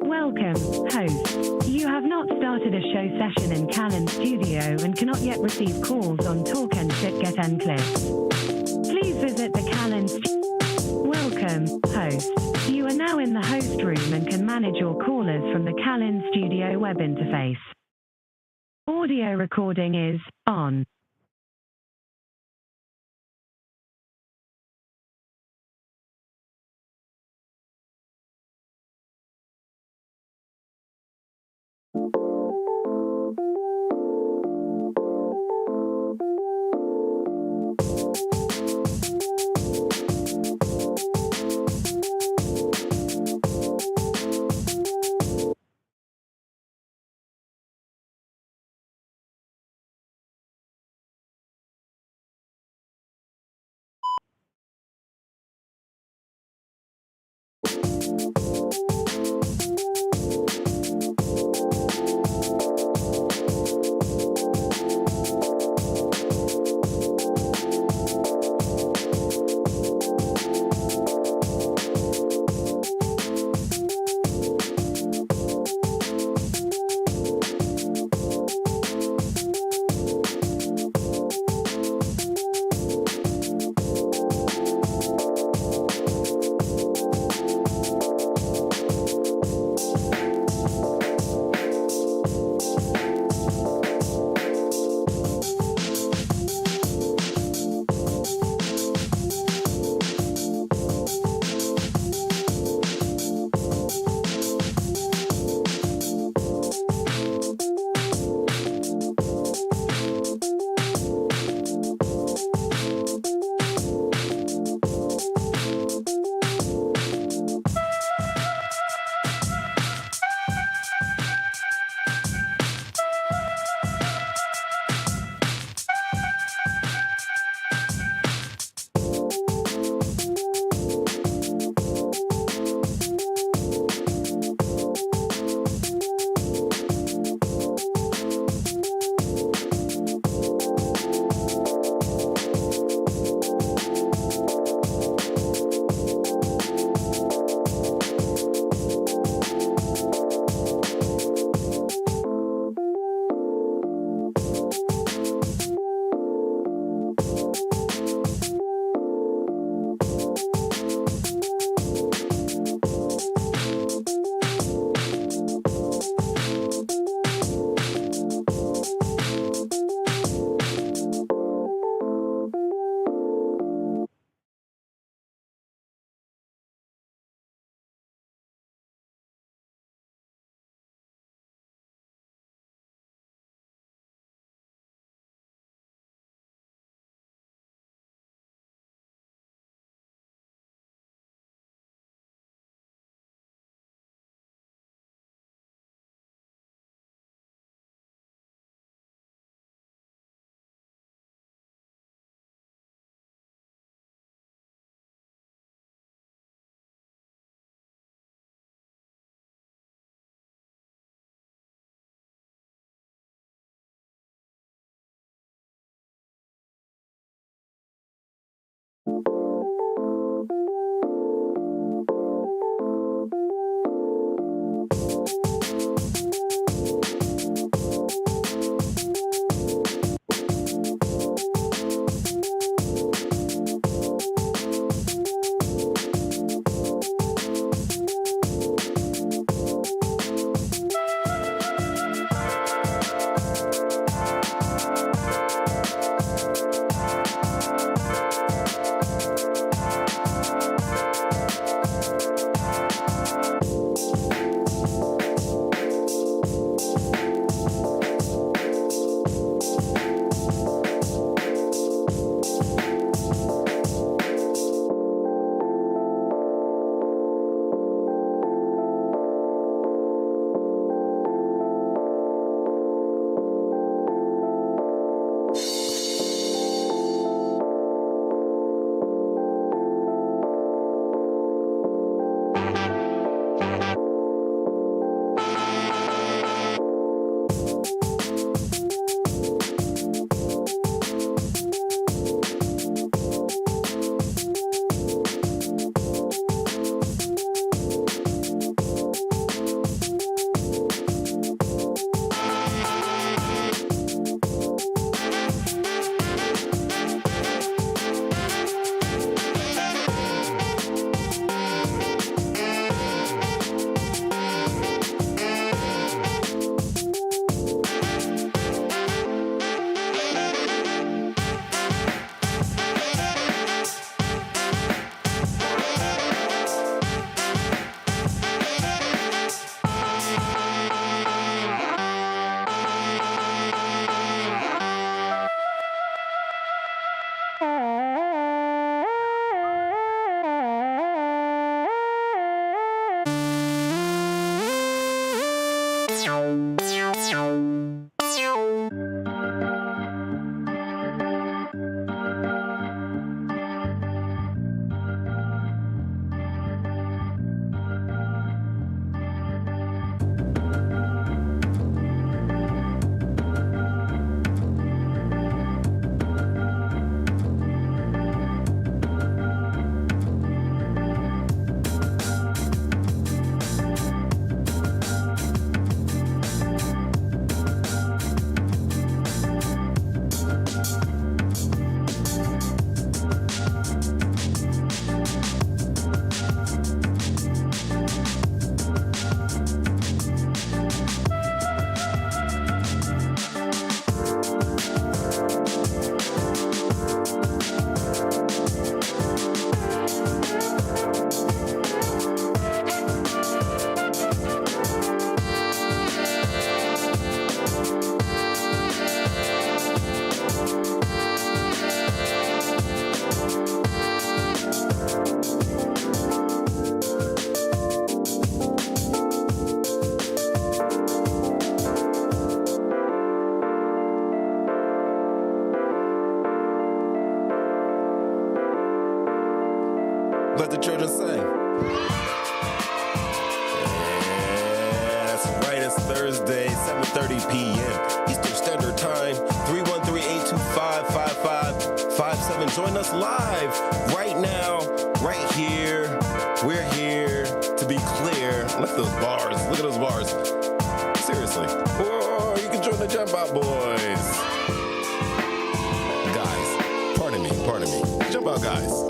Welcome, host. You have not started a show session in Callan Studio and cannot yet receive calls on Talk and Sit Get and Click. Please visit the Callan Welcome, host. You are now in the host room and can manage your callers from the Callan Studio web interface. Audio recording is on. Let the children sing. Yeah, that's right. It's Thursday, 7:30 p.m. Eastern Standard Time. 313-825-5557. Join us live right now, right here. We're here to be clear. Look at those bars. Look at those bars. Seriously. Or you can join the Jump Out Boys. Guys, pardon me. Jump Out Guys.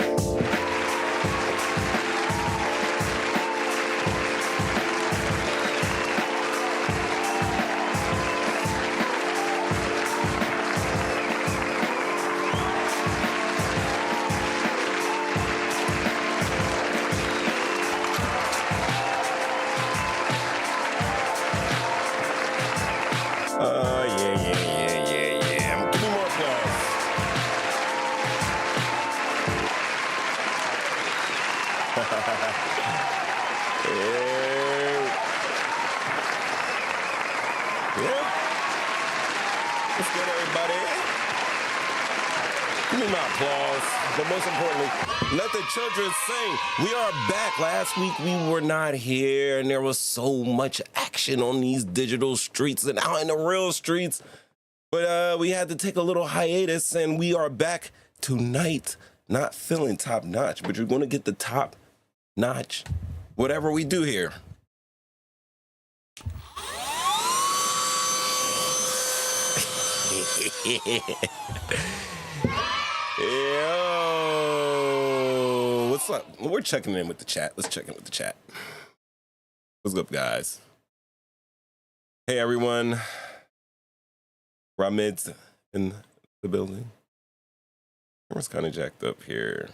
Yeah. Give me more applause. Yeah. What's good, everybody? Give me my applause. But most importantly, let the children sing. We are back. Last week we were not here, and there was so much action on these digital streets and out in the real streets. But we had to take a little hiatus, and we are back tonight. Not feeling top notch, but you're going to get the top notch, whatever we do here. Yo, what's up? We're checking in with the chat. Let's check in with the chat. What's up, guys? Hey, everyone. Ramid's in the building. Camera's kind of jacked up here.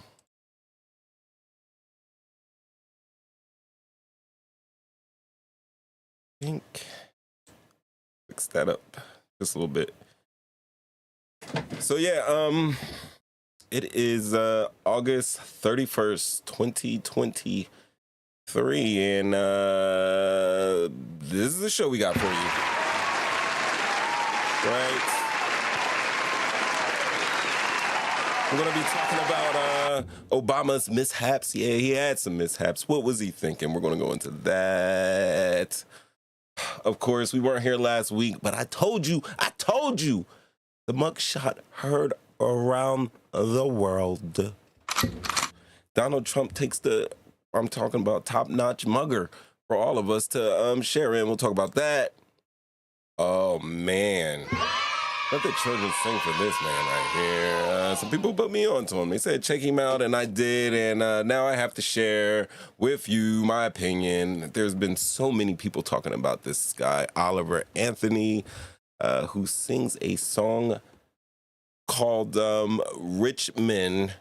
I think fix that up just a little bit. So yeah, it is August 31st, 2023, and this is the show we got for you. Right? We're going to be talking about Obama's mishaps. Yeah, he had some mishaps. What was he thinking? We're going to go into that. Of course, we weren't here last week, but I told you, the mugshot heard around the world. Donald Trump takes I'm talking about top-notch mugger for all of us to share in. We'll talk about that. Oh, man. Let the children sing for this man right here. Some people put me on to him. They said check him out, and I did, and now I have to share with you my opinion. There's been so many people talking about this guy, Oliver Anthony, who sings a song called Rich Men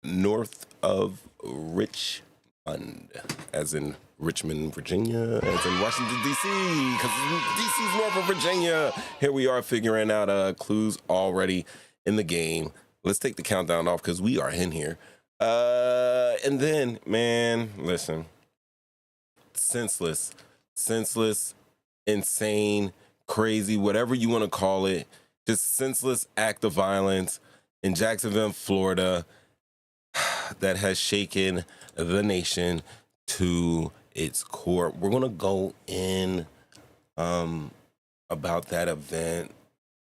North of Richmond, as in Richmond, Virginia, as in Washington, D.C., because D.C.'s north of Virginia. Here we are figuring out clues already in the game. Let's take the countdown off because we are in here. And then, man, listen, senseless insane, crazy, whatever you want to call it, just senseless act of violence in Jacksonville, Florida, that has shaken the nation to its core. We're going to go in about that event,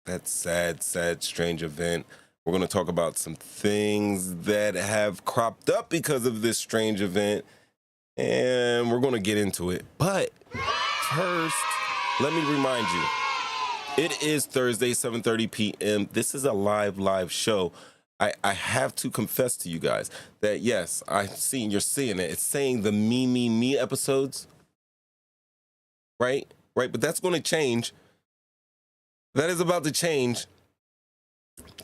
that sad, strange event. We're going to talk about some things that have cropped up because of this strange event, and we're going to get into it. But first, let me remind you, it is Thursday, 7:30 p.m. This is a live show. I have to confess to you guys that, yes, you're seeing it. It's saying the me episodes, right? But that's going to change. That is about to change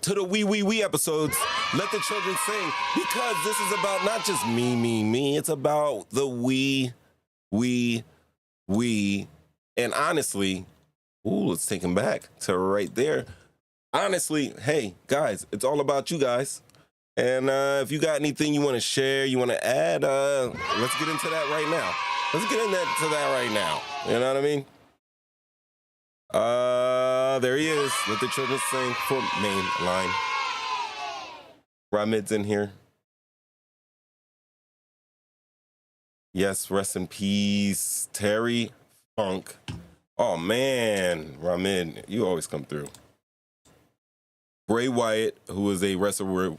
to the we episodes. Let the children sing, because this is about not just me. It's about the we. And honestly, let's take them back to right there. Honestly, hey, guys, it's all about you guys. And if you got anything you want to share, you want to add, let's get into that right now. Let's get into that right now. You know what I mean? There he is. Let the children sing for main line. Ramid's in here. Yes, rest in peace, Terry Funk. Oh man, Ramid, you always come through. Bray Wyatt, who is a wrestler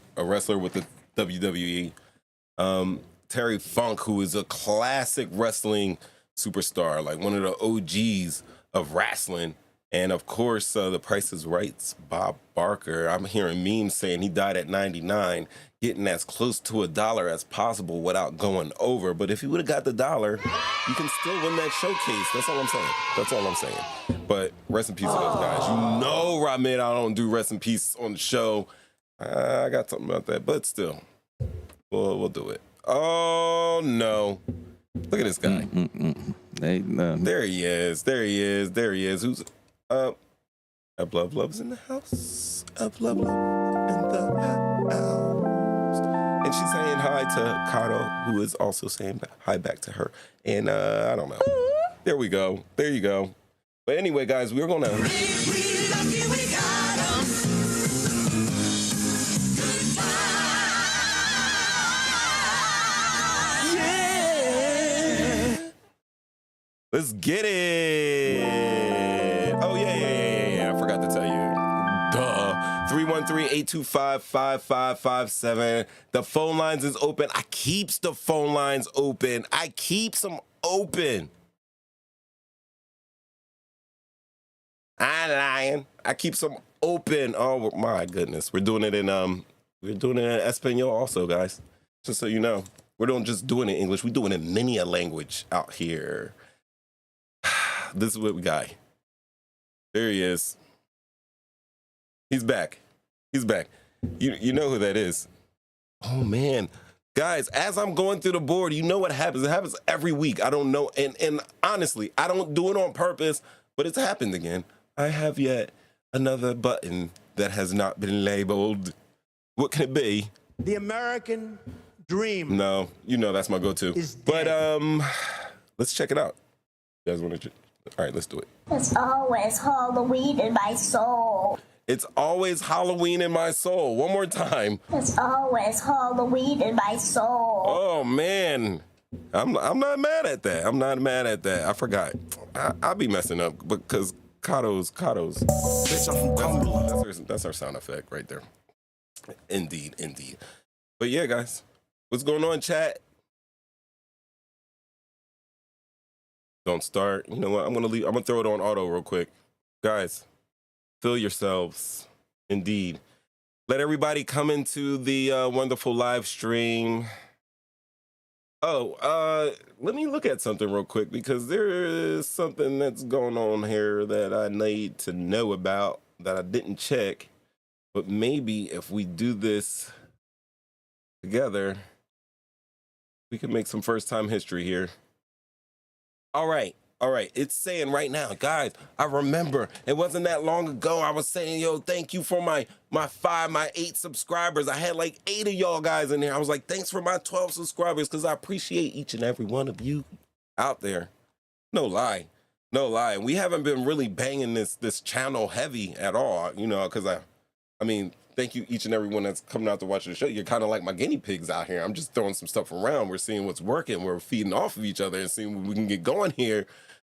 with the WWE. Terry Funk, who is a classic wrestling superstar, like one of the OGs of wrestling. And of course, The Price is Right's Bob Barker. I'm hearing memes saying he died at 99, getting as close to $1 as possible without going over. But if he would have got the $1, you can still win that showcase. That's all I'm saying. But rest in peace to those guys. You know, Ramid, I don't do rest in peace on the show. I got something about that, but still, we'll do it. Oh no! Look at this guy. There he is. Who's Love Love's in the house. Love in the house. And she's saying hi to Kato, who is also saying hi back to her. And I don't know. There we go. There you go. But anyway, guys, we're gonna. Let's get it. Oh, yeah. I forgot to tell you. Duh. 313-825-5557. The phone lines is open. I keeps the phone lines open. I keeps them open. I ain't lying. I keeps them open. Oh my goodness. We're doing it in Espanol also, guys. Just so you know. We don't just do it in English. We do it in many a language out here. This is what we got. There he is. He's back. You know who that is. Oh man. Guys, as I'm going through the board, you know what happens. It happens every week. I don't know. And honestly, I don't do it on purpose, but it's happened again. I have yet another button that has not been labeled. What can it be? The American dream. No, you know that's my go-to. But let's check it out. You guys want to? All right, let's do it. It's always Halloween in my soul. It's always Halloween in my soul. One more time. It's always Halloween in my soul. Oh man, I'm not mad at that. I forgot. I'll be messing up because Kato's. Bitch, I'm from Cumberland. That's our sound effect right there. Indeed. But yeah, guys, what's going on, chat? Don't start. You know what? I'm gonna throw it on auto real quick. Guys, feel yourselves. Indeed. Let everybody come into the wonderful live stream. Oh, let me look at something real quick because there is something that's going on here that I need to know about that I didn't check. But maybe if we do this together, we can make some first-time history here. All right. It's saying right now, guys, I remember it wasn't that long ago. I was saying, yo, thank you for my 8 subscribers. I had like 8 of y'all guys in there. I was like, thanks for my 12 subscribers because I appreciate each and every one of you out there. No lie. No lie, we haven't been really banging this channel heavy at all, you know, because I mean, thank you each and everyone that's coming out to watch the show. You're kind of like my guinea pigs out here. I'm just throwing some stuff around. We're seeing what's working. We're feeding off of each other and seeing what we can get going here.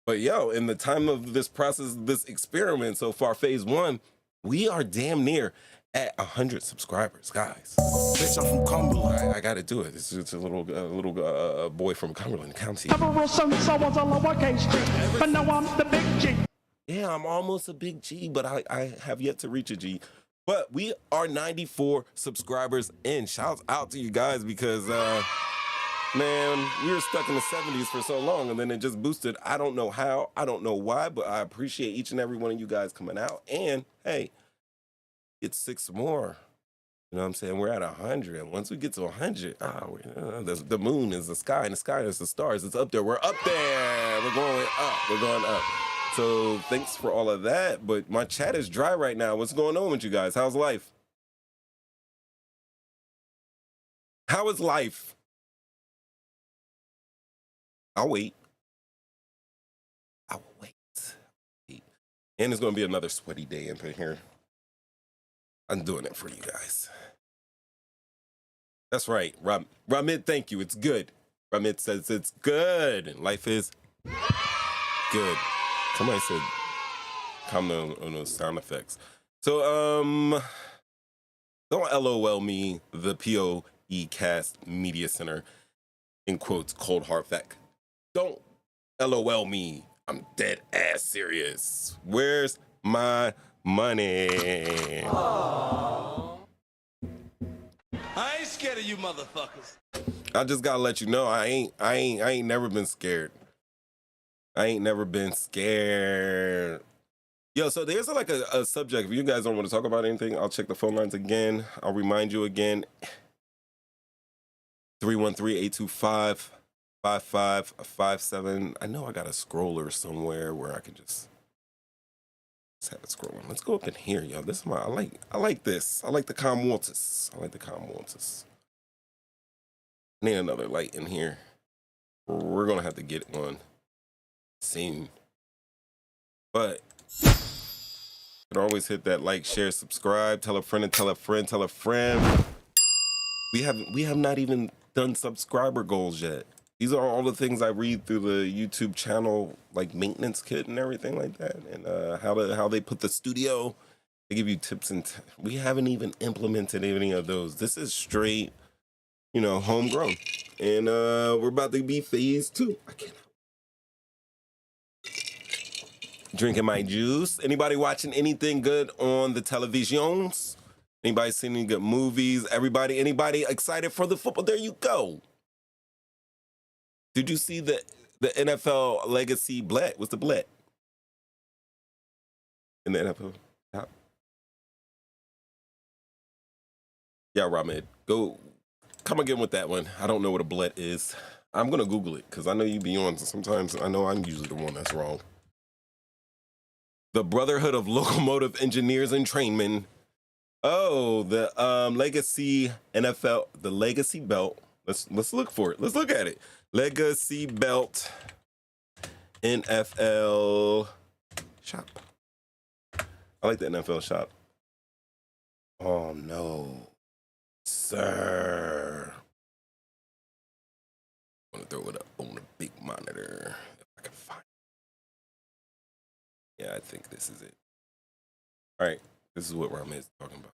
But yo, in the time of this process, this experiment so far, phase 1, we are damn near at 100 subscribers, guys. Bitch, I'm from Cumberland. I got to do it. It's just a little boy from Cumberland County. Ever since I was a lowercase G, but now I'm the big G. Yeah, I'm almost a big G, but I have yet to reach a G. But we are 94 subscribers in. Shouts out to you guys because, man, we were stuck in the 70s for so long, and then it just boosted. I don't know how, I don't know why, but I appreciate each and every one of you guys coming out. And, hey, it's 6 more. You know what I'm saying? We're at 100. And once we get to 100, the moon is the sky, and the sky is the stars. It's up there. We're up there. We're going up. We're going up. So thanks for all of that. But my chat is dry right now. What's going on with you guys? How's life? How is life? I'll wait. I'll wait. And it's going to be another sweaty day up in here. I'm doing it for you guys. That's right. Ramid, thank you. It's good. Ramid says it's good. Life is good. Somebody said comment on those sound effects. So, don't LOL me, the POE Cast Media Center, in quotes, cold hard fact. Don't LOL me. I'm dead ass serious. Where's my money? Aww. I ain't scared of you motherfuckers. I just gotta let you know, I ain't never been scared. I ain't never been scared. Yo, so there's like a subject. If you guys don't want to talk about anything, I'll check the phone lines again. I'll remind you again. 313-825-5557. I know I got a scroller somewhere where I can just have it scrolling. Let's go up in here, yo. This is my I like this. I like the calm waters. I like the calm waters. Need another light in here. We're gonna have to get one soon. But you can always hit that like, share, subscribe, tell a friend and tell a friend, tell a friend. We have not even done subscriber goals yet. These are all the things I read through the YouTube channel, like maintenance kit and everything like that, and how they put the studio. They give you tips, and we haven't even implemented any of those. This is straight, you know, homegrown, and we're about to be phase 2. I cannot. Drinking my juice. Anybody watching anything good on the televisions? Anybody seen any good movies? Anybody excited for the football? There you go. Did you see the NFL legacy blet? What's the blet? In the NFL top? Yeah, Ramid. Go. Come again with that one. I don't know what a blet is. I'm going to Google it because I know you be on. Sometimes I know I'm usually the one that's wrong. The Brotherhood of Locomotive Engineers and Trainmen. Oh, the legacy NFL, the legacy belt. Let's look for it. Let's look at it. Legacy belt NFL shop. I like the NFL shop. Oh no, sir. I'm gonna throw it up on the big monitor if I can find it. Yeah, I think this is it. All right, this is what Ramen is talking about.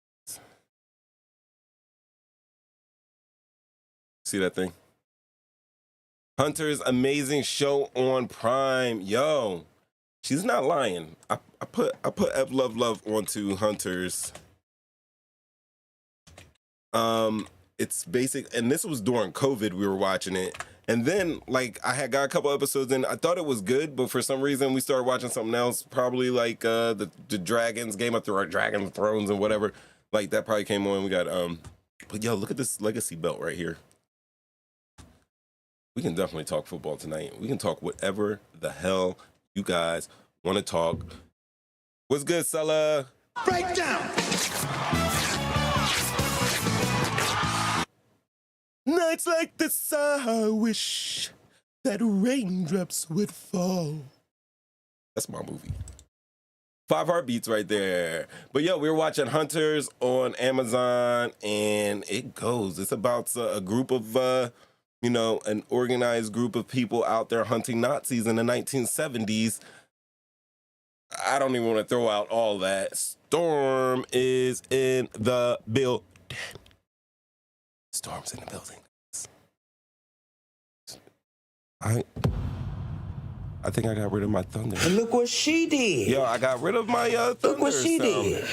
See that thing? Hunter's amazing show on Prime. Yo, she's not lying. I put F Love onto Hunter's. It's basic, and this was during COVID. We were watching it, and then like I had got a couple episodes in. I thought it was good, but for some reason we started watching something else. Probably like the Dragons, Game of Thrones, and whatever. Like that probably came on. We got but yo, look at this legacy belt right here. We can definitely talk football tonight. We can talk whatever the hell you guys want to talk. What's good, Sella? Breakdown. Nights like this, I wish that raindrops would fall. That's my movie. 5 Heartbeats right there. But yo, we were watching Hunters on Amazon, and it goes. It's about a group of, an organized group of people out there hunting Nazis in the 1970s. I don't even want to throw out all that. Storm is in the building. Storm's in the building. I think I got rid of my thunder. And look what she did. Yo, I got rid of my thunder. Look what she did.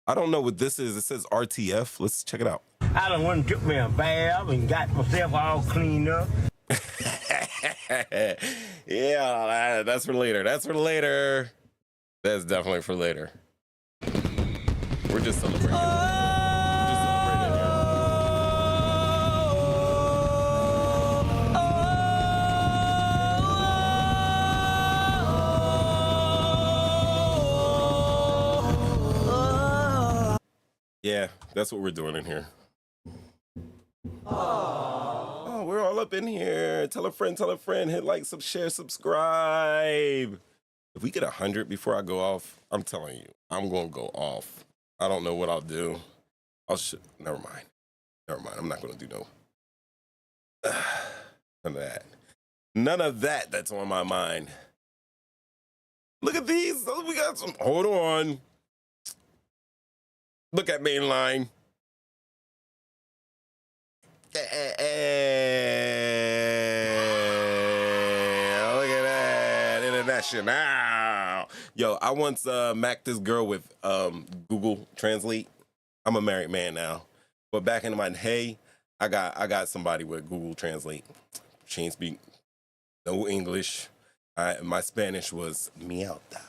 I don't know what this is. It says RTF. Let's check it out. I done went and took me a bath and got myself all cleaned up. Yeah, that's for later. That's for later. That's definitely for later. We're just celebrating. We're just celebrating here. Yeah, that's what we're doing in here. Oh, we're all up in here. Tell a friend, hit like, share, subscribe. If we get 100 before I go off, I'm telling you, I'm going to go off. I don't know what I'll do. Never mind. I'm not going to do none of that. None of that that's on my mind. Look at these. We got some. Hold on. Look at mainline. Look at that. International. Yo, I once macked this girl with Google Translate. I'm a married man now. But back in my day, I got somebody with Google Translate. She ain't speak no English. My Spanish was mierda.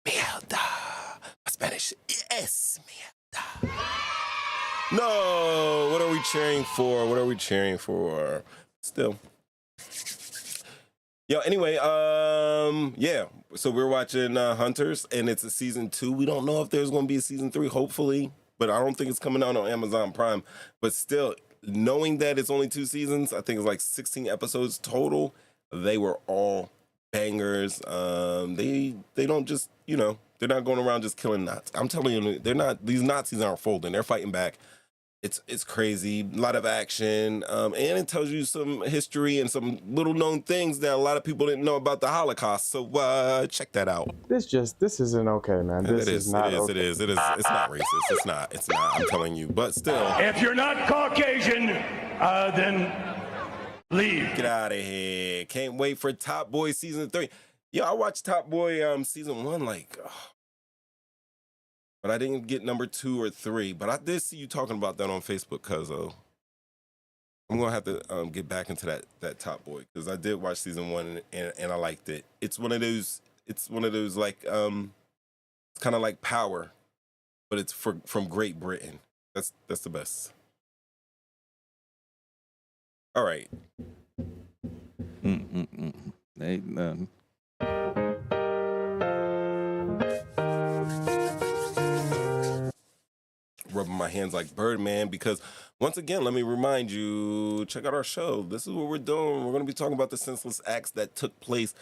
Mierda. My Spanish, yes, mierda. No, what are we cheering for? What are we cheering for? Still. Yo, anyway, yeah. So we're watching Hunters, and it's a season 2. We don't know if there's going to be a season 3, hopefully, but I don't think it's coming out on Amazon Prime. But still, knowing that it's only 2 seasons, I think it's like 16 episodes total. They were all bangers. They don't just, they're not going around just killing Nazis. I'm telling you, these Nazis aren't folding. They're fighting back. It's crazy, a lot of action, and it tells you some history and some little known things that a lot of people didn't know about the Holocaust. So check that out. This isn't okay, man. It is not okay. It's not racist. It's not. I'm telling you. But still, If you're not Caucasian, then leave. Get out of here. Can't wait for Top Boy season 3. Yo, I watched Top Boy season 1 but I didn't get number 2 or 3. But I did see you talking about that on Facebook, cuzzo. I'm gonna have to get back into that Top Boy, because I did watch season 1 and I liked it. It's one of those like it's kind of like Power, but it's from Great Britain. That's the best. All right. Ain't nothing. Rubbing my hands like Birdman, because once again, let me remind you, check out our show. This is what we're doing. We're going to be talking about the senseless acts that took place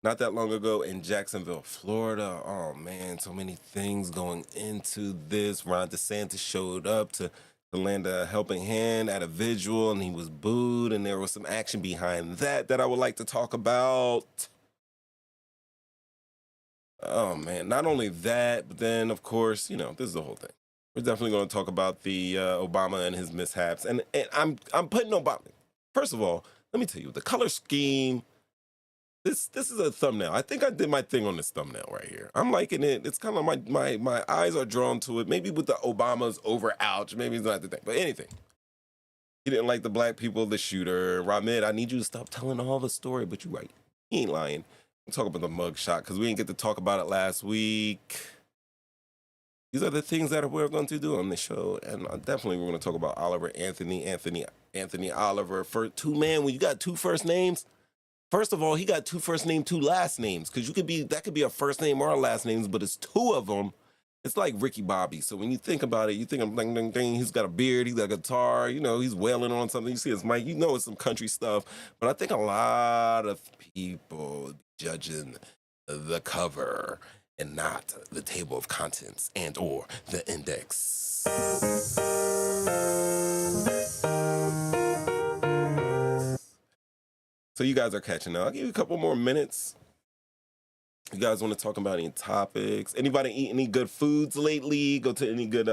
not that long ago in Jacksonville, Florida. Oh man, so many things going into this. Ron DeSantis showed up to lend a helping hand at a vigil, and he was booed, and there was some action behind that I would like to talk about. Oh man, not only that, but then of course, this is the whole thing. We're definitely going to talk about the Obama and his mishaps, and I'm putting Obama. First of all, let me tell you, the color scheme. This is a thumbnail. I think I did my thing on this thumbnail right here. I'm liking it. It's kind of my eyes are drawn to it. Maybe with the Obamas over ouch. Maybe it's not the thing, but anything. He didn't like the black people, the shooter. Ramid, I need you to stop telling all the story, but you're right. He ain't lying. We'll talk about the mug shot because we didn't get to talk about it last week. These are the things that we're going to do on this show. And definitely we're going to talk about Oliver Anthony Oliver. For man, when you got 2 first names, first of all, he got 2 first name, 2 last names. Because that could be a first name or a last names, but it's 2 of them. It's like Ricky Bobby. So when you think about it, you think of ding, ding, ding. He's got a beard, he's got a guitar, he's wailing on something. You see his mic, it's some country stuff. But I think a lot of people judging the cover and not the table of contents and or the index. So you guys are catching up. I'll give you a couple more minutes. You guys want to talk about any topics? Anybody eat any good foods lately? Go to any good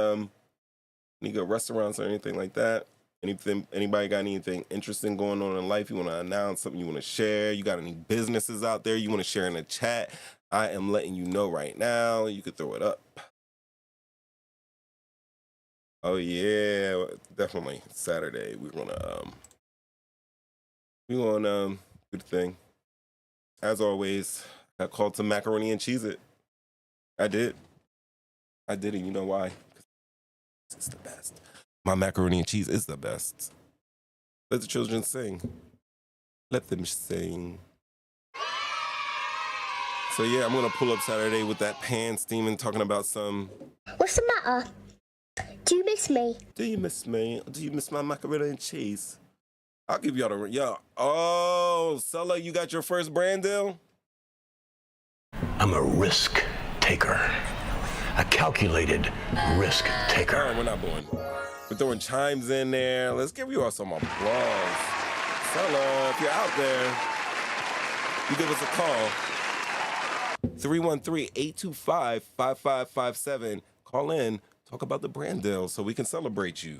restaurants or anything like that? Anybody got anything interesting going on in life? You want to announce something you want to share? You got any businesses out there you want to share in the chat? I am letting you know right now. You could throw it up. Oh yeah, definitely Saturday. We're gonna do the thing. As always, I called some macaroni and cheese it. I did, and you know why? It's the best. My macaroni and cheese is the best. Let the children sing. Let them sing. So yeah, I'm gonna pull up Saturday with that pan steaming, talking about some. What's the matter? Do you miss me? Do you miss me? Do you miss my macaroni and cheese? I'll give y'all oh, Sulla, you got your first brand deal? I'm a risk taker. A calculated risk taker. All right, we're not boring. We're throwing chimes in there. Let's give you all some applause. Sulla, if you're out there, you give us a call. 313-825-5557. Call in, talk about the brand deal so we can celebrate you.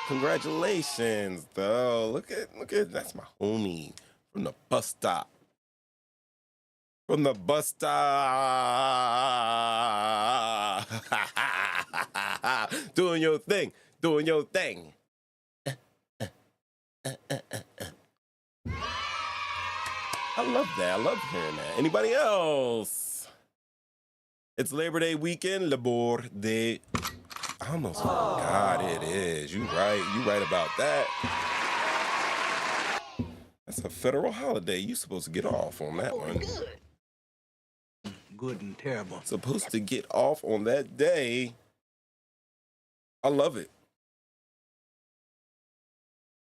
Congratulations, though. Look at, that's my homie from the bus stop. From the bus stop. Doing your thing. Doing your thing. I love that. I love hearing that. Anybody else? It's Labor Day weekend. Labor Day. I almost forgot it is. You right. You right about that. That's a federal holiday. You supposed to get off on that one. Good and terrible. Supposed to get off on that day. I love it.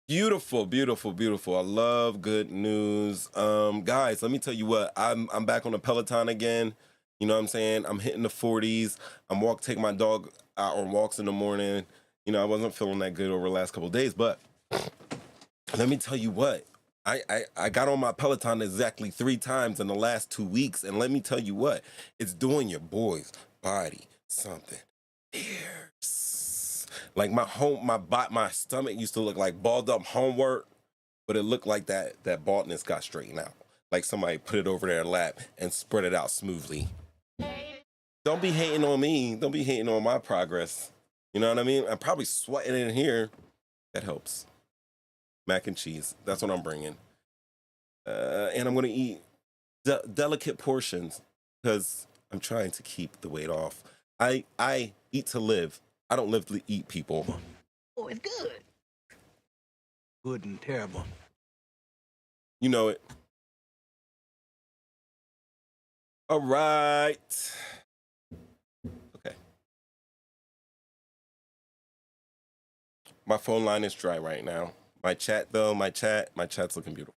Beautiful, beautiful, beautiful. I love good news. Guys, let me tell you what. I'm back on the Peloton again. You know what I'm saying? I'm hitting the 40s. I'm taking my dog out on walks in the morning. You know, I wasn't feeling that good over the last couple of days, but let me tell you what. I got on my Peloton exactly 3 times in the last 2 weeks, and let me tell you what. It's doing your boy's body something fierce. Like my stomach used to look like balled up homework, but it looked like that baldness got straightened out. Like somebody put it over their lap and spread it out smoothly. Don't be hating on me. Don't be hating on my progress. You know what I mean? I'm probably sweating in here. That helps. Mac and cheese. That's what I'm bringing. And I'm going to eat delicate portions because I'm trying to keep the weight off. I eat to live. I don't live to eat people. Oh, it's good. Good and terrible. You know it. All right. Okay. My phone line is dry right now. My chat's looking beautiful.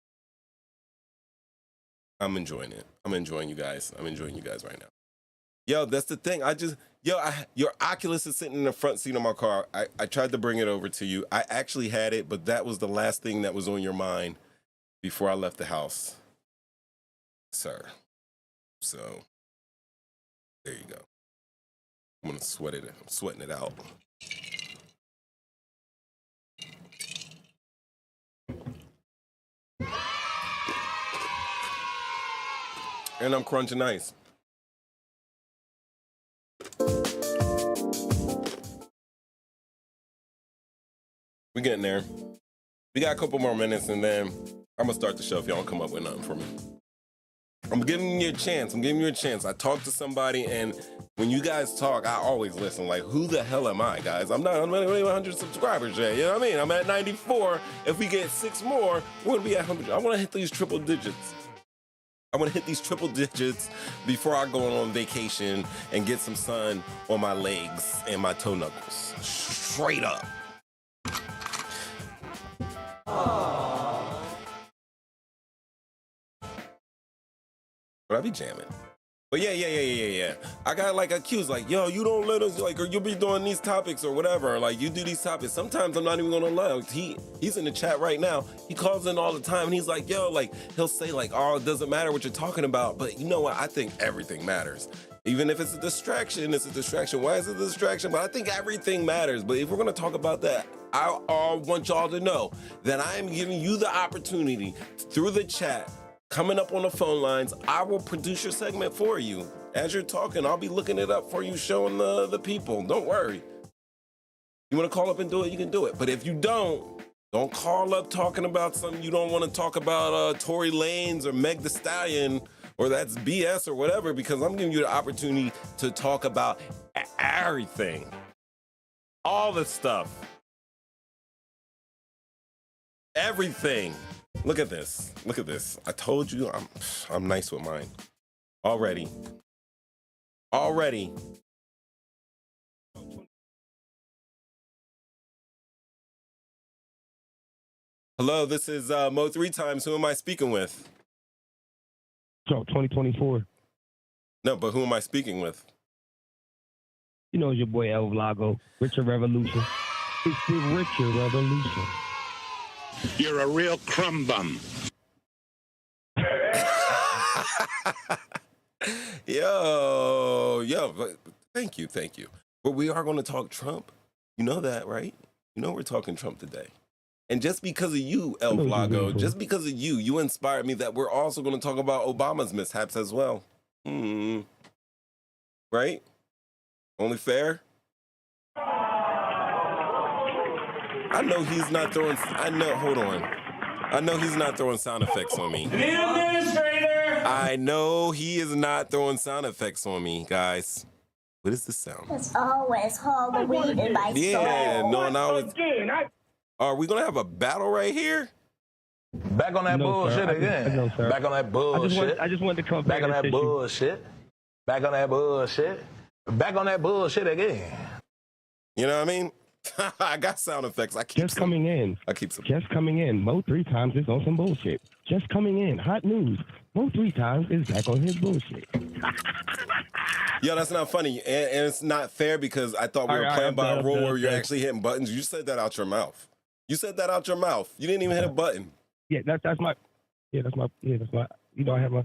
I'm enjoying it. I'm enjoying you guys. I'm enjoying you guys right now. Yo, that's the thing. Your Oculus is sitting in the front seat of my car. I tried to bring it over to you. I actually had it, but that was the last thing that was on your mind before I left the house, sir. So, there you go. I'm gonna sweat it. I'm sweating it out. And I'm crunching ice. We're getting there. We got a couple more minutes and then I'm gonna start the show if y'all don't come up with nothing for me. I'm giving you a chance. I talked to somebody, and when you guys talk, I always listen. Like, who the hell am I, guys? I'm not 100 subscribers yet. You know what I mean? I'm at 94. If we get 6 more, we're gonna be at 100. I want to hit these triple digits. Before I go on vacation and get some sun on my legs and my toe knuckles. Straight up. But I be jamming. But yeah. I got like accused, like, yo, you don't let us, like, or you'll be doing these topics or whatever. Like, you do these topics. Sometimes I'm not even gonna lie. He's in the chat right now. He calls in all the time and he's like, yo, like, he'll say like, oh, it doesn't matter what you're talking about. But you know what? I think everything matters. Even if it's a distraction, it's a distraction. Why is it a distraction? But I think everything matters. But if we're gonna talk about that, I want y'all to know that I am giving you the opportunity through the chat, coming up on the phone lines. I will produce your segment for you. As you're talking, I'll be looking it up for you, showing the people. Don't worry. You want to call up and do it, you can do it. But if you don't call up talking about something you don't want to talk about, Tory Lanez or Meg Thee Stallion, or that's BS or whatever, because I'm giving you the opportunity to talk about everything. All the stuff. Everything. Look at this. Look at this. I told you I'm nice with mine. Already. Hello, this is Mo 3 Times. Who am I speaking with? So 2024. No, but who am I speaking with? You know, it's your boy El Vlago. Richard Revolution. It's the Richard Revolution. You're a real crumb bum. Yo, thank you. But we are going to talk Trump. You know that, right? You know we're talking Trump today. And just because of you, El Vlago, just because of you inspired me that we're also going to talk about Obama's mishaps as well. Right? Only fair? I know he's not throwing sound effects on me. The administrator! I know he is not throwing sound effects on me, guys. What is this sound? It's always Halloween in my soul. Yeah, no, now it's... Are we going to have a battle right here? Back on that bullshit again. Back on that bullshit. I just wanted to come back on that bullshit. Back on that bullshit. Back on that bullshit again. You know what I mean? I got sound effects. Just coming in. Mo 3 Times is on some bullshit. Just coming in. Hot news. Mo 3 Times is back on his bullshit. Yo, that's not funny. And it's not fair because I thought we were playing by a rule where you're actually hitting buttons. You said that out your mouth. You didn't even hit a button. Yeah, that's my. You know, I have my.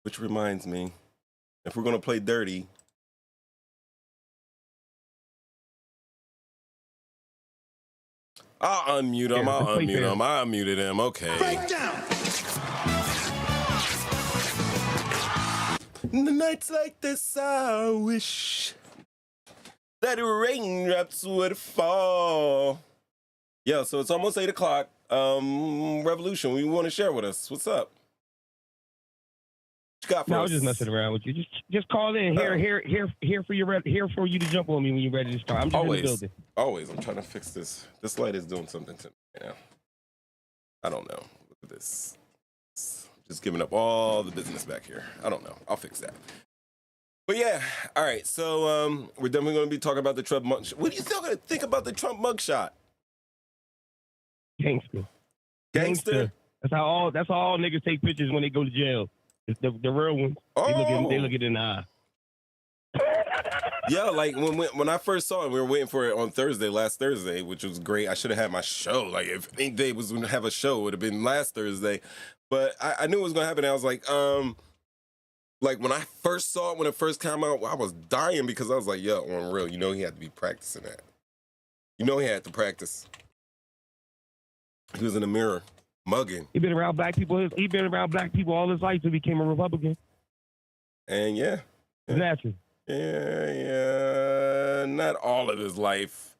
Which reminds me, if we're going to play dirty, I'll unmute him. I unmuted him. Okay. Break down. Nights like this, I wish that raindrops would fall. Yo, so it's almost 8 o'clock. Revolution, what you want to share with us? What's up? What you got for us? I was just messing around with you. Just call in. Here for you to jump on me when you're ready to start. I'm just in the building. Always. I'm trying to fix this. This light is doing something to me right now. I don't know. Look at this. Just giving up all the business back here. I don't know. I'll fix that. But yeah, all right. So we're definitely going to be talking about the Trump mugshot. What do you think about the Trump mugshot? Gangster. That's how all niggas take pictures when they go to jail. It's the real ones. They look it in the eye. Yeah, like when I first saw it, we were waiting for it on last Thursday, which was great. I should have had my show. Like if any day was going to have a show, it would have been last Thursday. But I knew it was going to happen. I was like when I first saw it, when it first came out, I was dying because I was like, yo, on real, you know he had to be practicing that. You know he had to practice. He was in the mirror, mugging. He been around black people all his life till he became a Republican. And yeah. Natural. Yeah, not all of his life.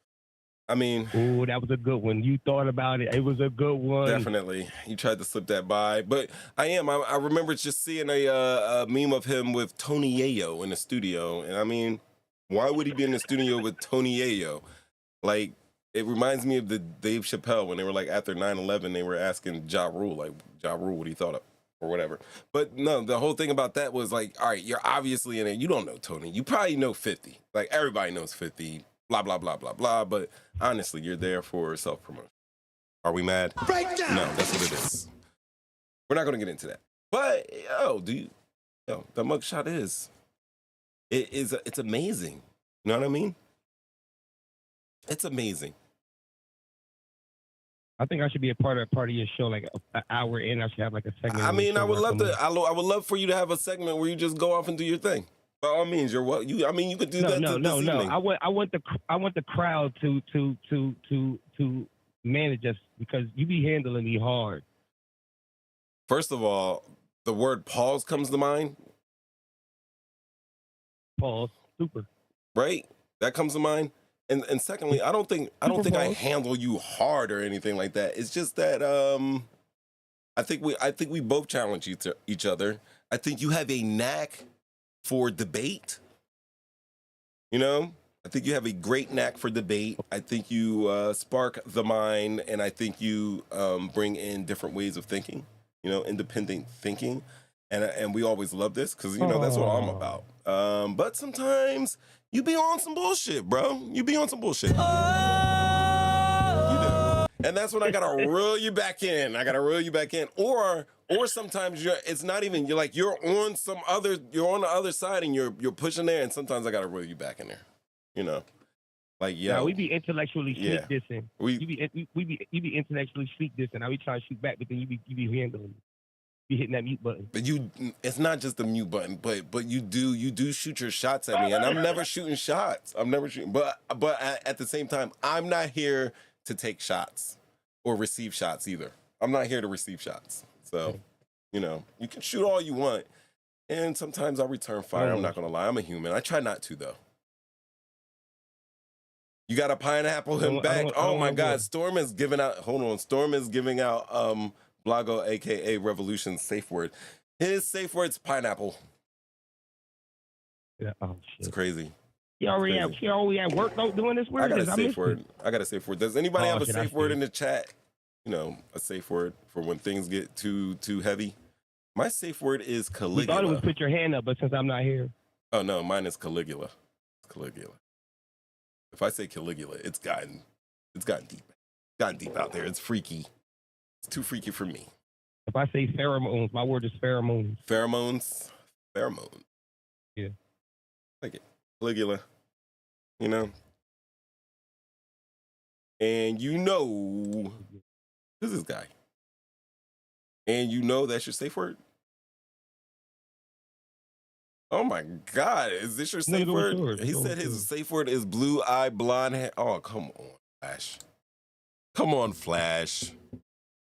I mean... Ooh, that was a good one. You thought about it. It was a good one. Definitely. You tried to slip that by. But I remember just seeing a meme of him with Tony Yayo in the studio. And I mean, why would he be in the studio with Tony Yayo? Like, it reminds me of the Dave Chappelle when they were like, after 9/11, they were asking Ja Rule, what he thought of. Or whatever. But no, the whole thing about that was like, all right, you're obviously in it. You don't know Tony. You probably know 50. Like everybody knows 50, blah, blah, blah, blah, blah. But honestly, you're there for self-promotion. Are we mad? Break down. No, that's what it is. We're not going to get into that. But the mugshot it's amazing. You know what I mean? It's amazing. I think I should be a part of your show, like an hour in. I should have like a segment. I mean, I would love to. I would love for you to have a segment where you just go off and do your thing. By all means, you're what you. I mean, you could do that. No. Evening. I want the crowd to manage us because you be handling me hard. First of all, the word pause comes to mind. Pause, super. Right, that comes to mind. And secondly, I don't think I handle you hard or anything like that. It's just that I think we both challenge each other. I think you have a knack for debate. You know, I think you have a great knack for debate. I think you spark the mind, and I think you bring in different ways of thinking. You know, independent thinking, and we always love this because you know that's what I'm about. But sometimes you be on some bullshit, bro. You be on some bullshit. You do. And that's when I gotta reel you back in. Or sometimes it's not even, you're on the other side and you're pushing there, and sometimes I gotta reel you back in there. You know? Like, yo. Now, we be intellectually sneak dissing. You be intellectually sneak dissing. I be trying to shoot back, but then you be handling it. You hitting that mute button. But it's not just the mute button, but you do shoot your shots at me, and I'm never shooting shots. I'm never shooting, but at the same time, I'm not here to take shots or receive shots either. I'm not here to receive shots. So, you know, you can shoot all you want, and sometimes I'll return fire. I'm not gonna lie, I'm a human. I try not to though. You got to pineapple him back. Oh my God, Storm is giving out. Hold on, Storm is giving out. Blago, aka Revolution's safe word. His safe word's pineapple. Yeah, oh shit. It's crazy. You already at work though doing this word? I got a safe word. Does anybody have a safe word in the chat? You know, a safe word for when things get too heavy. My safe word is Caligula. You thought it was put your hand up, but since I'm not here. Oh no, mine is Caligula. It's Caligula. If I say Caligula, it's gotten deep. It's gotten deep out there. It's freaky. It's too freaky for me. If I say pheromones, my word is pheromones. Pheromones? Yeah. Like it. Caligula. You know? And you know, who's this guy? And you know that's your safe word? Oh my God, is this your safe word? He said his safe word is blue eye, blonde hair. Oh, come on, Flash. Come on, Flash.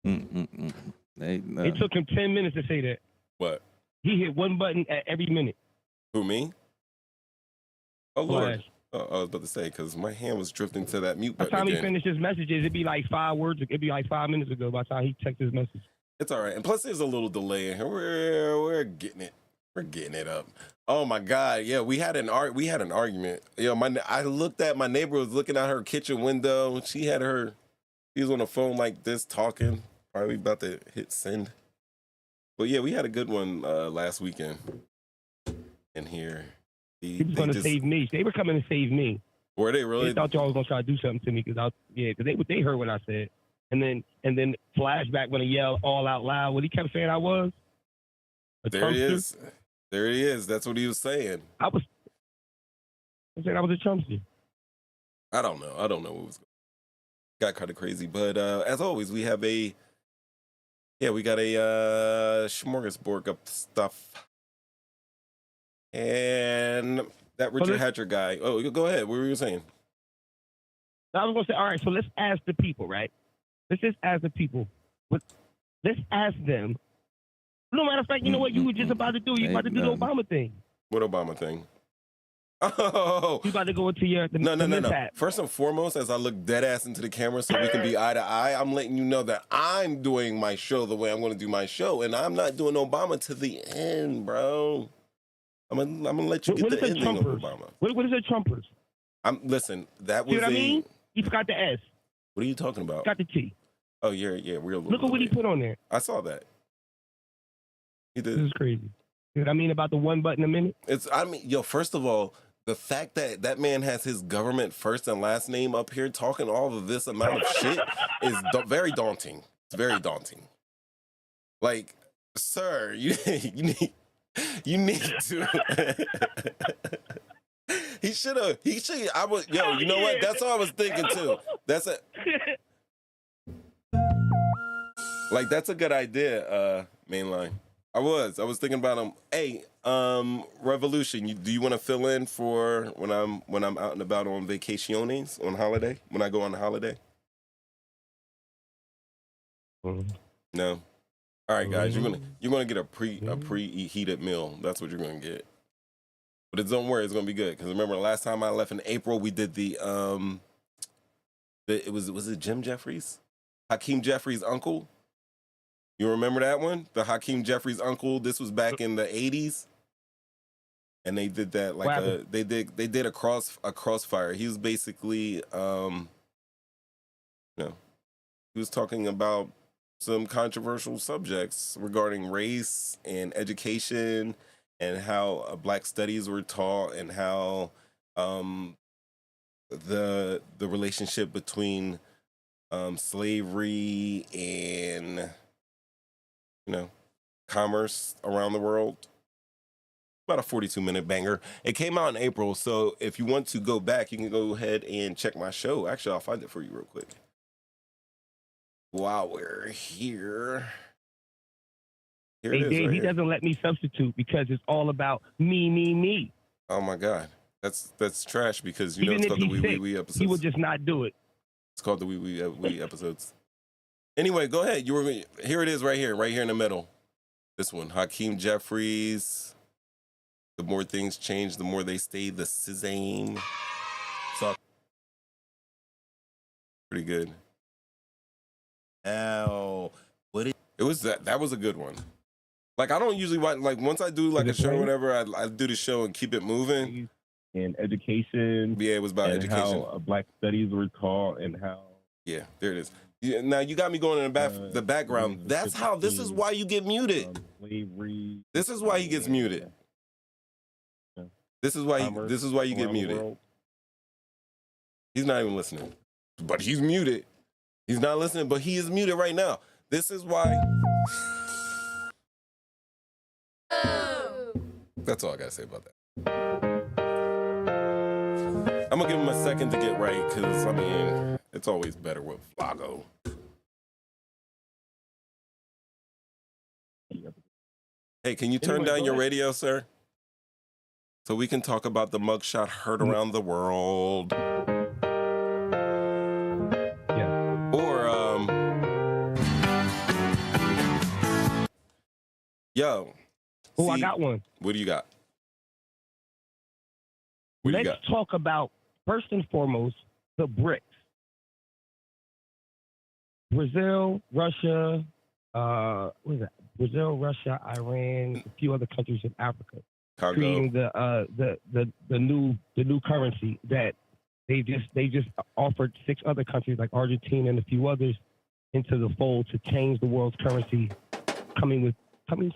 It took him 10 minutes to say that. What? He hit one button at every minute. Who, me? Oh, Lord. Flash. Oh, I was about to say, because my hand was drifting to that mute By the button time again. he finished his messages, it'd be like 5 words. It'd be like 5 minutes ago by the time he checked his message. It's all right. And plus, there's a little delay in here. We're getting it. We're getting it up. Oh my God! Yeah, we had an argument. You know, I looked at my neighbor was looking out her kitchen window. She was on the phone like this talking. Probably about to hit send. But yeah, we had a good one last weekend in here. He was going to save me. They were coming to save me. Were they really? They thought y'all was going to try to do something to me because they heard what I said, and then flashback when he yelled all out loud what he kept saying I was. There he is. There he is. That's what he was saying. I said I was a Trumpster. I don't know what was going on. Got kind of crazy. But as always, we have a smorgasbord of stuff. And that Richard Hatcher guy. Oh, go ahead. What were you saying? I was going to say, all right, so let's ask the people, right? Let's just ask the people. Let's ask them. No matter of fact, you know what you were just about to do? You about to do the Obama thing. What Obama thing? Oh, you about to go into no. First and foremost, as I look dead ass into the camera so we can be eye to eye, I'm letting you know that I'm doing my show the way I'm going to do my show, and I'm not doing Obama to the end, bro. I'm gonna let you get the ending of Obama. What is it, Trumpers? Listen. That was what I mean? You forgot the S. What are you talking about? Got the T. Oh yeah, real. Look at what he put on there. I saw that. He did. This is crazy. You know what I mean about the one button a minute? First of all, the fact that man has his government first and last name up here talking all of this amount of shit is very daunting. It's very daunting. Like, Sir, you need to. He should. I was. Yo, you know what? That's what I was thinking too. That's a. Like that's a good idea. Mainline. I was thinking about him. Hey, Revolution. Do you want to fill in for when I'm out and about on vacaciones on holiday? When I go on holiday? No. All right, guys. You're gonna get a preheated meal. That's what you're gonna get. But don't worry, it's gonna be good. Because remember, the last time I left in April, we did was it Jim Jeffries, Hakeem Jeffries' uncle. You remember that one? The Hakeem Jeffries' uncle. This was back in the 80s, and they did that like they did a crossfire. He was basically he was talking about some controversial subjects regarding race and education and how Black studies were taught and how the relationship between slavery and commerce around the world. About a 42-minute banger. It came out in April, so if you want to go back, you can go ahead and check my show. Actually, I'll find it for you real quick. While we're here. Here it is, Dave, right he here. doesn't let me substitute because it's all about me. Oh my God. That's trash because Even it's if called the he's Wee sick, Wee episodes. he would just not do it. It's called the Wee Wee episodes. Anyway, go ahead. Here it is right here in the middle. This one, Hakeem Jeffries. The more things change, the more they stay the same. So pretty good. Ow. It was that was a good one. Like I don't usually watch, like once I do like a show or whatever, I do the show and keep it moving. And education. Yeah, it was about and education. How Black studies were taught and how. Yeah, there it is. Yeah, now you got me going in the background. That's how. This is why you get muted. Slavery. This is why he gets muted. This is why you get muted. He's not even listening, but he's muted. He's not listening, but he is muted right now. This is why. That's all I gotta say about that. I'm gonna give him a second to get right, because I mean, it's always better with Flago. Hey, can you turn down your radio, sir? So we can talk about the mugshot heard around the world. Yeah. Or yo. Oh, I got one. What do you got? Let's talk about, first and foremost, the BRICS. Brazil, Russia, what is that? Brazil, Russia, Iran, a few other countries in Africa. Congo. Creating the new currency that they just offered 6 other countries like Argentina and a few others into the fold to change the world's currency coming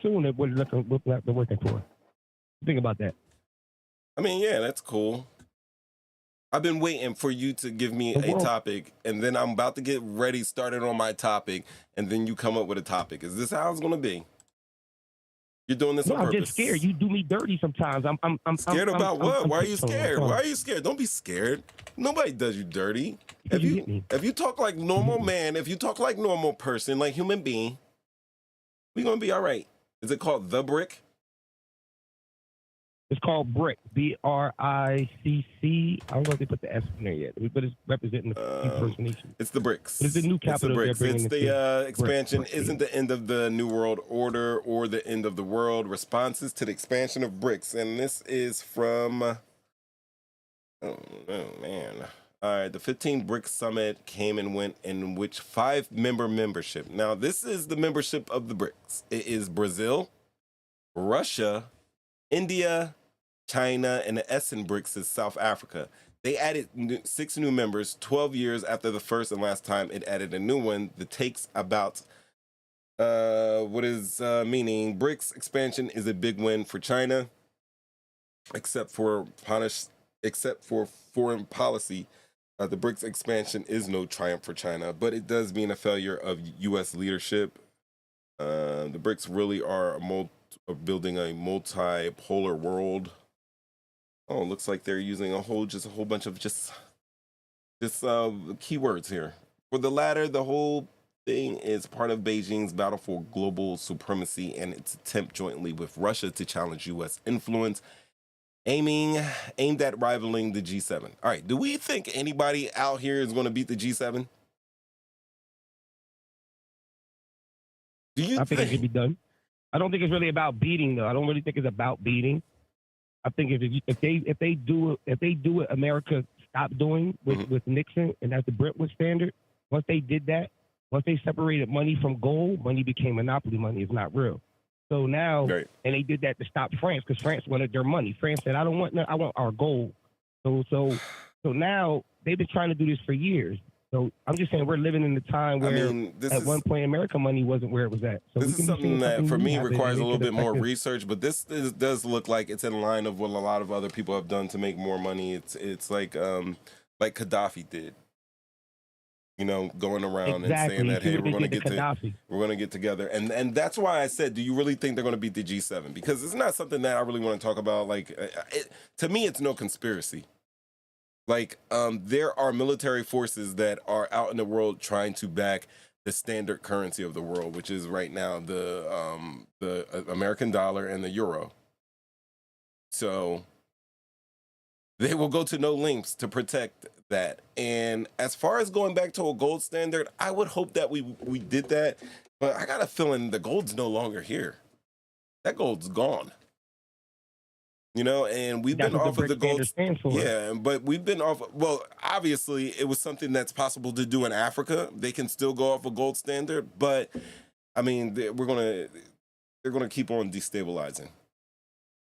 soon. That we're working for. Think about that. I mean, yeah, that's cool. I've been waiting for you to give me a topic, and then I'm about to get ready, started on my topic, and then you come up with a topic. Is this how it's going to be? You're doing this on purpose. I'm just scared. You do me dirty sometimes. I'm scared about what? Why are you scared? Why are you scared? Don't be scared. Nobody does you dirty. If you talk like normal man, if you talk like normal person, like human being, we're going to be all right. Is it called The Brick? It's called BRIC, BRICC. I don't know if they put the S in there yet, but it's representing the few First Nations. It's the BRICS. It's the new capital. It's the expansion isn't the end of the New World Order or the end of the world. Responses to the expansion of BRICS. And this is from, oh man. All right, the 15th BRICS Summit came and went, in which 5 membership. Now, this is the membership of the BRICS. It is Brazil, Russia, India, China, and the S in BRICS is South Africa. They added 6 new members 12 years after the first and last time it added a new one. That takes about, meaning BRICS expansion is a big win for China, except for foreign policy. The BRICS expansion is no triumph for China, but it does mean a failure of U.S. leadership. The BRICS really are building a multipolar world. Oh, it looks like they're using a whole bunch of just keywords here. For the latter, the whole thing is part of Beijing's battle for global supremacy and its attempt jointly with Russia to challenge U.S. influence, aimed at rivaling the G7. All right, do we think anybody out here is going to beat the G7? Do you I think it should be done. I don't think it's really about beating, though. I don't really think it's about beating. I think if they do what America stopped doing with Nixon, and that's the Brentwood standard. Once they did that, once they separated money from gold, money became monopoly money. It's not real. So now, and they did that to stop France because France wanted their money. France said, "I don't want I want our gold." So now they've been trying to do this for years. So I'm just saying we're living in the time where one point American money wasn't where it was at. So this is something that for me requires a little bit more research, but this does look like it's in line of what a lot of other people have done to make more money. It's like Gaddafi did. You know, going around and saying that, hey, we're going to get together. And that's why I said, do you really think they're going to beat the G7? Because it's not something that I really want to talk about. Like, to me, it's no conspiracy. Like, there are military forces that are out in the world trying to back the standard currency of the world, which is right now the American dollar and the euro. So they will go to no lengths to protect that. And as far as going back to a gold standard, I would hope that we did that. But I got a feeling the gold's no longer here. That gold's gone. You know, and we've been off of the gold. Yeah, but we've been off. Well, obviously, it was something that's possible to do in Africa. They can still go off a gold standard, but I mean, they're gonna keep on destabilizing.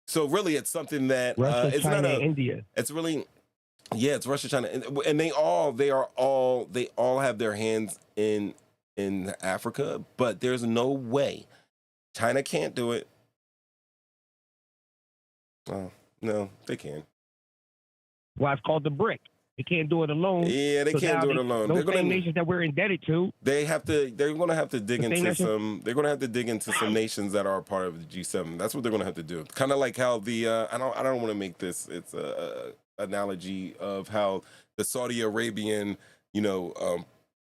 So really, it's something that Russia, it's China, not India. It's really, yeah, it's Russia, China, and they all have their hands in Africa, but there's no way China can't do it. Oh, no, they can. Well, it's called the BRIC. They can't do it alone. Yeah, they can't do it alone. Those same nations that we're indebted to. They're going to have to dig into some. They're going to have to dig into some nations that are part of the G7. That's what they're going to have to do. Kind of like how the I don't want to make this. It's a analogy of how the Saudi Arabian,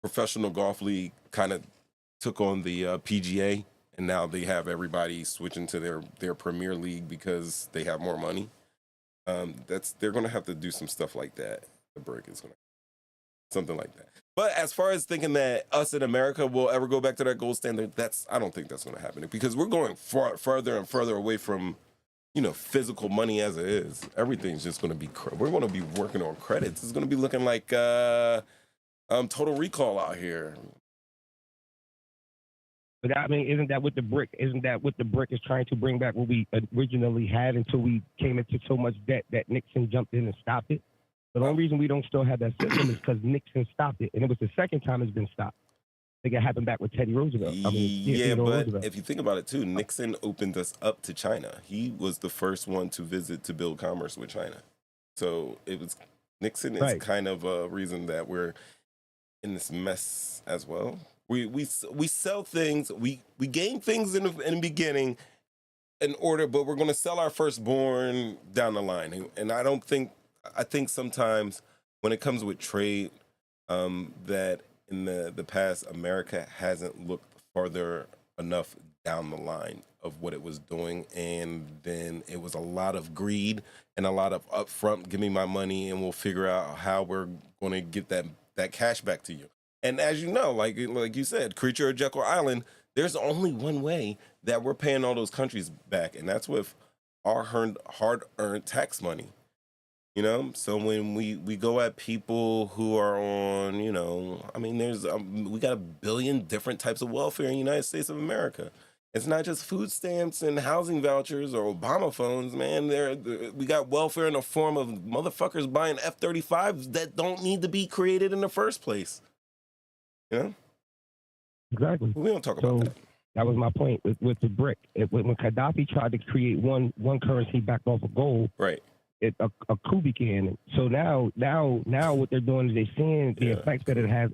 professional golf league kind of took on the PGA. And now they have everybody switching to their Premier League because they have more money. They're going to have to do some stuff like that. The BRIC is going to something like that. But as far as thinking that us in America will ever go back to that gold standard, I don't think that's going to happen because we're going further and further away from physical money as it is. Everything's just going to be we're going to be working on credits. It's going to be looking like Total Recall out here. But I mean, isn't that what the BRIC is trying to bring back what we originally had until we came into so much debt that Nixon jumped in and stopped it? But the only reason we don't still have that system is because Nixon stopped it. And it was the second time it's been stopped. I think it happened back with Teddy Roosevelt. But Roosevelt. If you think about it too, Nixon opened us up to China. He was the first one to build commerce with China. So Nixon is kind of a reason that we're in this mess as well. We sell things, we gain things in the beginning in order, but we're going to sell our firstborn down the line. And I think sometimes when it comes with trade, that in the past, America hasn't looked farther enough down the line of what it was doing. And then it was a lot of greed and a lot of upfront, give me my money and we'll figure out how we're going to get that cash back to you. And as you know, like you said, Creature of Jekyll Island, there's only one way that we're paying all those countries back, and that's with our hard-earned tax money. So when we go at people who are on, there's we got 1 billion different types of welfare in the United States of America. It's not just food stamps and housing vouchers or Obama phones, man. We got welfare in the form of motherfuckers buying F-35s that don't need to be created in the first place. Exactly. We don't talk about that. That was my point with the BRIC. When Gaddafi tried to create one currency backed off of gold, right? A coup began. So now what they're doing is they're seeing the effects that it has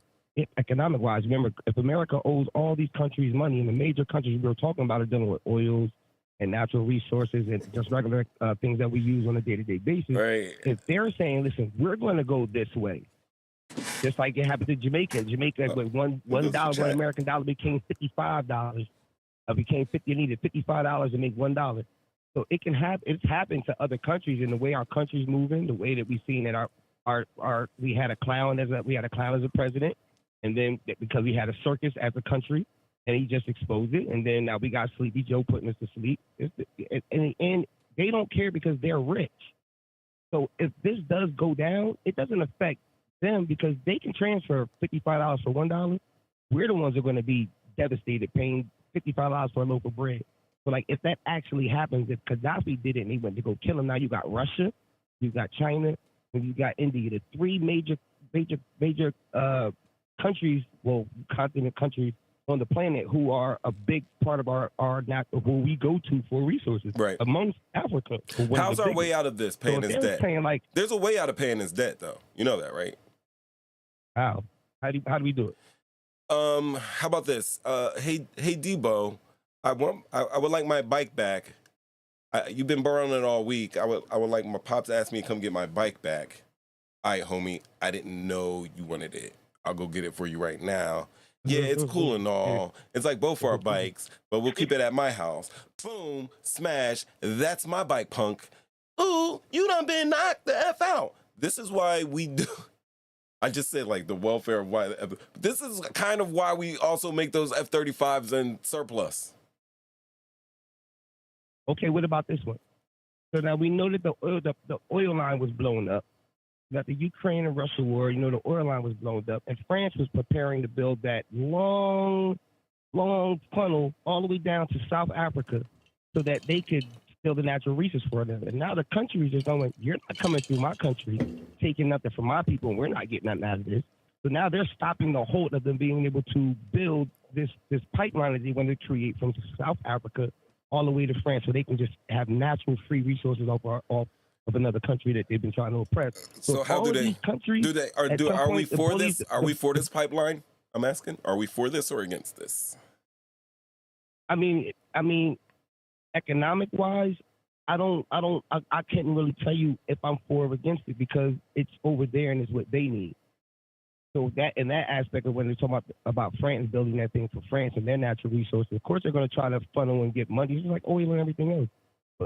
economic-wise. Remember, if America owes all these countries money, and the major countries we were talking about are dealing with oils and natural resources and just regular things that we use on a day-to-day basis, right? If they're saying, listen, we're going to go this way, just like it happened to Jamaica. Jamaica, with $1 American dollar became $55. Became 50. You needed $55 to make $1. So it can happen. It's happened to other countries in the way our country's moving, the way that we've seen that we had a clown as a president, and then because we had a circus as a country, and he just exposed it, and then now we got Sleepy Joe putting us to sleep. And they don't care because they're rich. So if this does go down, it doesn't affect them because they can transfer $55 for $1. We're the ones that are going to be devastated paying $55 for a loaf of bread. So, like, if that actually happens, if Gaddafi did it and he went to go kill him, now you got Russia, you got China, and you got India, the three major countries, well, continent countries on the planet who are a big part of our where we go to for resources, right? Amongst Africa. How's our way out of this paying his debt? There's a way out of paying his debt, though. You know that, right? How? How do we do it? How about this? Hey, Debo, I would like my bike back. You've been borrowing it all week. I would like my pops asked me to come get my bike back. All right, homie. I didn't know you wanted it. I'll go get it for you right now. Yeah, it's cool and all. It's like both our bikes, but we'll keep it at my house. Boom, smash. That's my bike, punk. Ooh, you done been knocked the F out. This is why we do. I just said like the welfare of why. This is kind of why we also make those F-35s in surplus. Okay, what about this one? So now we know that the oil line was blown up. That the Ukraine and Russia war, the oil line was blown up, and France was preparing to build that long funnel all the way down to South Africa so that they could steal the natural resources for them. And now the countries are going, you're not coming through my country, taking nothing from my people, and we're not getting nothing out of this. So now they're stopping the hold of them being able to build this pipeline that they want to create from South Africa all the way to France so they can just have natural free resources off of another country that they've been trying to oppress. So how do they? Are we for this? Are we for this pipeline? I'm asking. Are we for this or against this? I mean, economic wise, I can't really tell you if I'm for or against it because it's over there and it's what they need. So that in that aspect of when they're talking about France building that thing for France and their natural resources, of course they're going to try to funnel and get money, just like oil and everything else.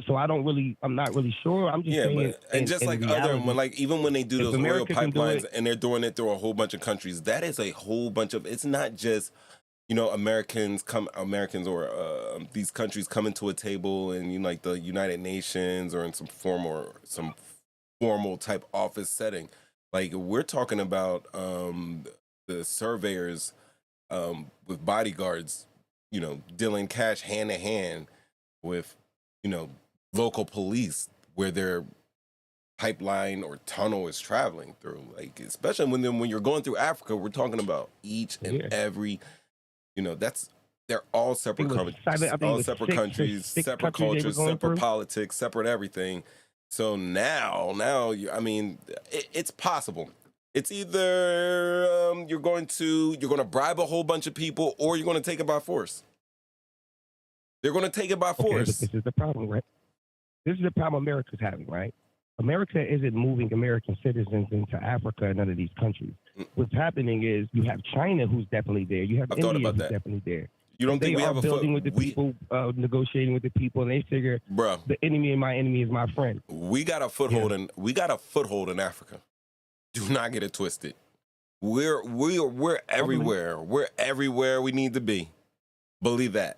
So I'm not really sure. I'm just saying. And just like even when they do those oil pipelines and they're doing it through a whole bunch of countries, that is a whole bunch of. It's not just Americans or these countries coming to a table in like the United Nations or in some formal type office setting. Like we're talking about the surveyors with bodyguards, dealing cash hand in hand with local police where their pipeline or tunnel is traveling through. Like especially when you're going through Africa, we're talking about each and every. They're all separate countries, separate countries, separate cultures, separate politics, separate everything. So now, it's possible. It's either you're going to bribe a whole bunch of people, or you're going to take it by force. They're going to take it by force. But this is the problem, right? This is the problem America's having, right? America isn't moving American citizens into Africa and none of these countries. What's happening is you have China, who's definitely there. You have India, who's definitely there. You don't think we have a building with the people, negotiating with the people, and they figure, the enemy of my enemy is my friend. We got a foothold in Africa. Do not get it twisted. We're everywhere. We're everywhere we need to be. Believe that.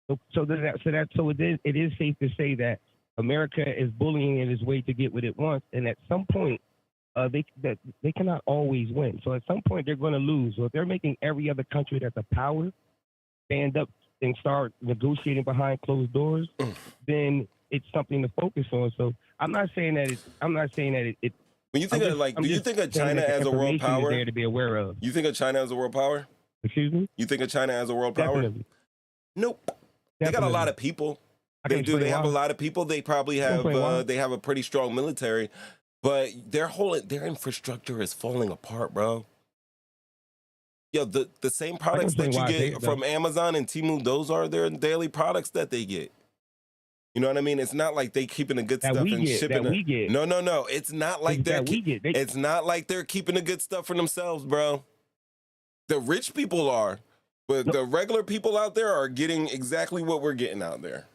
So it is safe to say that America is bullying in its way to get what it wants, and at some point, they cannot always win. So at some point, they're going to lose. So if they're making every other country that's a power stand up and start negotiating behind closed doors, then it's something to focus on. So I'm not saying that it. When you think do you think of China as a world power? There to be aware of. You think of China as a world power? Excuse me? You think of China as a world power? Definitely. Nope. They got a lot of people. They do. They have a lot of people. They probably have. They have a pretty strong military, but their infrastructure is falling apart, bro. Yo, the same products that you get from Amazon and Temu, those are their daily products that they get. You know what I mean? It's not like they keeping the good stuff and shipping it. No. It's not like it's not like they're keeping the good stuff for themselves, bro. The rich people are, but the regular people out there are getting exactly what we're getting out there.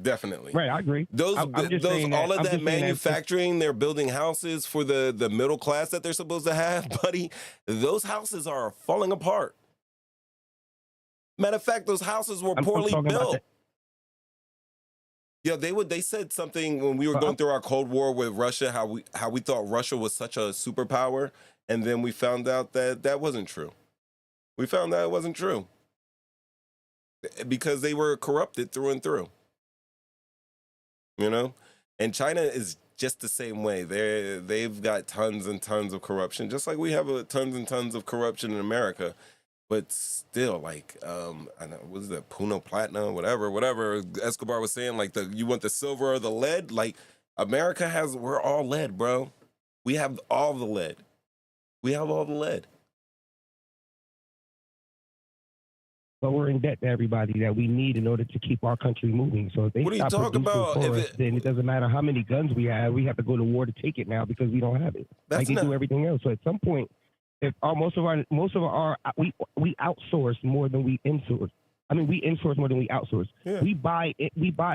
Definitely. Right, I agree. All of that manufacturing, they're building houses for the middle class that they're supposed to have, buddy. Those houses are falling apart. Matter of fact, those houses were poorly built. Yeah, they said something when we were going through our Cold War with Russia, how we thought Russia was such a superpower, and then we found out that wasn't true. We found out it wasn't true because they were corrupted through and through. You know, and China is just the same way. They've got tons and tons of corruption, just like we have tons and tons of corruption in America. But still, like, I know, what is that, Puno Platinum, whatever Escobar was saying, like, you want the silver or the lead? Like, America we're all lead, bro. We have all the lead. We have all the lead. But we're in debt to everybody that we need in order to keep our country moving. So if they stop producing for us, then it doesn't matter how many guns we have. We have to go to war to take it now because we don't have it. Like they do everything else. So at some point, if most of our we outsource more than we insource. I mean, we insource more than we outsource. Yeah. We buy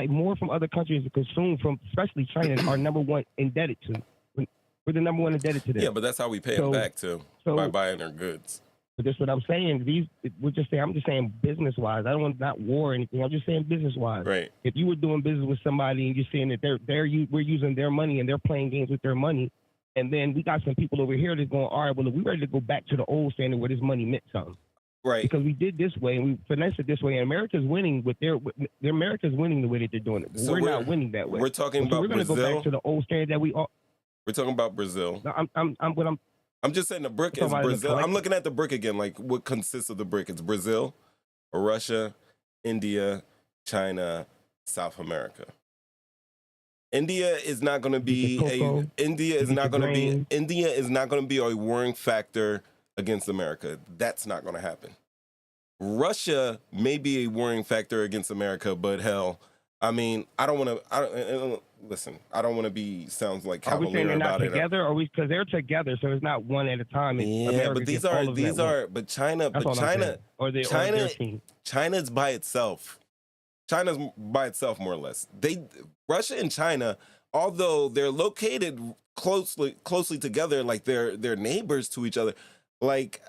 more from other countries to consume from, especially China, are number one indebted to. We're the number one indebted to them. Yeah, but that's how we pay them back too, by buying their goods. But that's what I'm saying. I'm just saying business wise. I don't want not war or anything. I'm just saying business wise. Right. If you were doing business with somebody and you're saying that we're using their money and they're playing games with their money, and then we got some people over here that's going, all right, well, if we ready to go back to the old standard where this money meant something. Right. Because we did this way and we finessed it this way, and America's winning America's winning the way that they're doing it. So we're not winning that way. We're talking about Brazil. We're going to go back to the old standard that we all. We're talking about Brazil. No, I'm just saying the brick is Brazil. I'm looking at the brick again, like what consists of the brick. It's Brazil, Russia, India, China, South America. India is not going to be a warring factor against America. That's not going to happen. Russia may be a warring factor against America, but hell, I mean, I don't want to be sounds like cavalier about it. Are we saying they're not together, or because they're together, so it's not one at a time? But China's by itself. China's by itself, more or less. Russia and China, although they're located closely together, like they're neighbors to each other, like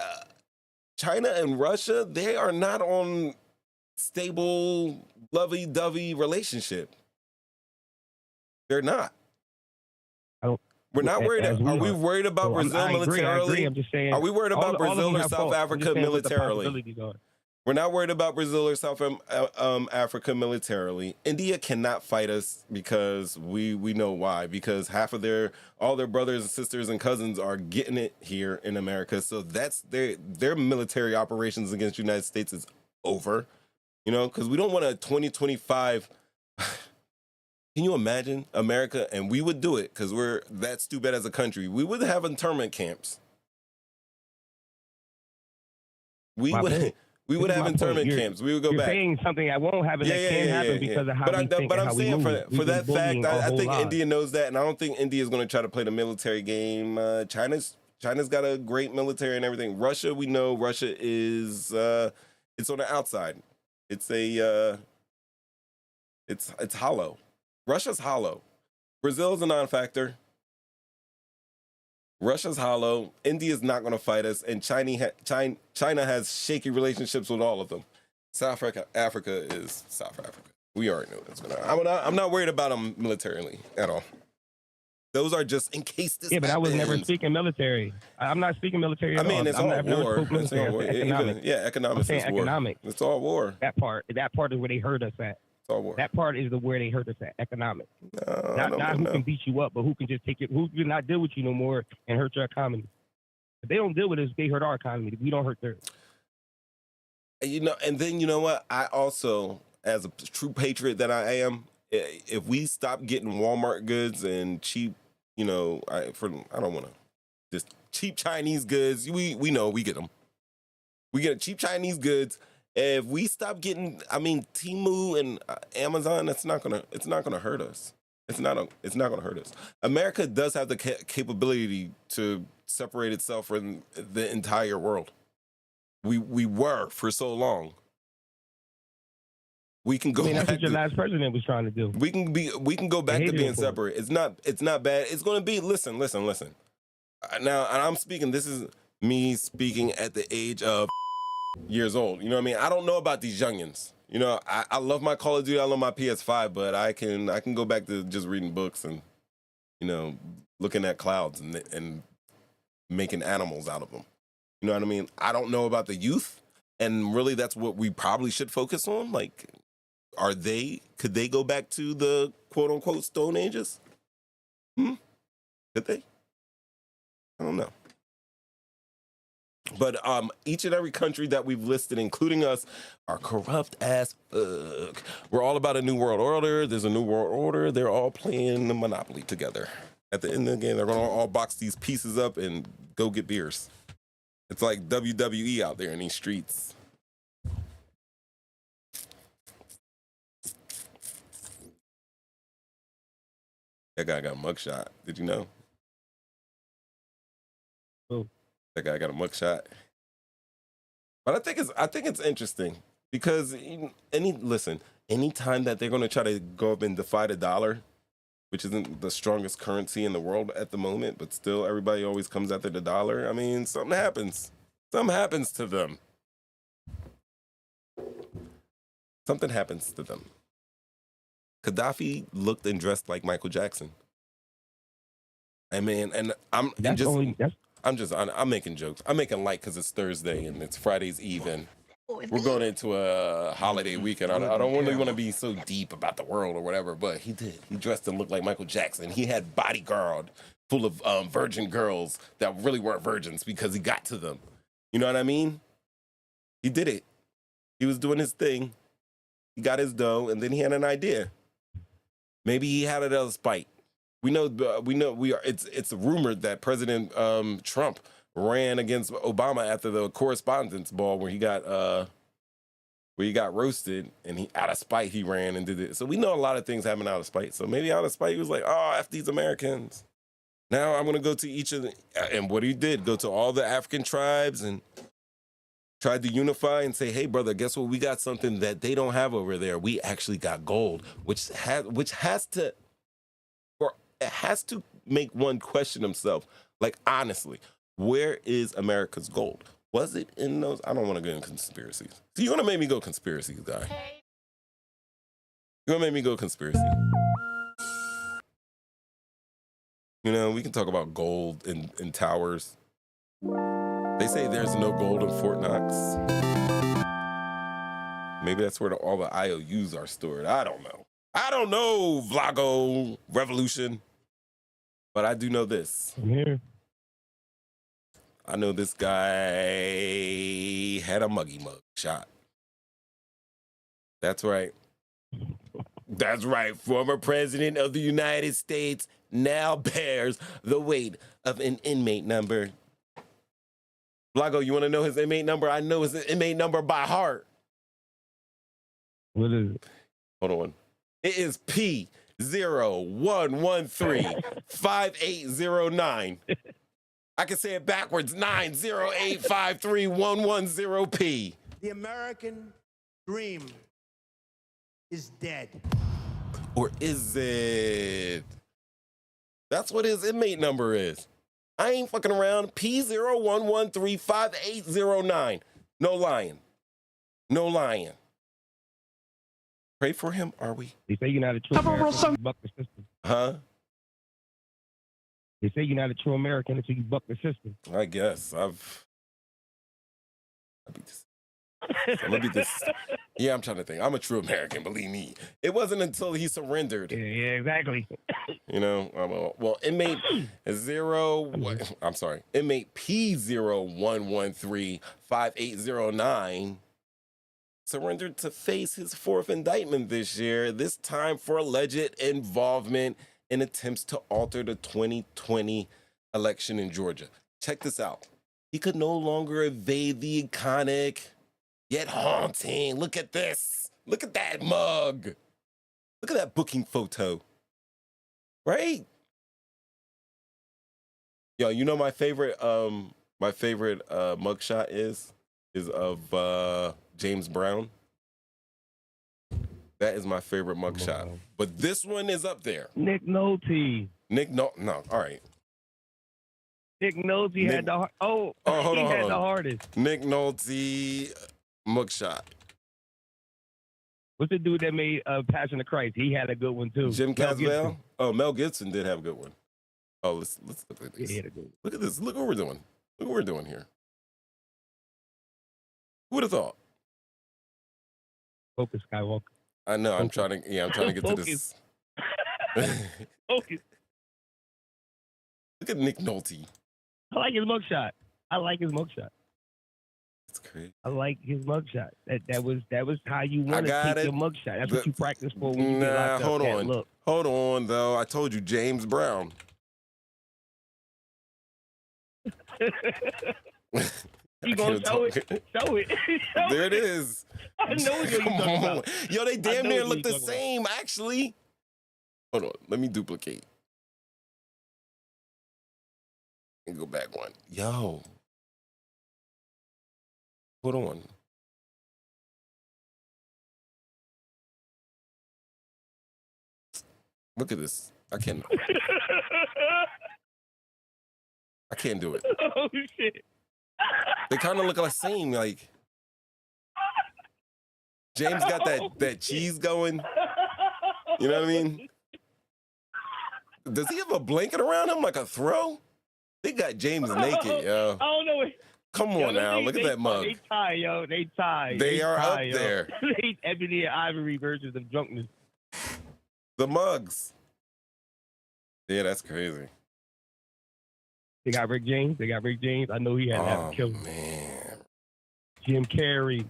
China and Russia, they are not on stable, lovey-dovey relationship. They're not. We're not worried. Are we worried about Brazil militarily? I'm just saying, are we worried about Brazil or South Africa militarily? We're not worried about Brazil or South Africa militarily. India cannot fight us because we know why. Because all their brothers and sisters and cousins are getting it here in America. So that's their military operations against the United States is over. You know, because we don't want a 2025. Can you imagine America? And we would do it because we're that stupid as a country. We would have internment camps. We would have internment camps. We would go back. You're saying something that won't happen that can happen because of how we think. But I'm saying for that fact, I think lot. India knows that, and I don't think India is going to try to play the military game. China's got a great military and everything. Russia, we know Russia is it's on the outside. It's hollow. Russia's hollow. Brazil's a non-factor. Russia's hollow. India's not going to fight us, and China has shaky relationships with all of them. South Africa is South Africa. We already know this. I'm not worried about them militarily at all. Those are just in case this. Yeah, but I was never speaking military. I'm not speaking military. I mean, it's all war. It's all war. Economics is war. Economics. It's all war. That part is where they hurt us at. It's all war. That part is where they hurt us at. Economics. Not who can beat you up, but who can just take it. Who do not deal with you no more and hurt your economy. If they don't deal with us, they hurt our economy. We don't hurt theirs. You know, and then you know what? I also, as a true patriot that I am, if we stop getting Walmart goods and cheap, you know, I don't want to just cheap Chinese goods. We know we get them. We get cheap Chinese goods. If we stop getting, I mean, Temu and Amazon, it's not gonna hurt us. It's not gonna hurt us. America does have the capability to separate itself from the entire world. We were for so long. We can go. That's what your last president was trying to do. We can go back to being separate. It's not bad. It's going to be. Listen. Now, and I'm speaking. This is me speaking at the age of years old. You know what I mean? I don't know about these youngins. You know, I love my Call of Duty. I love my PS5, but I can go back to just reading books and, you know, looking at clouds and making animals out of them. You know what I mean? I don't know about the youth, and really, that's what we probably should focus on. Like, could they go back to the quote unquote Stone Ages? Could they? I don't know. But each and every country that we've listed, including us, are corrupt as fuck. We're all about a new world order. There's a new world order. They're all playing the Monopoly together. At the end of the game, they're going to all box these pieces up and go get beers. It's like WWE out there in these streets. That guy got a mugshot. Did you know? Oh. That guy got a mugshot. But I think it's interesting because anytime that they're going to try to go up and defy the dollar, which isn't the strongest currency in the world at the moment, but still everybody always comes after the dollar. I mean, something happens. Something happens to them. Something happens to them. Gaddafi looked and dressed like Michael Jackson. I mean, and I'm making jokes. I'm making light because it's Thursday and it's Friday's Eve and we're going into a holiday weekend. I don't really want to be so deep about the world or whatever, but he did. He dressed and looked like Michael Jackson. He had bodyguard full of virgin girls that really weren't virgins because he got to them. You know what I mean? He did it. He was doing his thing. He got his dough, and then he had an idea. Maybe he had it out of spite. It's rumored that President Trump ran against Obama after the correspondence ball where he got roasted, and he out of spite he ran and did it. So we know a lot of things happen out of spite. So maybe out of spite he was like, "Oh, F these Americans. Now I'm gonna go to each of the," and what he did, go to all the African tribes and tried to unify and say, "Hey, brother, guess what? We got something that they don't have over there. We actually got gold," which has to make one question himself. Like, honestly, where is America's gold? Was it in those? I don't want to go in conspiracies. So you're gonna make me go conspiracy, guy. You're gonna make me go conspiracy. You know, we can talk about gold in towers. They say there's no gold in Fort Knox. Maybe that's where all the IOUs are stored. I don't know, Vlago Revolution. But I do know this. I'm here. I know this guy had a mug shot. That's right. That's right. Former president of the United States now bears the weight of an inmate number. Blago, you want to know his inmate number? I know his inmate number by heart. What is it? Hold on. It is P01135809. I can say it backwards. 908531110P. The American dream is dead. Or is it? That's what his inmate number is. I ain't fucking around. P01135809. No lying. No lying. Pray for him, are we? They say you're not a true American until you buck the system. Huh? They say you're not a true American until you buck the system. I guess. Yeah, I'm trying to think. I'm a true American, believe me. It wasn't until he surrendered. Yeah, exactly. You know, well, inmate inmate P01135809 surrendered to face his fourth indictment this year, this time for alleged involvement in attempts to alter the 2020 election in Georgia. check this out. He could no longer evade the iconic yet haunting. Look at this. Look at that mug. Look at that booking photo. Right? Yo, you know my favorite mugshot is of James Brown. That is my favorite mugshot. But this one is up there. Nick Nolte. No, all right. Nick Nolte had the hold on, the hardest. Nick Nolte mugshot. What's the dude that made Passion of Christ? He had a good one too. Jim Caviezel. Oh, Mel Gibson did have a good one. Oh, let's look at this. He had a good one. Look at this. Look what we're doing. Look what we're doing here. Who would have thought? Focus, Skywalker. I know. I'm trying to get to this. Focus. Look at Nick Nolte. I like his mugshot. That's crazy. I like his mugshot. That was how you want to take your mugshot. That's what you practice for when you get locked up. Hold on, though. I told you, James Brown. You gonna show it? Show it. There it is. I know what you're talking about. Yo, they damn near look the same, actually. Hold on. Let me duplicate. And go back one. Yo. Hold on. Look at this. I can't do it. Oh, shit. They kind of look the same. Like, James got that cheese going. You know what I mean? Does he have a blanket around him like a throw? They got James naked, yo. I don't know. Come on now. Look at that mug. They tie, yo. They tie. They are up yo. there. They Ebony and Ivory versions of drunkenness. The mugs. Yeah, that's crazy. They got Rick James. I know he had to have a killer. Man. Jim Carrey.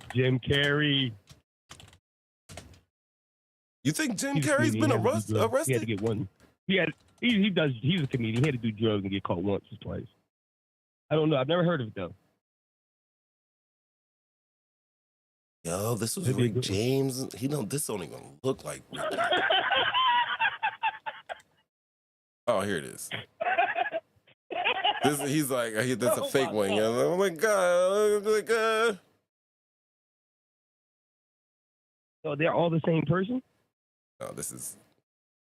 You think Jim Carrey's been arrested? He had to get one. He's a comedian. He had to do drugs and get caught once or twice. I don't know. I've never heard of it though. Yo, this was Rick James. This don't even look like Rick. Oh, here it is. He's like, that's a fake one. Oh my God. So they're all the same person? No,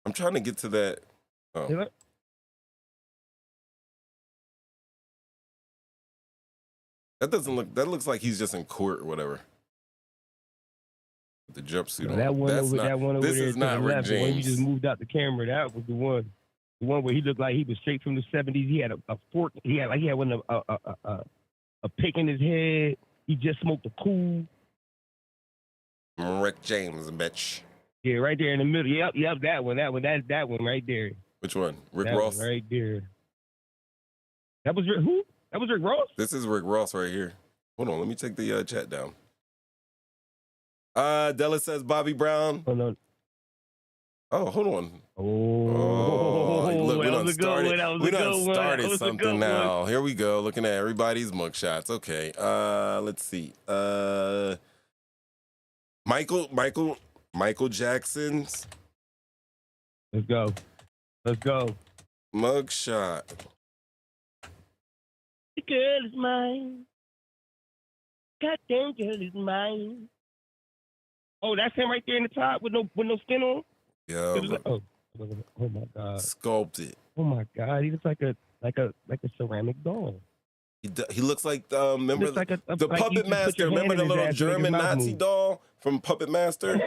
I'm trying to get to that. Oh. That looks like he's just in court or whatever. With the jumpsuit on. That one over this there is not to the Rick left. James. When you just moved out the camera, that was the one. The one where he looked like he was straight from the 70s. He had a fork. He had one a pick in his head. He just smoked a cool. Rick James, bitch. Yeah, right there in the middle. Yep, that one. That's that one right there. Which one? Rick that Ross? One right there. That was who? That was Rick Ross? This is Rick Ross right here. Hold on, let me take the chat down. Della says Bobby Brown. Oh, no. Oh, hold on. Oh, look, we done started something now. Here we go, looking at everybody's mugshots. Okay, let's see. Michael Jackson's. Let's go. Mugshot. The girl is mine. Goddamn girl is mine. Oh, that's him right there in the top with no skin on. Yo. Oh my God. Sculpted. Oh my God. He looks like a ceramic doll. He looks like remember the Puppet Master. Remember the little German Nazi doll from Puppet Master? You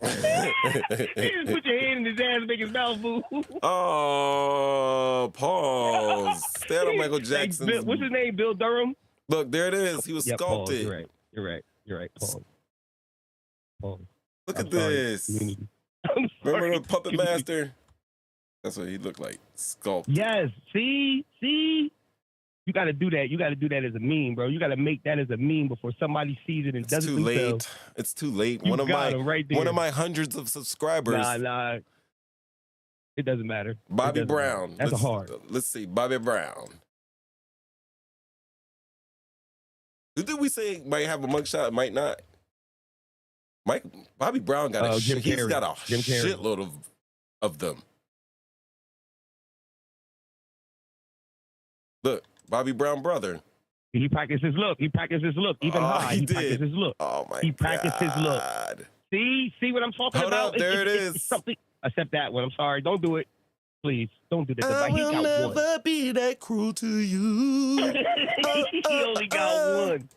just put your hand in his ass and make his mouth move. Oh, pause. Stay out of Michael Jackson. What's his name? Bill Durham? Look, there it is. He was sculpted. Pause. You're right. Pause. Look at this. Remember the Puppet Master? That's what he looked like. Sculpted. Yes. See? You got to do that. You got to do that as a meme, bro. You got to make that as a meme before somebody sees it and does it themselves. It's too late. One of my hundreds of subscribers. Nah. It doesn't matter. Bobby Brown. That's hard. Let's see. Bobby Brown. Who did we say might have a mugshot, might not? Bobby Brown got he's got a shitload of them. Look, Bobby Brown brother. He practiced his look. Even high. He practiced his look. Oh my God. He practiced his look. See what I'm talking about? Hold up, there it is. It's something. Except that one. I'm sorry. Don't do it. Please, don't do that. I will never be that cruel to you. He only got one.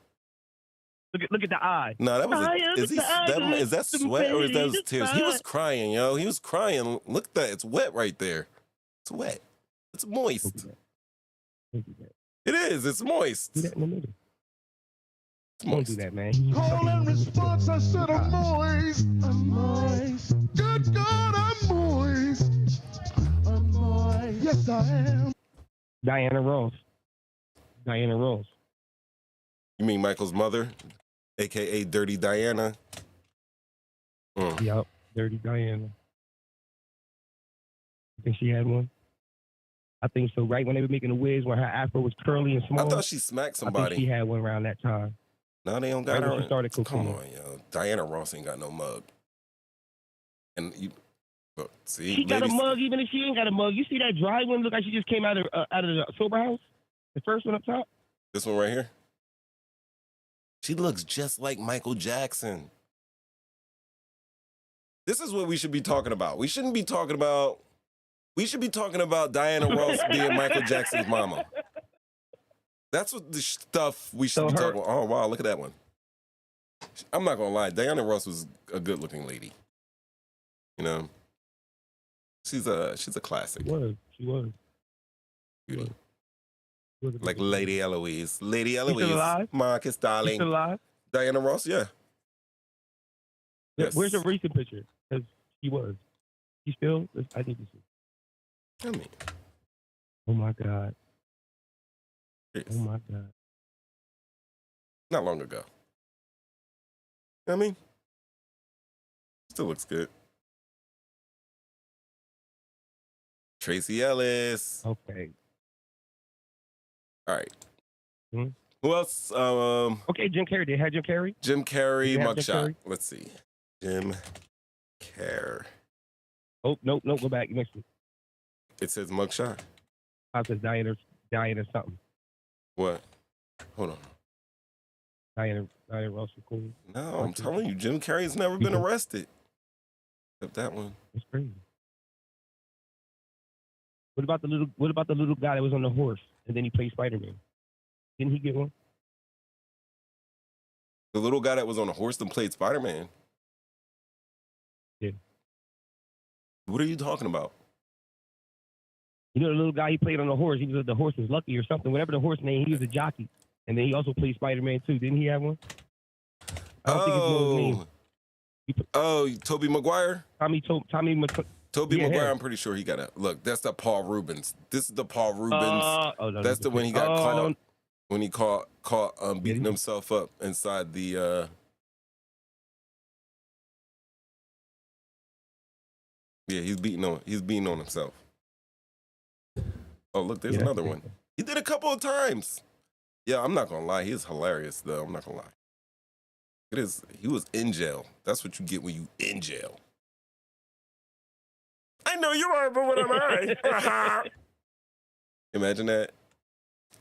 Look at the eye. No, that was is that sweat or is that his tears? He was crying, yo. He was crying. Look at that. It's wet right there. It's wet. It's moist. It is. It's moist. Do that in the middle. Don't do that, man. Call and response, I said I'm moist. I'm moist. Good God, I'm moist. I'm moist. Yes, I am. Diana Ross. You mean Michael's mother, a.k.a. Dirty Diana? Yep, Dirty Diana. I think she had one. I think so. Right when they were making the wigs, when her afro was curly and small. I thought she smacked somebody. I think she had one around that time. No, they don't got her. She started Come on, yo. Diana Ross ain't got no mug. And you look, see, she got a mug even if she ain't got a mug. You see that dry one? Look like she just came out of the sober house. The first one up top. This one right here. She looks just like Michael Jackson. This is what we should be talking about. We should be talking about Diana Ross being Michael Jackson's mama. That's what the stuff we should be talking about. Oh, wow, look at that one. I'm not going to lie. Diana Ross was a good-looking lady. You know? She's a classic. She was. Beauty. Like Lady Eloise. Lady Eloise. Marcus, darling. She's still alive? Diana Ross, yeah. Yes. Where's the recent picture? Because she was. She still? I think you see. I mean. Oh, my God. Yes. Oh, my God. Not long ago. I mean, still looks good. Tracy Ellis. Okay. All right. Hmm? Who else? Okay, Jim Carrey. They had Jim Carrey? Jim Carrey mugshot. Let's see. Jim Carrey. Oh, no, go back. You missed it. It says mugshot. I said Diana something. What? Hold on. Diana Ross was cool. No, I'm telling you, Jim Carrey's never been arrested. Except that one. That's crazy. What about the little guy that was on the horse and then he played Spider-Man? Didn't he get one? The little guy that was on a horse and played Spider-Man? Yeah. What are you talking about? You know the little guy he played on the horse? He was the horse is Lucky or something. Whatever the horse name, he was a jockey. And then he also played Spider-Man too. Didn't he have one? I don't think it's his name. Oh, Tobey Maguire? Tobey Yeah, Maguire, him. I'm pretty sure he got a look. That's the Paul Rubens. This is the Paul Rubens. That's the one he got caught when he caught beating himself up inside the. Yeah, he's beating on himself. Oh, look, there's another one. He did a couple of times. Yeah, I'm not gonna lie. He's hilarious though. I'm not gonna lie. It is. He was in jail. That's what you get when you in jail. I know you are, but what am I? Imagine that.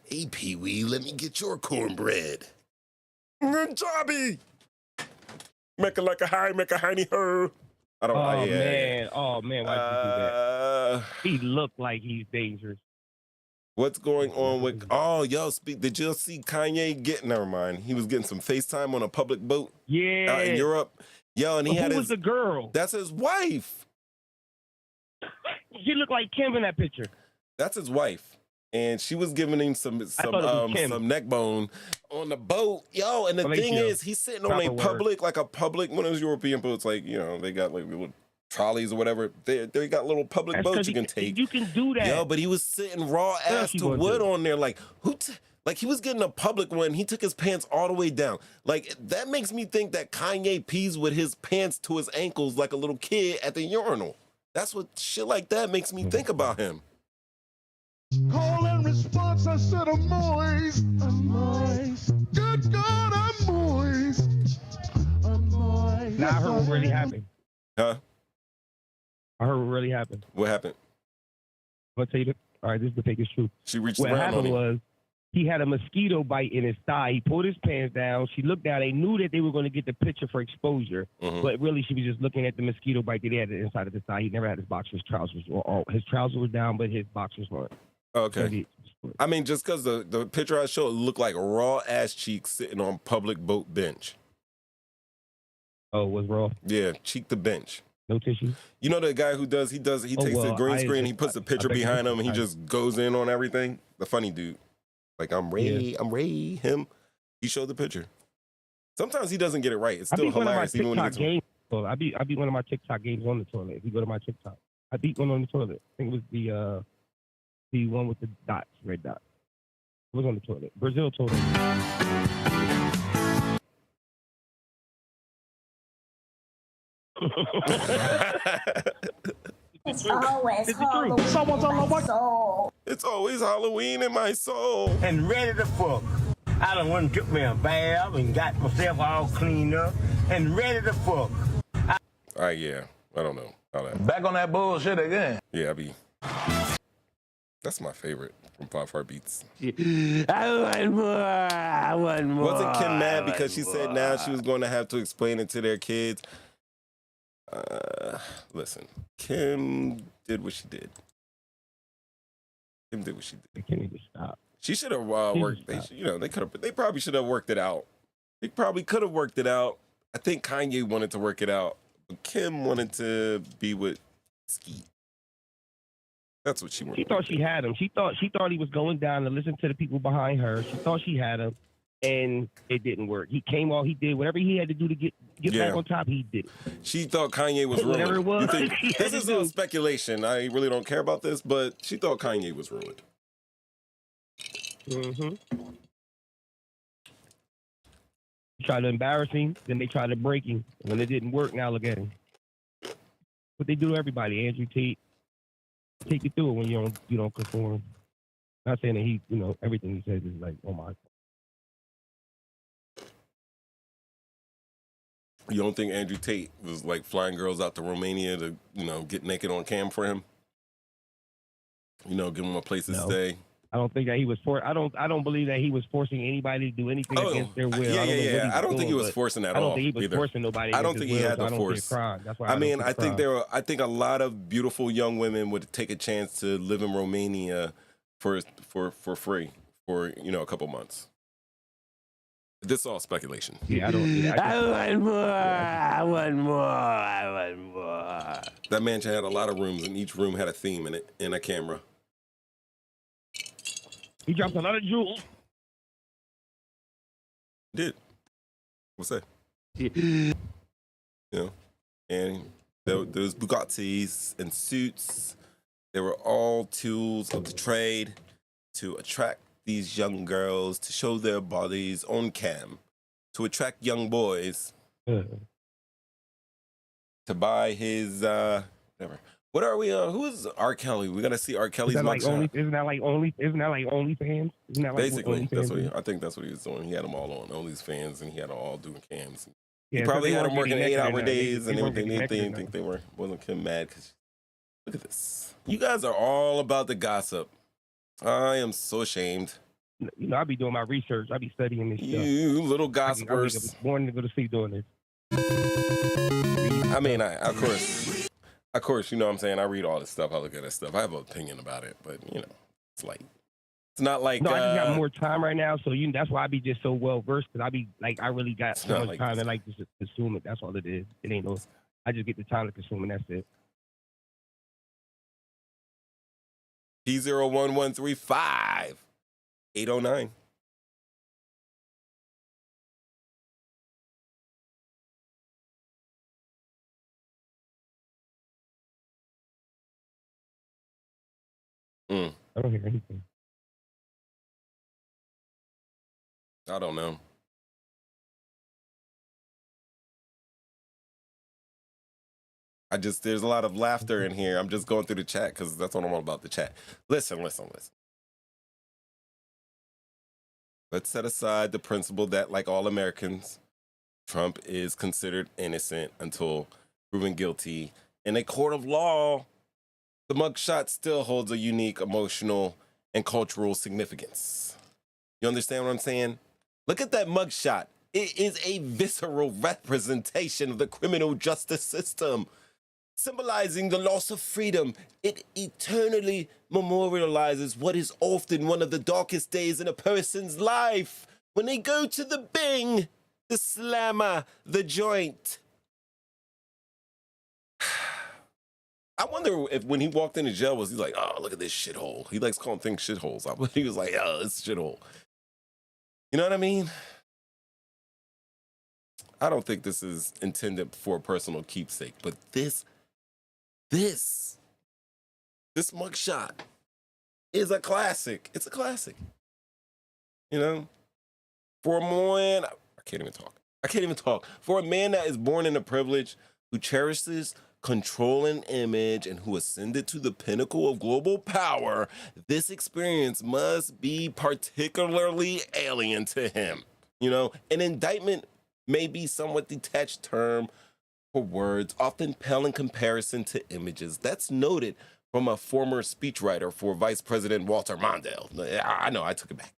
Hey, Pee Wee, let me get your cornbread. Jobby. Make it like a high, make a hiney her. I don't know. Man. Oh, man. Why did you do that? He looked like he's dangerous. What's going on with... Oh, yo, did you see Kanye never mind. He was getting some FaceTime on a public boat. Yeah. Out in Europe. Yo, and who was the girl? That's his wife. She looked like Kim in that picture. That's his wife. And she was giving him some neck bone on the boat. Yo, and the thing is, he's sitting on one of those European boats, like, you know, they got like little trolleys or whatever. They got little public boats you can take. You can do that. Yo, but he was sitting raw ass to wood on there. Like, like he was getting a public one. He took his pants all the way down. Like, that makes me think that Kanye pees with his pants to his ankles like a little kid at the urinal. That's what shit like that makes me think about him. Call and response, I said I'm moist. I'm moist. Good God, I'm moist. I'm moist. Now I heard what really happened. Huh? I heard what really happened. What happened? I'm gonna tell you. All right, this is the fakest truth. She reached What around on happened him. was he had a mosquito bite in his thigh. He pulled his pants down. She looked down. They knew that they were going to get the picture for exposure, but really she was just looking at the mosquito bite that he had inside of his thigh. He never had his boxers, trousers, or his trousers were down, but his boxers weren't. Okay. I mean, just because the picture I showed looked like raw ass cheeks sitting on public boat bench. Oh, it was raw? Yeah, cheek to bench. No tissue? You know the guy who he takes the green screen, he puts a picture behind him, and he just goes in on everything? The funny dude. Like, I'm Ray, him. He showed the picture. Sometimes he doesn't get it right. It's still hilarious. Even when he gets I beat one of my TikTok games on the toilet. If you go to my TikTok, I beat one on the toilet. I think it was the one with the dots, red dots. It was on the toilet. Brazil toilet. It's always Halloween. Someone's on my soul. It's always Halloween in my soul. And ready to fuck. I done went and took me a bath and got myself all cleaned up and ready to fuck. All right, yeah. I don't know. All that. Back on that bullshit again. Yeah, that's my favorite from Pop Heartbeats. I want more. Wasn't Kim mad because she said now she was going to have to explain it to their kids? Listen, Kim did what she did. Kim did what she did. Kim need to stop. She should have worked. They probably should have worked it out. They probably could have worked it out. I think Kanye wanted to work it out, but Kim wanted to be with Skeet. That's what she wanted. She thought she had him. She thought he was going down to listen to the people behind her. She thought she had him, and it didn't work. He came off. He did whatever he had to do to get back on top. He did. She thought Kanye was ruined. Whatever it was. This is all speculation. I really don't care about this, but she thought Kanye was ruined. Mm-hmm. Tried to embarrass him, then they tried to break him. When it didn't work, now look at him. But they do to everybody. Andrew Tate, take you through it when you don't conform. Not saying that he, everything he says is like, oh my. You don't think Andrew Tate was like flying girls out to Romania to, get naked on cam for him? Give him a place to stay. I don't think that he was I don't believe that he was forcing anybody to do anything against their will. Yeah. I don't think he was forcing at all. I don't think he was forcing nobody. I don't think he had the force. That's why I think a lot of beautiful young women would take a chance to live in Romania for free for a couple months. This is all speculation. I want more. That mansion had a lot of rooms, and each room had a theme in it and a camera. He dropped a lot of jewels. Did. What's that? And those Bugattis and suits, they were all tools of the trade to attract these young girls, to show their bodies on cam, to attract young boys, to buy his, whatever. What are we? Who is R. Kelly? We gotta see R. Kelly's mugshot. Isn't that like OnlyFans? Isn't that like basically? That's what I think that's what he was doing. He had them all on OnlyFans, and he had them all doing cams. Yeah, he probably had them working 8-hour days and everything. They They didn't think wasn't Kim mad because look at this. You guys are all about the gossip. I am so ashamed. I be doing my research. I be studying this stuff. You little gossipers. I was born to go to sleep doing this. I mean, of course, you know what I'm saying? I read all this stuff. I look at this stuff. I have an opinion about it, but, it's like, it's not like... No, I just got more time right now, so that's why I be just so well-versed, because I be, I really got so much time to, just consume it. That's all it is. It ain't no... I just get the time to consume, and that's it. P01135 809. I don't hear anything. I don't know. There's a lot of laughter in here. I'm just going through the chat because that's what I'm all about, the chat. Listen. let's set aside the principle that, like all Americans, Trump is considered innocent until proven guilty. In a court of law, the mugshot still holds a unique emotional and cultural significance. You understand what I'm saying? Look at that mugshot. It is a visceral representation of the criminal justice system, symbolizing the loss of freedom. It eternally memorializes what is often one of the darkest days in a person's life, when they go to the bing, the slammer, the joint. I wonder if when he walked into jail, was he like, oh, look at this shithole. He likes calling things shitholes. I bet he was like, oh, it's shithole. You know what I mean? I don't think this is intended for a personal keepsake, but this mugshot is a classic. It's a classic. You know? For a man, I can't even talk. For a man that is born in a privilege, who cherishes control and image, and who ascended to the pinnacle of global power, this experience must be particularly alien to him. You know, an indictment may be somewhat detached term for words, often pale in comparison to images. That's noted from a former speechwriter for Vice President Walter Mondale. I know, I took it back.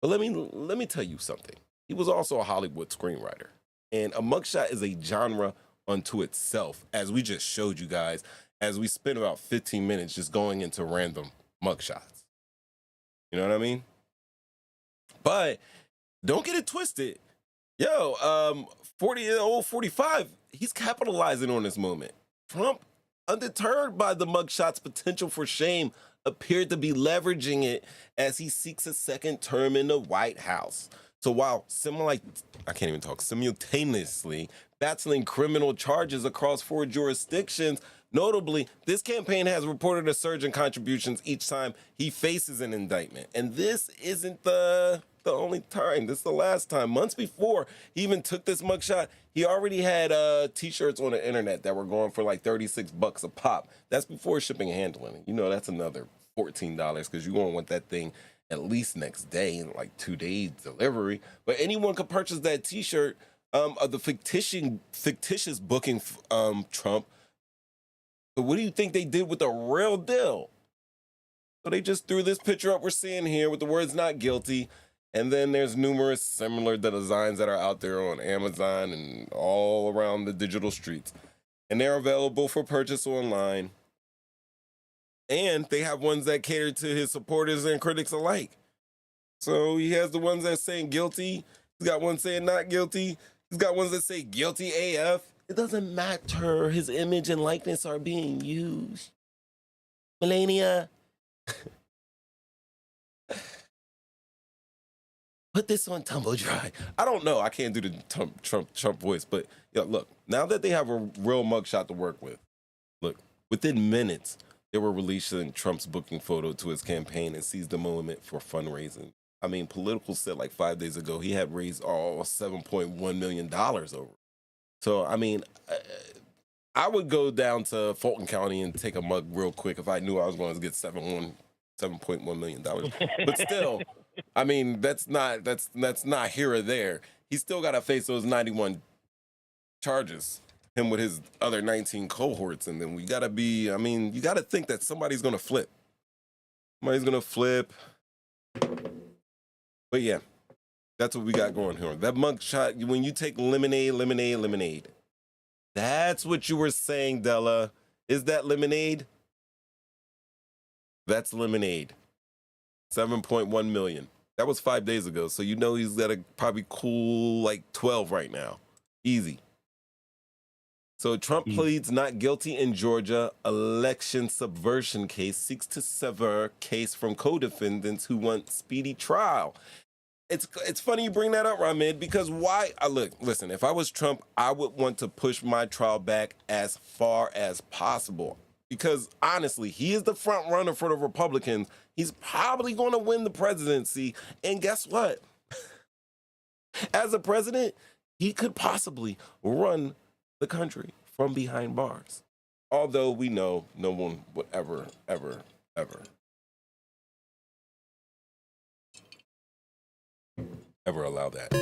But let me tell you something. He was also a Hollywood screenwriter. And a mugshot is a genre unto itself, as we just showed you guys, as we spent about 15 minutes just going into random mugshots. You know what I mean? But don't get it twisted. Yo, 45, he's capitalizing on this moment. Trump, undeterred by the mugshot's potential for shame, appeared to be leveraging it as he seeks a second term in the White House. So while simultaneously battling criminal charges across 4 jurisdictions, notably, this campaign has reported a surge in contributions each time he faces an indictment. And this isn't the only time. This is the last time. Months before he even took this mugshot, he already had t-shirts on the internet that were going for like $36 a pop. That's before shipping and handling. You know, that's another $14 because you're going to want that thing at least next day in like 2 days delivery. But anyone could purchase that t-shirt of the fictitious booking Trump. But what do you think they did with the real deal? So they just threw this picture up we're seeing here with the words "not guilty." And then there's numerous similar designs that are out there on Amazon and all around the digital streets. And they're available for purchase online. And they have ones that cater to his supporters and critics alike. So he has the ones that saying guilty. He's got ones saying not guilty. He's got ones that say guilty AF. It doesn't matter. His image and likeness are being used. Melania. Put this on Tumble Dry. I don't know. I can't do the Trump voice. But yo, look, now that they have a real mugshot to work with, look, within minutes, they were releasing Trump's booking photo to his campaign and seized the moment for fundraising. I mean, Political said like 5 days ago he had raised all $7.1 million over. So, I mean, I would go down to Fulton County and take a mug real quick if I knew I was going to get $7.1 million. But still, I mean, that's not here or there. He's still got to face those 91 charges, him with his other 19 cohorts. And then you got to think that somebody's going to flip. Somebody's going to flip. But yeah, that's what we got going here. That mugshot, when you take lemonade. That's what you were saying, Della. Is that lemonade? That's lemonade. 7.1 million. That was 5 days ago. So you know he's got a probably cool like 12 right now. Easy. So Trump pleads not guilty in Georgia election subversion case, seeks to sever case from co-defendants who want speedy trial. It's funny you bring that up, Ramid, because why? Listen, if I was Trump, I would want to push my trial back as far as possible. Because honestly, he is the front runner for the Republicans. He's probably going to win the presidency. And guess what? As a president, he could possibly run the country from behind bars. Although we know no one would ever ever allow that.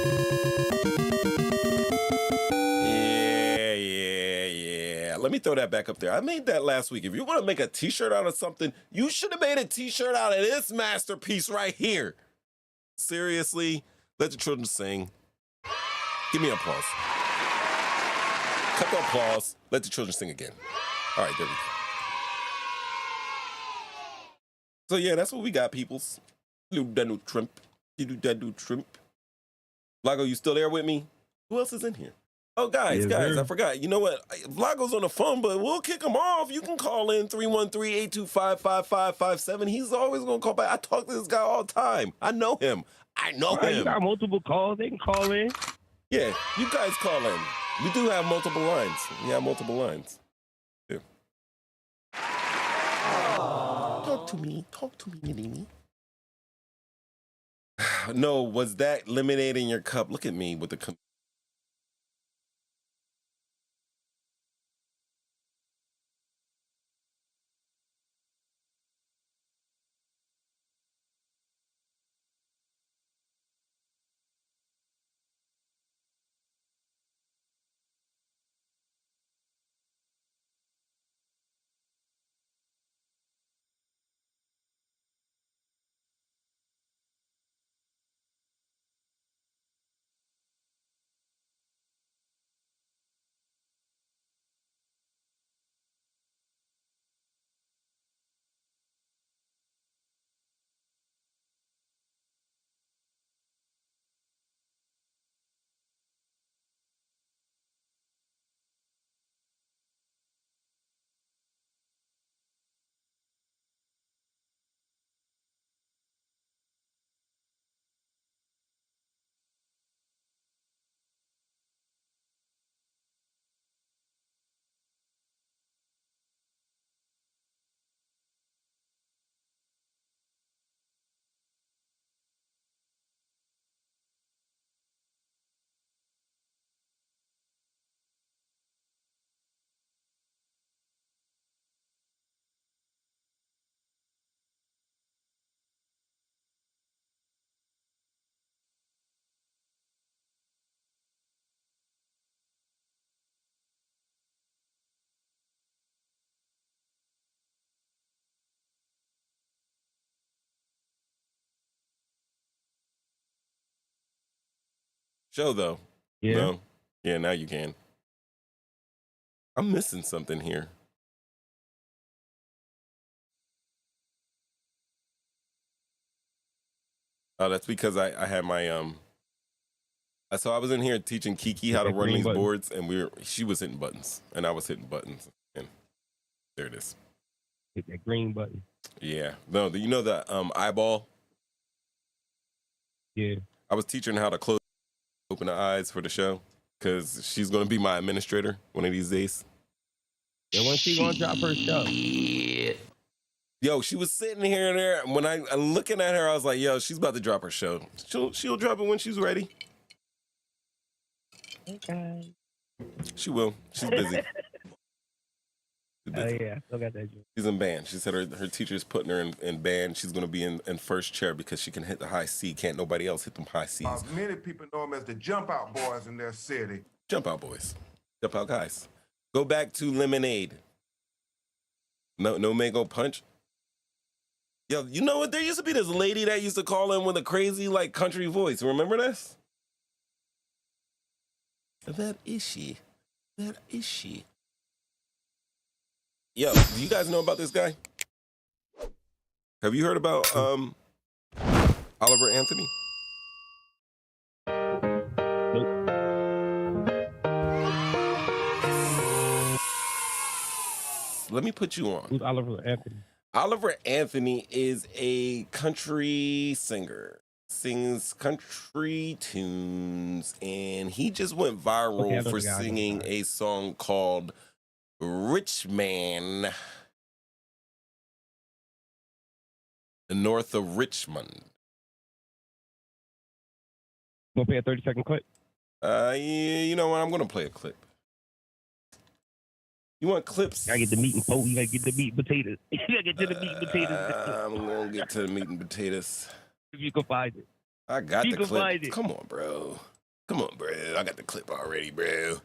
Yeah. Let me throw that back up there. I made that last week. If you want to make a t-shirt out of something, you should have made a t-shirt out of this masterpiece right here. Seriously, let the children sing. Give me applause. Cut the applause. Let the children sing again. All right, there we go. So yeah, that's what we got, peoples. Little Trump. Vlago, you still there with me? Who else is in here? Oh, guys, I forgot. You know what? Vlago's on the phone, but we'll kick him off. You can call in 313-825-5557. He's always going to call back. I talk to this guy all the time. I know him. him. You got multiple calls. They can call in. Yeah, you guys call in. We do have multiple lines. We have multiple lines. Yeah. Talk to me, Mini. No, was that lemonade in your cup? Look at me with the... Show, though. Yeah. No. Yeah, now you can. I'm missing something here. Oh, that's because I had my so I was in here teaching Kiki how to run these boards, and she was hitting buttons and I was hitting buttons, and there it is. Hit that green button. Yeah. No, you know the eyeball? Yeah. I was teaching her how to open the eyes for the show, because she's going to be my administrator one of these days. Yeah, when she going to drop her show? Yo, she was sitting here and there. When I looking at her, I was like, yo, she's about to drop her show. She'll drop it when she's ready. Okay. She will. She's busy. Oh, yeah. I still got that joke. She's in band. She said her teacher's putting her in band. She's going to be in first chair because she can hit the high C. Can't nobody else hit them high C's. Many people know them as the Jump Out Boys in their city. Jump Out Boys. Jump Out Guys. Go back to Lemonade. No Mango Punch. Yo, you know what? There used to be this lady that used to call in with a crazy, like, country voice. Remember this? That is she. That is she. Yo, do you guys know about this guy? Have you heard about Oliver Anthony? Let me put you on. Who's Oliver Anthony? Oliver Anthony is a country singer. Sings country tunes, and he just went viral for singing a song called Rich Man, the north of Richmond. Want to play a 30-second clip? Yeah, you know what? I'm going to play a clip. You want clips? You gotta get the meat and potatoes. You gotta get the meat and potatoes. You gotta get to the meat and potatoes. I'm going to get to the meat and potatoes. If you can find it. I got You the can clip. find it. Come on, bro. Come on, bro. I got the clip already, bro.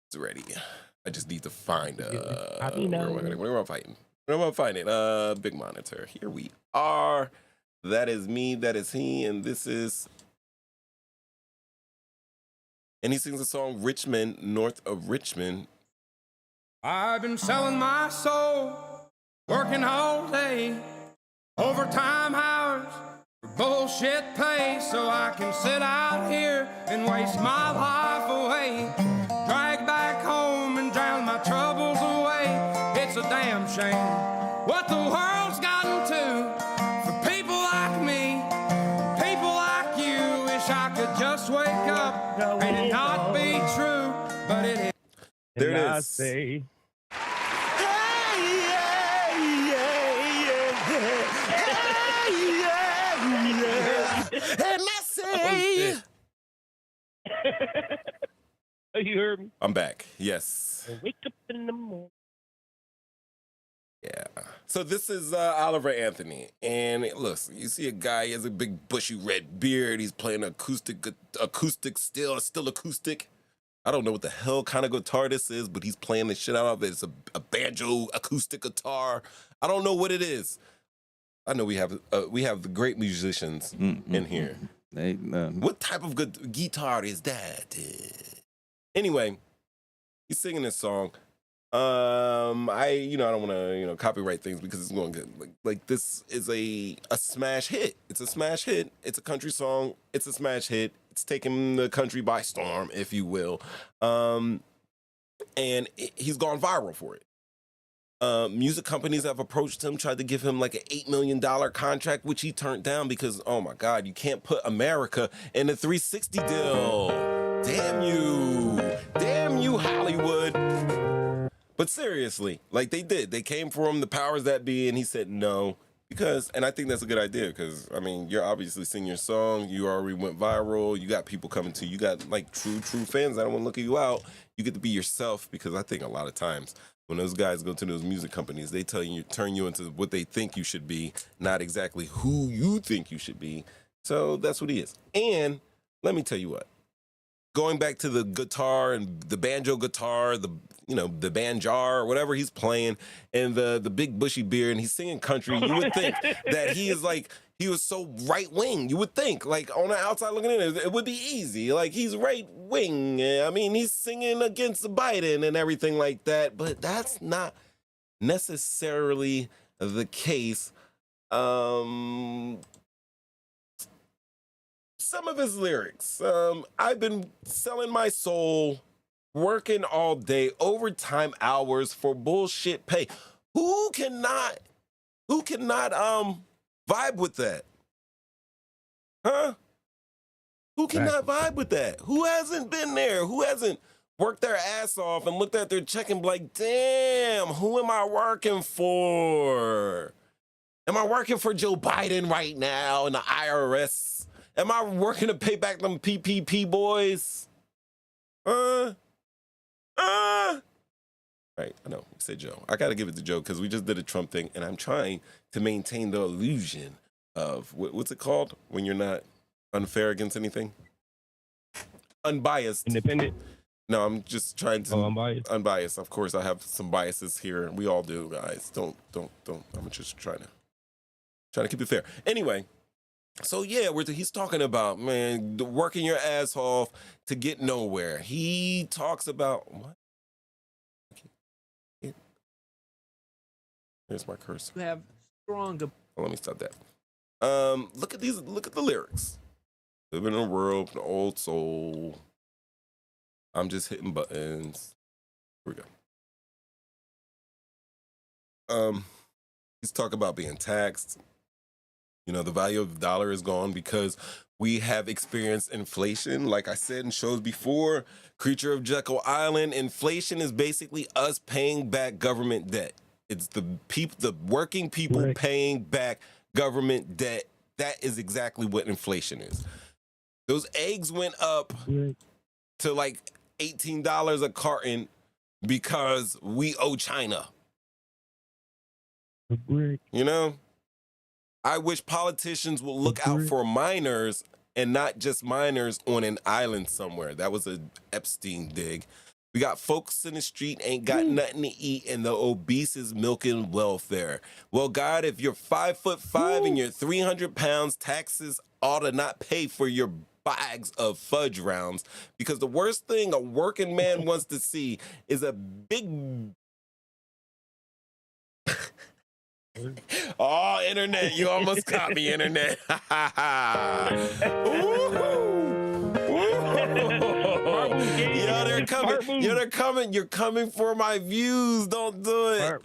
It's ready. I just need to find where am I fighting? Where am I fighting? Big monitor. Here we are. That is me, that is he, and this is. And he sings the song Richmond, North of Richmond. I've been selling my soul, working all day, overtime hours for bullshit pay, so I can sit out here and waste my life away, drag back home and drown my troubles away. It's a damn shame what the world's gotten to for people like me, people like you. Wish I could just wake up and it not be true, but it is. There it I is. say, And I say, oh, you heard me? I'm back. Yes. I wake up in the morning. Yeah. So this is Oliver Anthony, and look, you see a guy. He has a big bushy red beard. He's playing acoustic still acoustic. I don't know what the hell kind of guitar this is, but he's playing the shit out of it. It's a banjo acoustic guitar. I don't know what it is. I know we have the great musicians in here. What type of good guitar is that? Anyway, he's singing this song. I don't want to copyright things because it's going good. Like this is a smash hit. It's a smash hit. It's a country song. It's a smash hit. It's taking the country by storm, if you will. And he's gone viral for it. Music companies have approached him, tried to give him like an $8 million contract, which he turned down because, oh my God, you can't put America in a 360 deal. Damn you, Hollywood. But seriously, like they did. They came for him, the powers that be, and he said no. And I think that's a good idea because, I mean, you're obviously singing your song. You already went viral. You got people coming to you. You got, like, true fans that don't want to look at you out. You get to be yourself because I think a lot of times when those guys go to those music companies, they turn you into what they think you should be, not exactly who you think you should be. So that's what he is. And let me tell you what. Going back to the guitar and the banjo guitar, the banjar or whatever he's playing, and the big bushy beard, and he's singing country, you would think that he was so right wing. You would think, like, on the outside looking in, it would be easy. Like, he's right wing. I mean, he's singing against Biden and everything like that, but that's not necessarily the case. Some of his lyrics. I've been selling my soul, working all day, overtime hours for bullshit pay. Who cannot vibe with that? Huh? Who cannot vibe with that? Who hasn't been there? Who hasn't worked their ass off and looked at their check and be like, damn, who am I working for? Am I working for Joe Biden right now and the IRS? Am I working to pay back them PPP boys? Right, I know, we said Joe. I gotta give it to Joe because we just did a Trump thing and I'm trying to maintain the illusion of, what's it called when you're not unfair against anything? Unbiased. Independent? No, I'm just trying to. Unbiased? Unbiased. Of course, I have some biases here. We all do, guys. Don't. I'm just trying to keep it fair. Anyway. So yeah, he's talking about, man, working your ass off to get nowhere. He talks about what? Here's my cursor. You have strong. Let me stop that. Look at these. Look at the lyrics. Living in a world of an old soul. I'm just hitting buttons. Here we go. He's talking about being taxed. You know, the value of the dollar is gone because we have experienced inflation. Like I said in shows before, Creature of Jekyll Island, inflation is basically us paying back government debt. It's the working people paying back government debt. That is exactly what inflation is. Those eggs went up to like $18 a carton because we owe China. You know? I wish politicians will look out for minors and not just minors on an island somewhere. That was a Epstein dig. We got folks in the street ain't got nothing to eat, and the obese is milking welfare. Well, God, if you're 5'5" and you're 300 pounds, taxes ought to not pay for your bags of fudge rounds, because the worst thing a working man wants to see is a big... Oh, internet, you almost caught me, internet. Yo, they're coming. Yo, they're coming. You're coming for my views. Don't do it.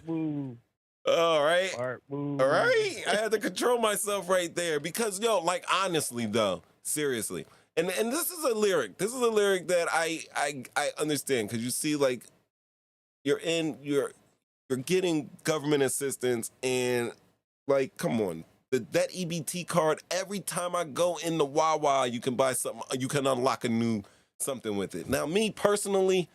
All right. All right. I had to control myself right there because, yo, like, honestly, though, seriously. And this is a lyric. This is a lyric that I understand, because you see, like, you're getting government assistance, and, like, come on. That EBT card, every time I go in the Wawa, you can buy something. You can unlock a new something with it. Now, me personally,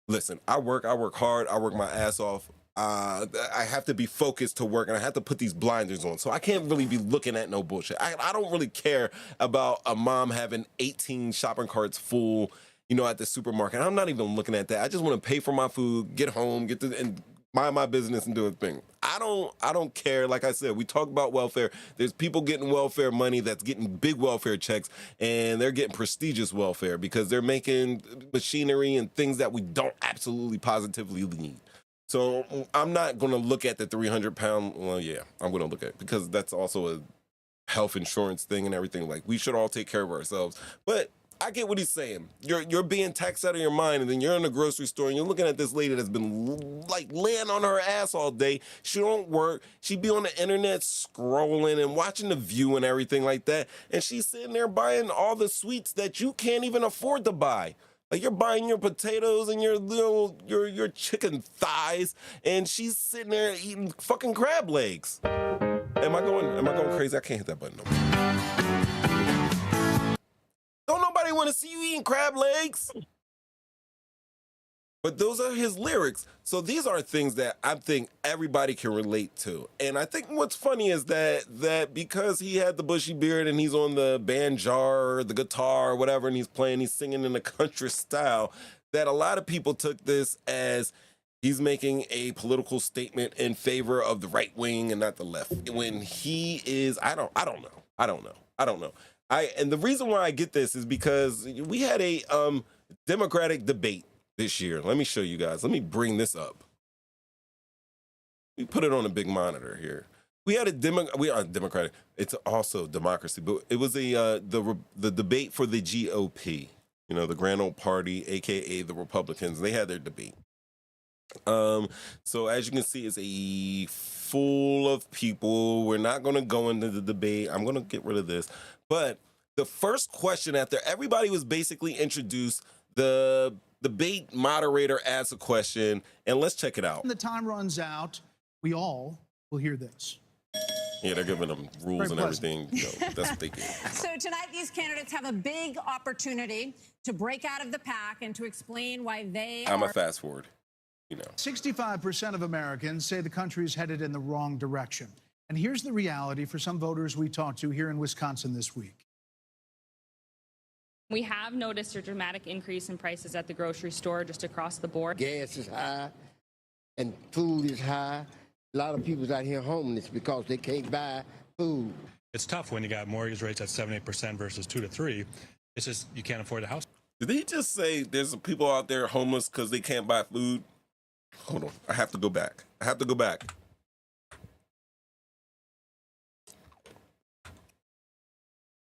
listen, I work hard. I work my ass off. I have to be focused to work, and I have to put these blinders on. So I can't really be looking at no bullshit. I don't really care about a mom having 18 shopping carts full, you know, at the supermarket. I'm not even looking at that. I just want to pay for my food, get home, and mind my business and do a thing. I don't care. Like I said, we talk about welfare. There's people getting welfare money that's getting big welfare checks, and they're getting prestigious welfare because they're making machinery and things that we don't absolutely positively need. So I'm not going to look at the 300-pound. Well, yeah, I'm going to look at it because that's also a health insurance thing and everything. Like, we should all take care of ourselves. But I get what he's saying. You're being taxed out of your mind, and then you're in the grocery store and you're looking at this lady that's been like laying on her ass all day. She don't work. She be on the internet scrolling and watching The View and everything like that. And she's sitting there buying all the sweets that you can't even afford to buy. Like, you're buying your potatoes and your chicken thighs, and she's sitting there eating fucking crab legs. Am I going crazy? I can't hit that button no more. Don't nobody want to see you eating crab legs. But those are his lyrics. So these are things that I think everybody can relate to. And I think what's funny is that because he had the bushy beard and he's on the banjo or the guitar or whatever, and he's singing in a country style, that a lot of people took this as he's making a political statement in favor of the right wing and not the left. When he is, I don't know. And the reason why I get this is because we had a Democratic debate this year. Let me show you guys. Let me bring this up. We put it on a big monitor here. We had we are Democratic. It's also democracy, but it was the debate for the GOP. You know, the Grand Old Party, aka the Republicans. They had their debate. So as you can see, it's a full of people. We're not going to go into the debate. I'm going to get rid of this. But the first question after everybody was basically introduced, the debate moderator asked a question, and let's check it out. When the time runs out, we all will hear this. Yeah, they're giving them rules and everything. You know, that's what they get. So tonight, these candidates have a big opportunity to break out of the pack and to explain why they I'm a fast forward. You know, 65% of Americans say the country is headed in the wrong direction. And here's the reality for some voters we talked to here in Wisconsin this week. We have noticed a dramatic increase in prices at the grocery store just across the board. Gas is high and food is high. A lot of people's out here homeless because they can't buy food. It's tough when you got mortgage rates at 7-8% versus 2 to 3. It's just you can't afford the house. Did he just say there's people out there homeless because they can't buy food? Hold on. I have to go back.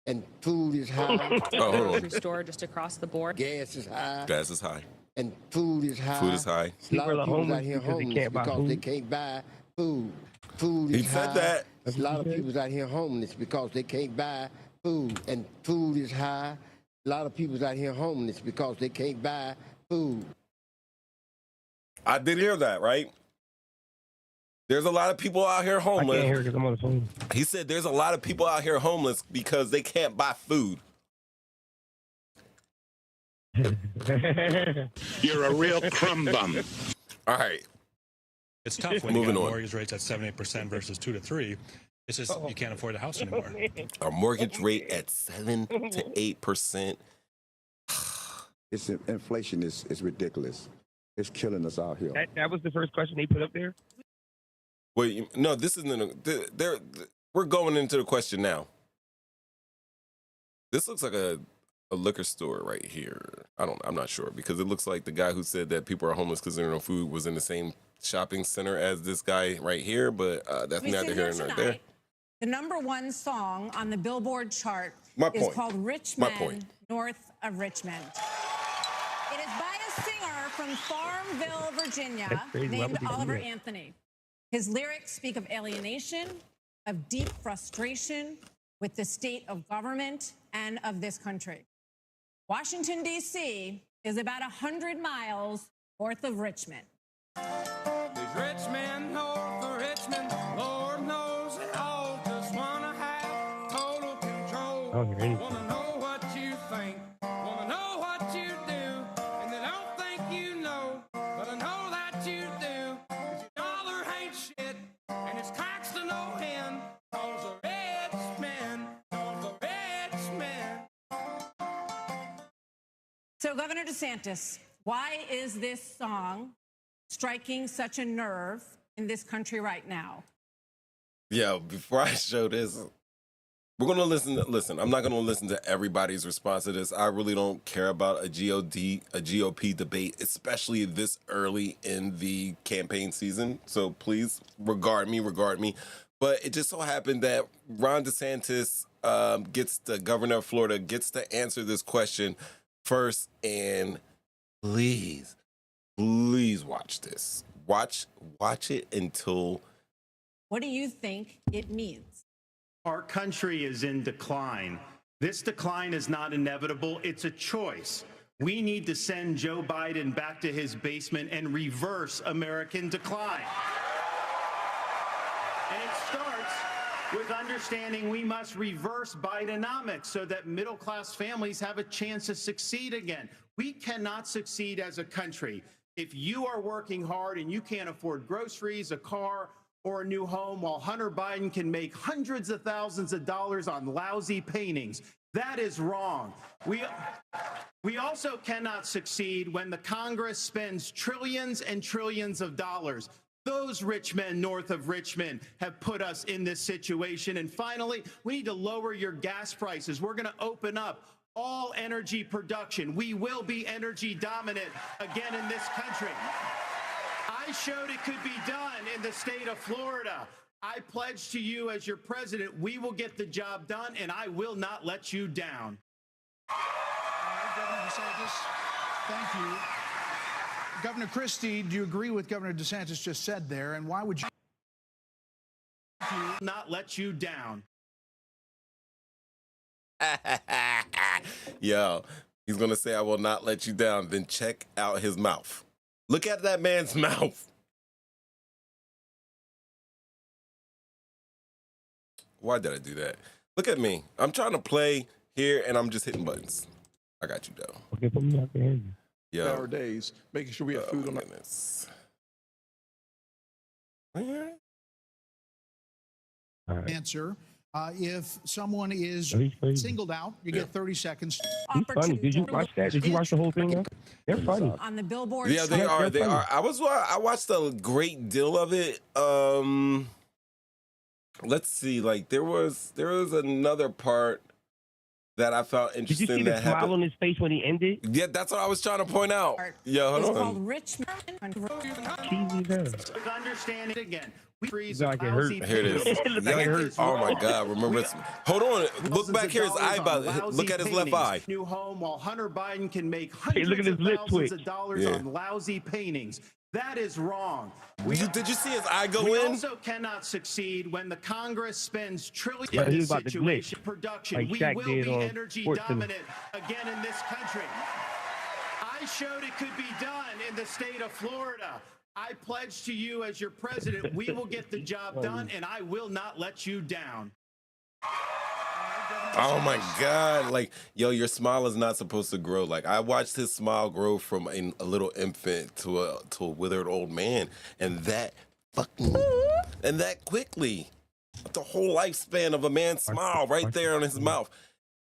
And food is high. Grocery store just across the board. Gas is high. Gas is high. And food is high. Food is high. A lot of people out here homeless because they can't buy food. Food is high. He said that. A lot of people out here homeless because they can't buy food. And food is high. A lot of people out here homeless because they can't buy food. I did hear that, right? There's a lot of people out here homeless. I can't hear because I'm on the phone. He said there's a lot of people out here homeless because they can't buy food. You're a real crumb bum. All right. It's tough when you got mortgage rates at 7-8% versus 2 to 3. It's just you can't afford the house anymore. Our mortgage rate at 7 to 8%. It's inflation is ridiculous. It's killing us out here. That was the first question they put up there? Wait, no, this isn't. We're going into the question now. This looks like a liquor store right here. I'm not sure, because it looks like the guy who said that people are homeless because there are no food was in the same shopping center as this guy right here, but that's neither here nor there. The #1 song on the Billboard chart is called Rich Men North of Richmond. It is by a singer from Farmville, Virginia, named Oliver Anthony. His lyrics speak of alienation, of deep frustration with the state of government and of this country. Washington, D.C. is about 100 miles north of Richmond. These rich men north of Richmond, Lord knows they all just want to have total control. Want to know what you think, want to know what you do, and they don't think you know, but I know that you do. 'Cause your dollar ain't shit, and it's taxed to no end, 'cause the rich men, 'cause the rich men. So, Governor DeSantis, why is this song striking such a nerve in this country right now? Yeah, before I show this, we're going to listen. I'm not going to listen to everybody's response to this. I really don't care about a GOP debate, especially this early in the campaign season. So please regard me. But it just so happened that Ron DeSantis, the governor of Florida, gets to answer this question first. And please watch this. Watch it until. What do you think it means? Our country is in decline. This decline is not inevitable. It's a choice. We need to send Joe Biden back to his basement and reverse American decline. And it starts with understanding we must reverse Bidenomics so that middle-class families have a chance to succeed again. We cannot succeed as a country if you are working hard and you can't afford groceries, a car, or a new home, while Hunter Biden can make hundreds of thousands of dollars on lousy paintings. That is wrong. We also cannot succeed when the Congress spends trillions and trillions of dollars. Those rich men north of Richmond have put us in this situation. And finally, we need to lower your gas prices. We're going to open up all energy production. We will be energy dominant again in this country. I showed it could be done in the state of Florida. I pledge to you as your president, we will get the job done, and I will not let you down. All right, Governor DeSantis, thank you. Governor Christie, do you agree with Governor DeSantis just said there, and why would you not let you down? Yo, he's going to say, I will not let you down. Then check out his mouth. Look at that man's mouth. Why did I do that? Look at me. I'm trying to play here, and I'm just hitting buttons. I got you, though. Okay, put me out there. Yeah. Our days, making sure we have food on goodness. answer? If someone is singled out, you get 30 seconds. Funny. Did you watch that? Did you watch the whole thing? They're funny. On the Billboard. Yeah, they are. They are. I watched a great deal of it. Let's see. Like there was another part that I found interesting. Did you see the smile on his face when he ended? Yeah, that's what I was trying to point out. Yeah, hold on. It's called Richmond. Understand it again. We Like it hurt. Here it is. Oh my God! Remember? Hold on. Look back here. His eyeball. Look at his left eye. New home while Hunter Biden can make hundreds of thousands of dollars on lousy paintings. That is wrong. Did you see his eye go in? We also cannot succeed when the Congress spends trillions in this situation. Production. We will be energy dominant again in this country. I showed it could be done in the state of Florida. I pledge to you as your president, we will get the job done, and I will not let you down. Oh my God. Like, yo, your smile is not supposed to grow. Like, I watched his smile grow from a little infant to a withered old man. And that quickly. the whole lifespan of a man's smile right there on his mouth.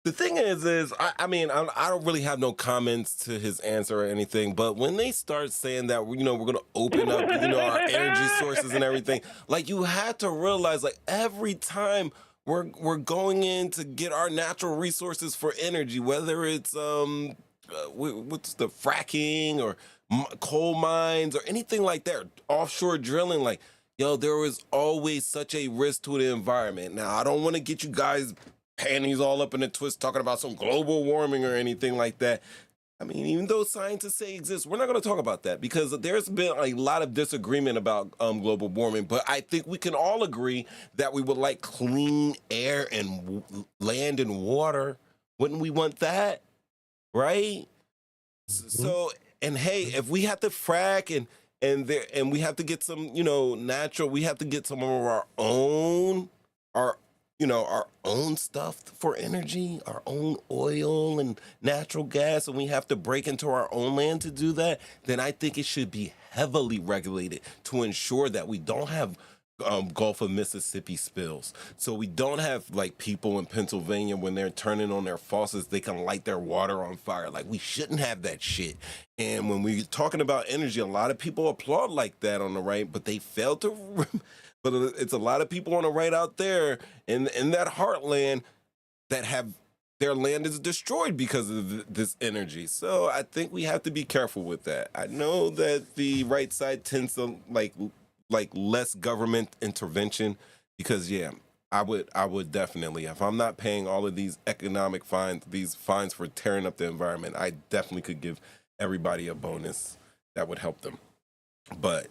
The thing is I mean, I don't really have no comments to his answer or anything, but when they start saying that, you know, we're going to open up, you know, our energy sources and everything, like, you have to realize, like, every time we're going in to get our natural resources for energy, whether it's, what's the fracking or coal mines or anything like that, offshore drilling, like, yo, there is always such a risk to the environment. Now, I don't want to get you guys panties all up in a twist talking about some global warming or anything like that. I mean, even though scientists say it exists, we're not going to talk about that because there's been a lot of disagreement about global warming. But I think we can all agree that we would like clean air and land and water. Wouldn't we want that? Right? So, and hey, if we have to frack and we have to get some, you know, natural, we have to get some of our own stuff for energy, our own oil and natural gas, and we have to break into our own land to do that, then I think it should be heavily regulated to ensure that we don't have Gulf of Mississippi spills. So we don't have, like, people in Pennsylvania, when they're turning on their faucets, they can light their water on fire. Like, we shouldn't have that shit. And when we're talking about energy, a lot of people applaud like that on the right, but they fail to... But it's a lot of people on the right out there in that heartland that have their land is destroyed because of this energy. So I think we have to be careful with that. I know that the right side tends to like less government intervention because, yeah, I would definitely, if I'm not paying all of these economic fines, these fines for tearing up the environment, I definitely could give everybody a bonus that would help them. But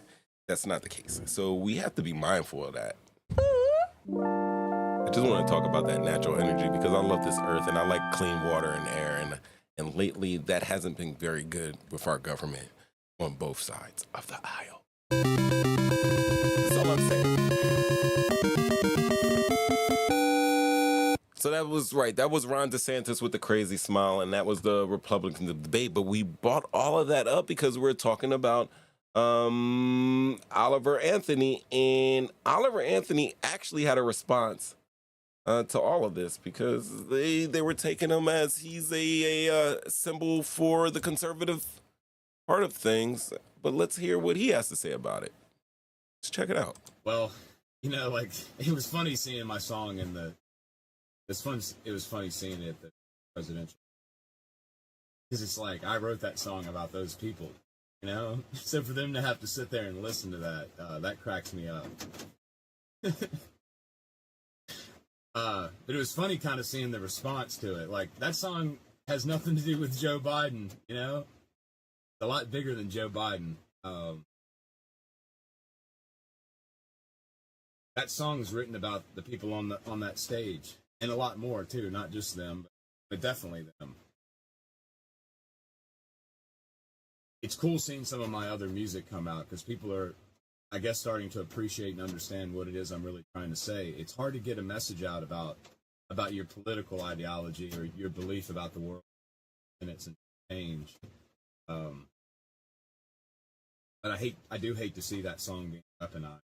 that's not the case. So we have to be mindful of that. I just want to talk about that natural energy because I love this earth and I like clean water and air. And lately that hasn't been very good with our government on both sides of the aisle. That's all I'm saying. So that was right. That was Ron DeSantis with the crazy smile, and that was the Republican debate. But we brought all of that up because we're talking about Oliver Anthony, and Oliver Anthony actually had a response to all of this because they were taking him as he's a symbol for the conservative part of things. But let's hear what he has to say about it. Let's check it out. Well, you know, like, it was funny seeing my song in the. It was funny seeing it at the presidential, because it's like I wrote that song about those people. You know, so for them to have to sit there and listen to that, that cracks me up. But it was funny kind of seeing the response to it. Like, that song has nothing to do with Joe Biden, you know? It's a lot bigger than Joe Biden. That song's written about the people on that stage, and a lot more too, not just them, but definitely them. It's cool seeing some of my other music come out because people are, I guess, starting to appreciate and understand what it is I'm really trying to say. It's hard to get a message out about your political ideology or your belief about the world and its change. But I do hate to see that song being weaponized.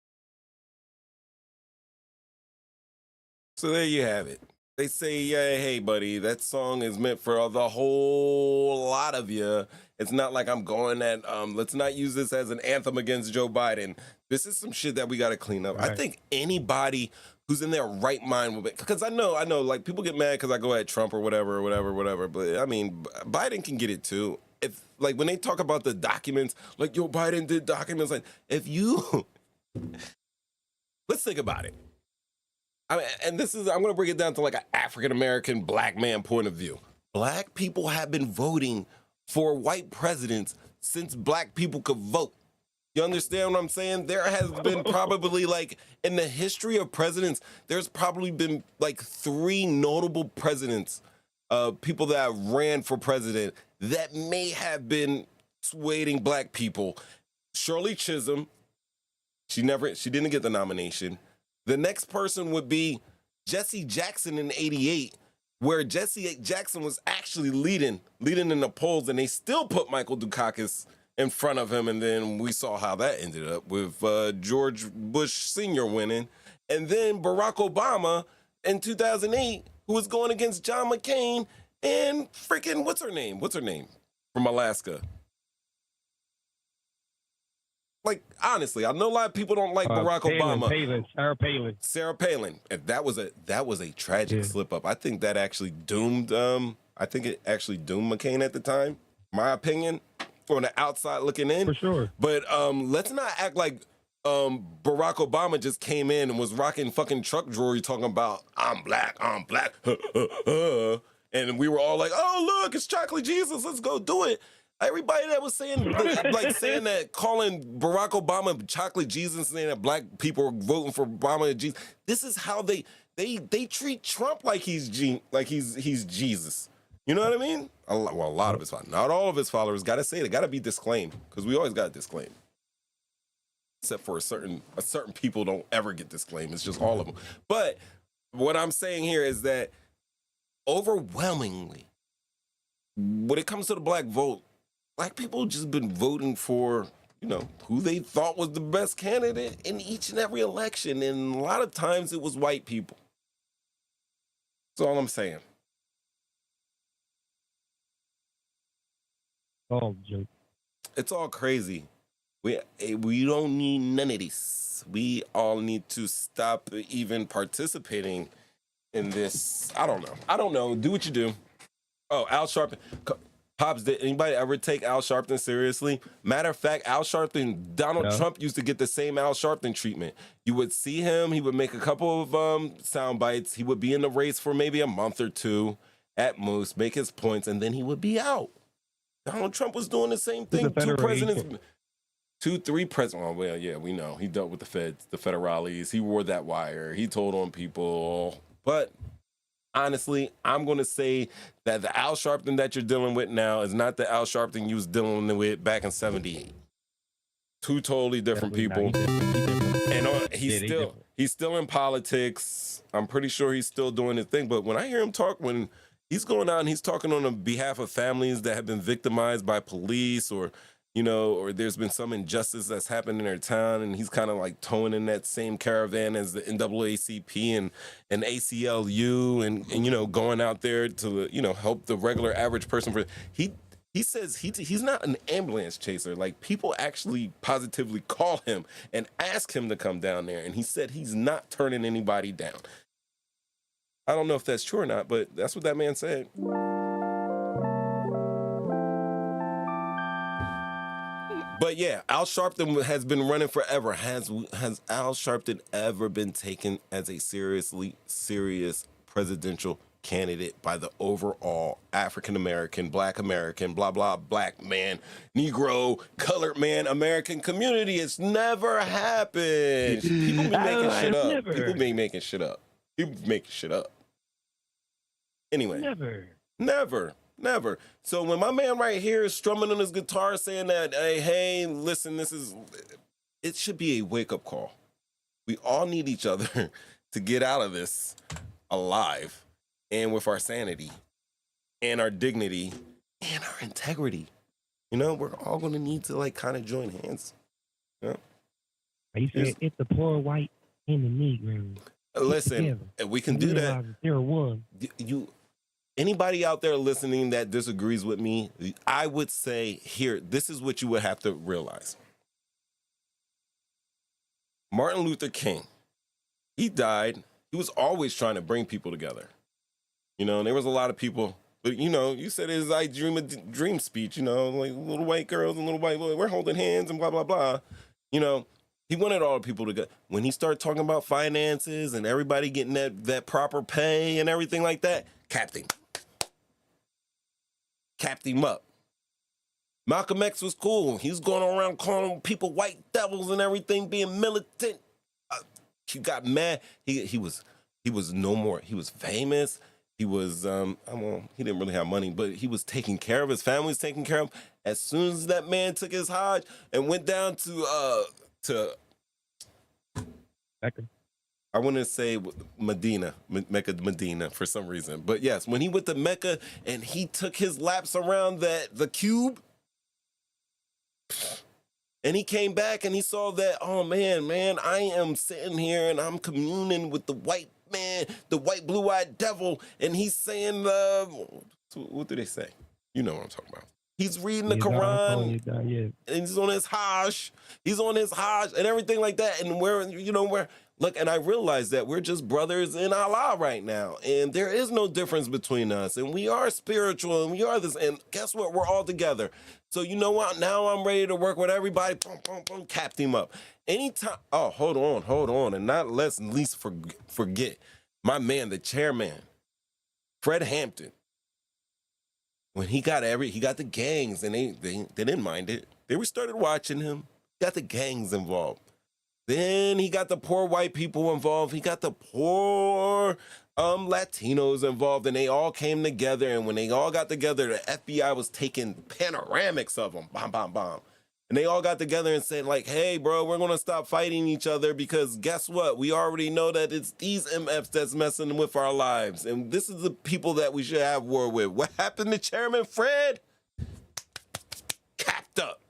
So there you have it. They say, yeah, hey, buddy, that song is meant for the whole lot of you. It's not like I'm going at, let's not use this as an anthem against Joe Biden. This is some shit that we got to clean up. Right. I think anybody who's in their right mind will be, because I know, like, people get mad because I go at Trump or whatever. But I mean, Biden can get it too. If, like, when they talk about the documents, like, yo, Biden did documents, like, if you, let's think about it. I mean, and this is, I'm going to bring it down to like an African-American black man point of view. Black people have been voting for white presidents since black people could vote. You understand what I'm saying? There has been probably, like, in the history of presidents, there's probably been like 3 notable presidents, people that ran for president that may have been swaying black people. Shirley Chisholm, she didn't get the nomination. The next person would be Jesse Jackson in '88, where Jesse Jackson was actually leading in the polls, and they still put Michael Dukakis in front of him, and then we saw how that ended up with George Bush Sr. winning, And then Barack Obama in 2008, who was going against John McCain and freaking, what's her name? From Alaska. Like, honestly, I know a lot of people don't like Barack Obama. Sarah Palin. And that was a tragic slip up. I think that actually doomed McCain at the time. My opinion, on the outside looking in. For sure. But let's not act like Barack Obama just came in and was rocking fucking truck jewelry talking about I'm black. And we were all like, oh look, it's Chocolate Jesus, let's go do it. Everybody that was saying that, calling Barack Obama Chocolate Jesus, saying that black people are voting for Obama and Jesus. This is how they treat Trump like he's Jesus. You know what I mean? A lot of his followers, not all of his followers, gotta say they gotta be disclaimed, because we always gotta disclaim. Except for a certain people don't ever get disclaimed. It's just all of them. But what I'm saying here is that overwhelmingly, when it comes to the black vote, black people just been voting for, who they thought was the best candidate in each and every election. And a lot of times it was white people. That's all I'm saying. Oh, joke. It's all crazy. We don't need none of this. We all need to stop even participating in this. I don't know. Do what you do. Oh, Al Sharpton. Pops, did anybody ever take Al Sharpton seriously? Matter of fact, Al Sharpton, Donald Trump used to get the same Al Sharpton treatment. You would see him, he would make a couple of sound bites. He would be in the race for maybe a month or two at most, make his points, and then he would be out. Donald Trump was doing the same thing. 3 presidents. Oh, well, yeah, we know. He dealt with the feds, the federales. He wore that wire. He told on people. But honestly, I'm going to say that the Al Sharpton that you're dealing with now is not the Al Sharpton you was dealing with back in 78. 2 totally different people. And he's still in politics. I'm pretty sure he's still doing his thing. But when I hear him talk, when he's going out and he's talking on the behalf of families that have been victimized by police, or or there's been some injustice that's happened in their town, and he's kind of like towing in that same caravan as the NAACP and ACLU, and going out there to help the regular average person. He says he's not an ambulance chaser. Like, people actually positively call him and ask him to come down there, and he said he's not turning anybody down. I don't know if that's true or not, but that's what that man said. But yeah, Al Sharpton has been running forever. Has Al Sharpton ever been taken as a serious presidential candidate by the overall African-American, Black American, blah, blah, Black man, Negro, colored man, American community? It's never happened. People be making shit up. People be making shit up. People be making shit up. Anyway. Never. So when my man right here is strumming on his guitar saying that, hey, listen, it should be a wake-up call. We all need each other to get out of this alive, and with our sanity and our dignity and our integrity. We're all going to need to kind of join hands. Are you saying it's the poor white and the Negro? Listen, we can do that. They're one. Anybody out there listening that disagrees with me, I would say, here, this is what you would have to realize. Martin Luther King, he died. He was always trying to bring people together. And there was a lot of people, but you said his I dream speech, like little white girls and little white boys, we're holding hands and blah, blah, blah. He wanted all the people together. When he started talking about finances and everybody getting that proper pay and everything like that, capped him up. Malcolm X was cool. He was going around calling people white devils and everything, being militant. He got mad. He was no more. He was famous. He was he didn't really have money, but he was taking care of his family. Was taking care of him. As soon as that man took his Hajj and went down to Mecca. I want to say Medina, Medina for some reason. But yes, when he went to Mecca and he took his laps around the cube, And he came back and he saw that, oh man, I am sitting here and I'm communing with the white man, the white blue-eyed devil, and he's saying, what do they say? You know what I'm talking about. He's reading the Quran, and he's on his Hajj. He's on his Hajj and everything like that. And look, and I realize that we're just brothers in Allah right now. And there is no difference between us. And we are spiritual, and we are this. And guess what? We're all together. So you know what? Now I'm ready to work with everybody. Boom, boom, boom, capped him up. Anytime. Oh, hold on. And not let's least forget my man, the chairman, Fred Hampton. When he got the gangs, and they didn't mind it. They started watching him. Got the gangs involved. Then he got the poor white people involved. He got the poor Latinos involved, and they all came together. And when they all got together, the FBI was taking panoramics of them. Bomb, bomb, bomb. And they all got together and said, like, hey, bro, we're going to stop fighting each other because guess what? We already know that it's these MFs that's messing with our lives. And this is the people that we should have war with. What happened to Chairman Fred? Capped up.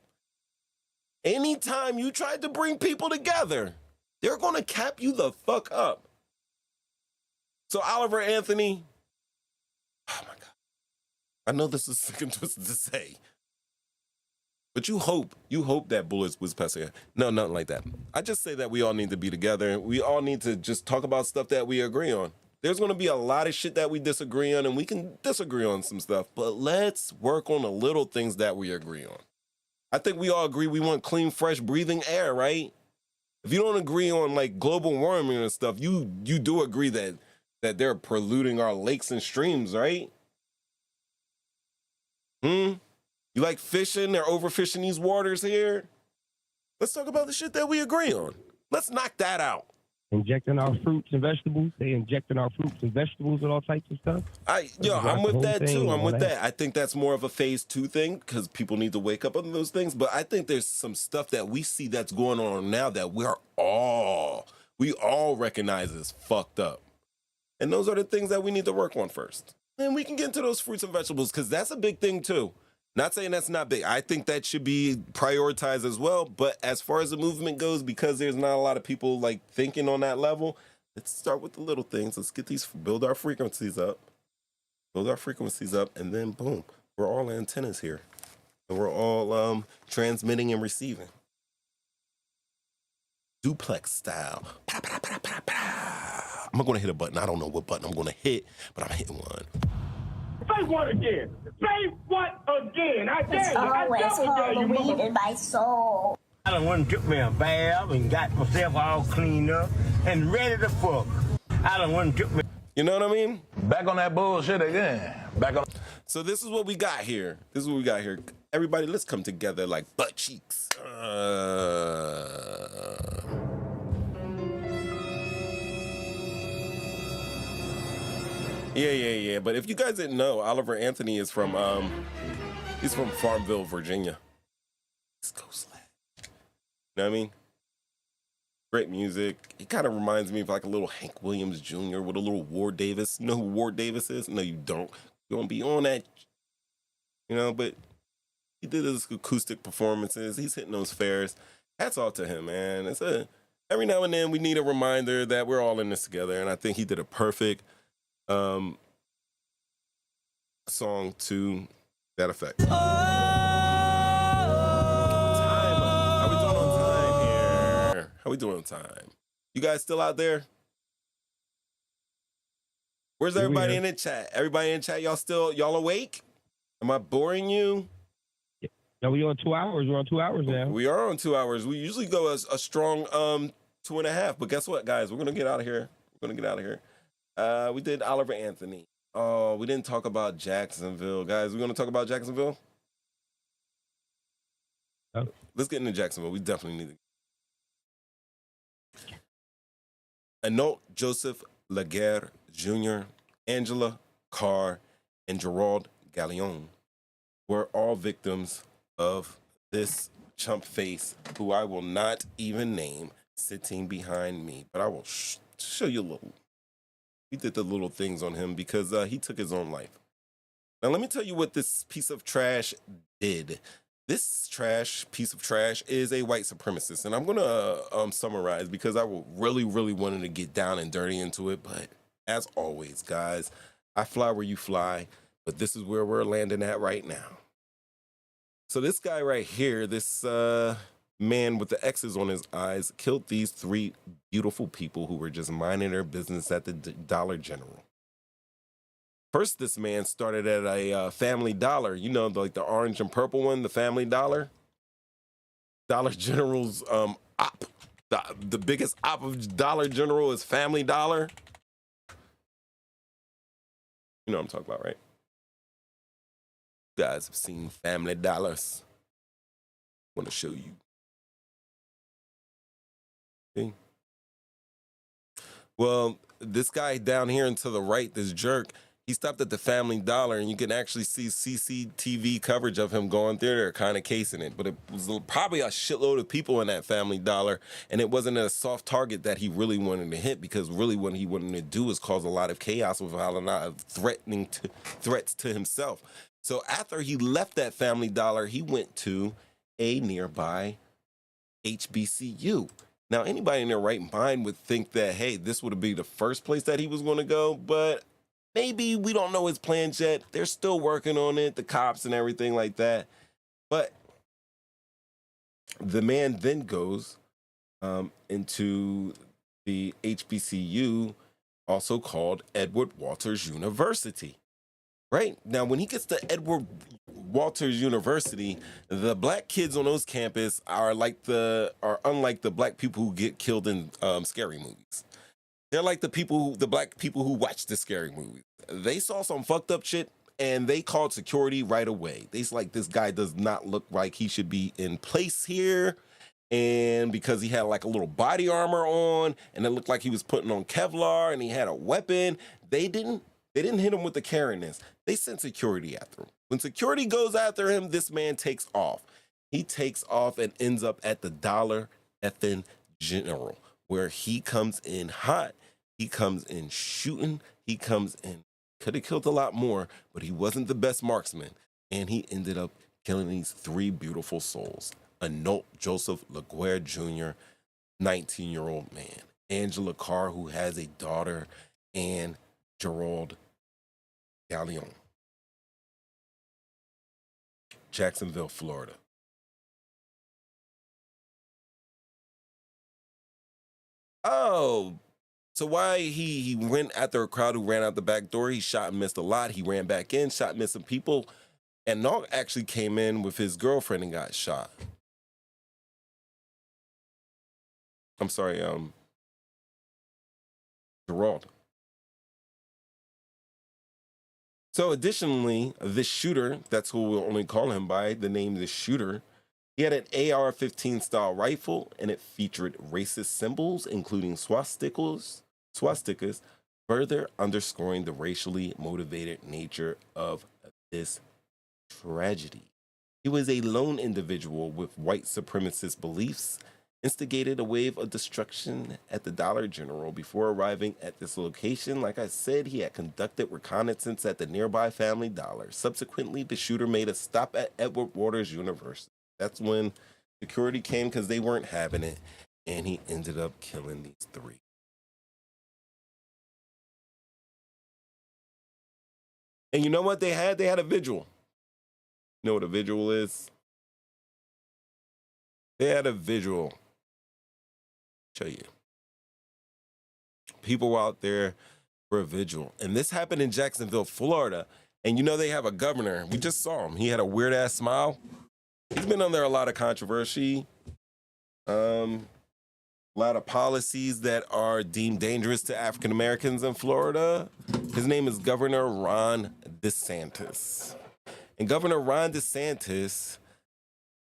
Anytime you tried to bring people together, they're going to cap you the fuck up. So Oliver Anthony, oh my God. I know this is sick and twisted to say. But you hope that bullets was passing. No, nothing like that. I just say that we all need to be together. We all need to just talk about stuff that we agree on. There's going to be a lot of shit that we disagree on, and we can disagree on some stuff. But let's work on the little things that we agree on. I think we all agree we want clean, fresh, breathing air, right? If you don't agree on like global warming and stuff, you do agree that they're polluting our lakes and streams, right? You like fishing? They're overfishing these waters here. Let's talk about the shit that we agree on. Let's knock that out. Injecting our fruits and vegetables. They injecting our fruits and vegetables and all types of stuff. I'm with that too. I'm with that. I think that's more of a phase 2 thing because people need to wake up on those things. But I think there's some stuff that we see that's going on now that we all recognize as fucked up. And those are the things that we need to work on first. And we can get into those fruits and vegetables because that's a big thing too. Not saying that's not big. I think that should be prioritized as well. But as far as the movement goes, because there's not a lot of people like thinking on that level, let's start with the little things. Let's get build our frequencies up. And then boom, we're all antennas here. And we're all transmitting and receiving. Duplex style. I'm going to hit a button. I don't know what button I'm going to hit, but I'm hitting one. Say what again? Say what again? I dare It's you. always Halloween in my soul. I done went and took me a bath and got myself all cleaned up and ready to fuck. I done went and took me. You know what I mean? Back on that bullshit again. So this is what we got here. Everybody, let's come together like butt cheeks. Yeah. But if you guys didn't know, Oliver Anthony is from he's from Farmville, Virginia. East Coast lad. You know what I mean? Great music. He kind of reminds me of like a little Hank Williams Jr. with a little Ward Davis. You know who Ward Davis is? No, you don't. You don't be on that. You know, but he did his acoustic performances. He's hitting those fairs. Hats off to him, man. Every now and then we need a reminder that we're all in this together, and I think he did a perfect song to that effect. How we doing on time? You guys still out there? Where's everybody in the chat? Everybody in the chat, y'all awake? Am I boring you? Yeah, we on 2 hours. We're on 2 hours now. We are on 2 hours. We usually go a strong 2.5. But guess what, guys? We're gonna get out of here. We did Oliver Anthony. Oh, we didn't talk about Jacksonville. Guys, we're gonna talk about Jacksonville? Oh. Let's get into Jacksonville. We definitely need to. Anot Joseph Laguerre Jr., Angela Carr, and Gerald Gallion were all victims of this chump face, who I will not even name, sitting behind me. But I will show you a little. We did the little things on him because he took his own life. Now, let me tell you what this piece of trash did. This piece of trash is a white supremacist. And I'm going to summarize because I really wanted to get down and dirty into it. But as always, guys, I fly where you fly. But this is where we're landing at right now. So this guy right here, this man with the X's on his eyes, killed these 3 beautiful people who were just minding their business at the Dollar General. First, this man started at a Family Dollar, you know, like the orange and purple one, the Family Dollar. Dollar General's op. The biggest op of Dollar General is Family Dollar. You know what I'm talking about, right? You guys have seen Family Dollars. I want to show you. See? Well, this guy down here and to the right, this jerk, he stopped at the Family Dollar, and you can actually see CCTV coverage of him going through there, kind of casing it. But it was probably a shitload of people in that Family Dollar, and it wasn't a soft target that he really wanted to hit, because really what he wanted to do is cause a lot of chaos with a lot of threats to himself. So after he left that Family Dollar, he went to a nearby HBCU. Now, anybody in their right mind would think that, hey, this would be the first place that he was going to go, but maybe we don't know his plans yet. They're still working on it, the cops and everything like that. But the man then goes into the HBCU, also called Edward Walters University. Right? Now, when he gets to Edward Walters University, the black kids on those campus are unlike the black people who get killed in scary movies. They're like the black people who watch the scary movies. They saw some fucked up shit and they called security right away. They's like, this guy does not look like he should be in place here. And because he had like a little body armor on and it looked like he was putting on Kevlar and he had a weapon, they didn't hit him with the cariness. They sent security after him. When security goes after him, this man takes off. He takes off and ends up at the Dollar effing General, where he comes in hot. He comes in shooting. He comes in, could have killed a lot more, but he wasn't the best marksman. And he ended up killing these 3 beautiful souls. Anolt Joseph LaGuerre Jr., 19-year-old man. Angela Carr, who has a daughter, and Gerald Gallion. Jacksonville, Florida. Oh, so why he went after a crowd who ran out the back door? He shot and missed a lot. He ran back in, shot and missed some people. And Nog actually came in with his girlfriend and got shot. I'm sorry, Gerald. So additionally, this shooter, that's who we'll only call him by the name The Shooter, he had an AR-15 style rifle, and it featured racist symbols, including swastikas, further underscoring the racially motivated nature of this tragedy. He was a lone individual with white supremacist beliefs, instigated a wave of destruction at the Dollar General. Before arriving at this location, like I said, he had conducted reconnaissance at the nearby Family Dollar. Subsequently, the shooter made a stop at Edward Waters University. That's when security came because they weren't having it, and he ended up killing these 3. And you know what they had? They had a vigil. You know what a vigil is? They had a vigil. Show you. People were out there for a vigil. And this happened in Jacksonville, Florida. And you know they have a governor. We just saw him. He had a weird-ass smile. He's been under a lot of controversy. A lot of policies that are deemed dangerous to African Americans in Florida. His name is Governor Ron DeSantis. And Governor Ron DeSantis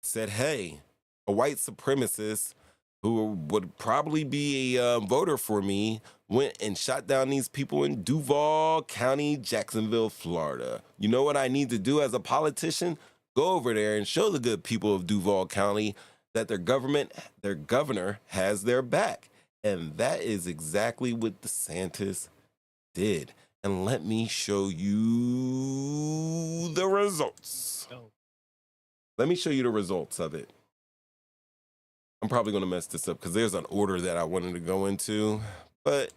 said, hey, a white supremacist who would probably be a voter for me went and shot down these people in Duval County, Jacksonville, Florida. You know what I need to do as a politician? Go over there and show the good people of Duval County that their governor has their back. And that is exactly what DeSantis did. And let me show you the results. Let me show you the results of it. I'm probably going to mess this up because there's an order that I wanted to go into, but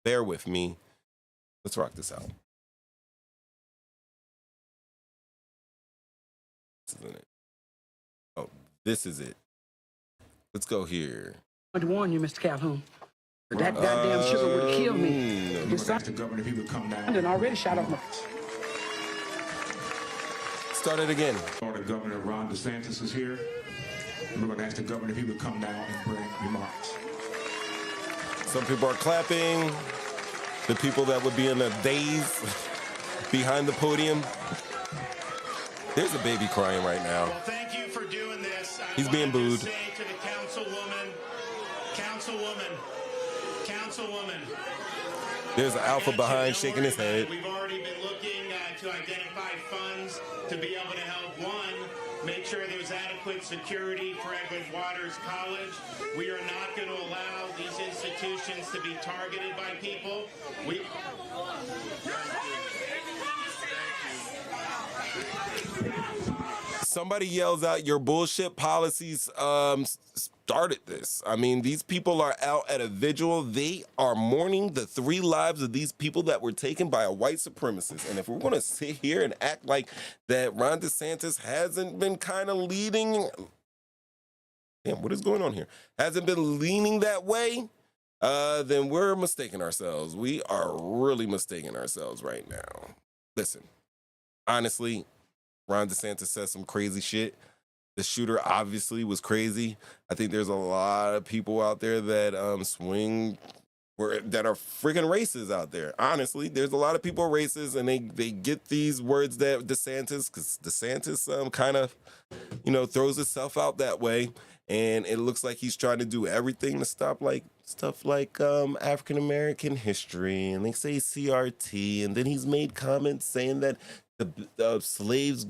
bear with me. Let's rock this out. This isn't it. Oh, this is it. Let's go here. I want to warn you, Mr. Calhoun. That goddamn sugar would have killed me. The governor, if he would come down. And already shot off my... Start it again. Florida Governor Ron DeSantis is here. We're going to ask the governor if he would come down and bring remarks. Some people are clapping. The people that would be in a daze behind the podium. There's a baby crying right now. Well, thank you for doing this. He's being booed. Say to the councilwoman. There's an alpha behind shaking his head. We've already been looking to identify funds to be able to help, make sure there's adequate security for Edward Waters College. We are not going to allow these institutions to be targeted by people. Somebody yells out, your bullshit policies started this. I mean, these people are out at a vigil. They are mourning the 3 lives of these people that were taken by a white supremacist. And if we're going to sit here and act like that Ron DeSantis hasn't been kind of leading... Damn, what is going on here? Hasn't been leaning that way, then we're mistaking ourselves. We are really mistaking ourselves right now. Listen, honestly, Ron DeSantis says some crazy shit. The shooter obviously was crazy. I think there's a lot of people out there that that are freaking racist out there. Honestly, there's a lot of people racist, and they get these words that DeSantis, because DeSantis kind of, throws himself out that way, and it looks like he's trying to do everything to stop stuff like African American history, and they say CRT, and then he's made comments saying that the slaves.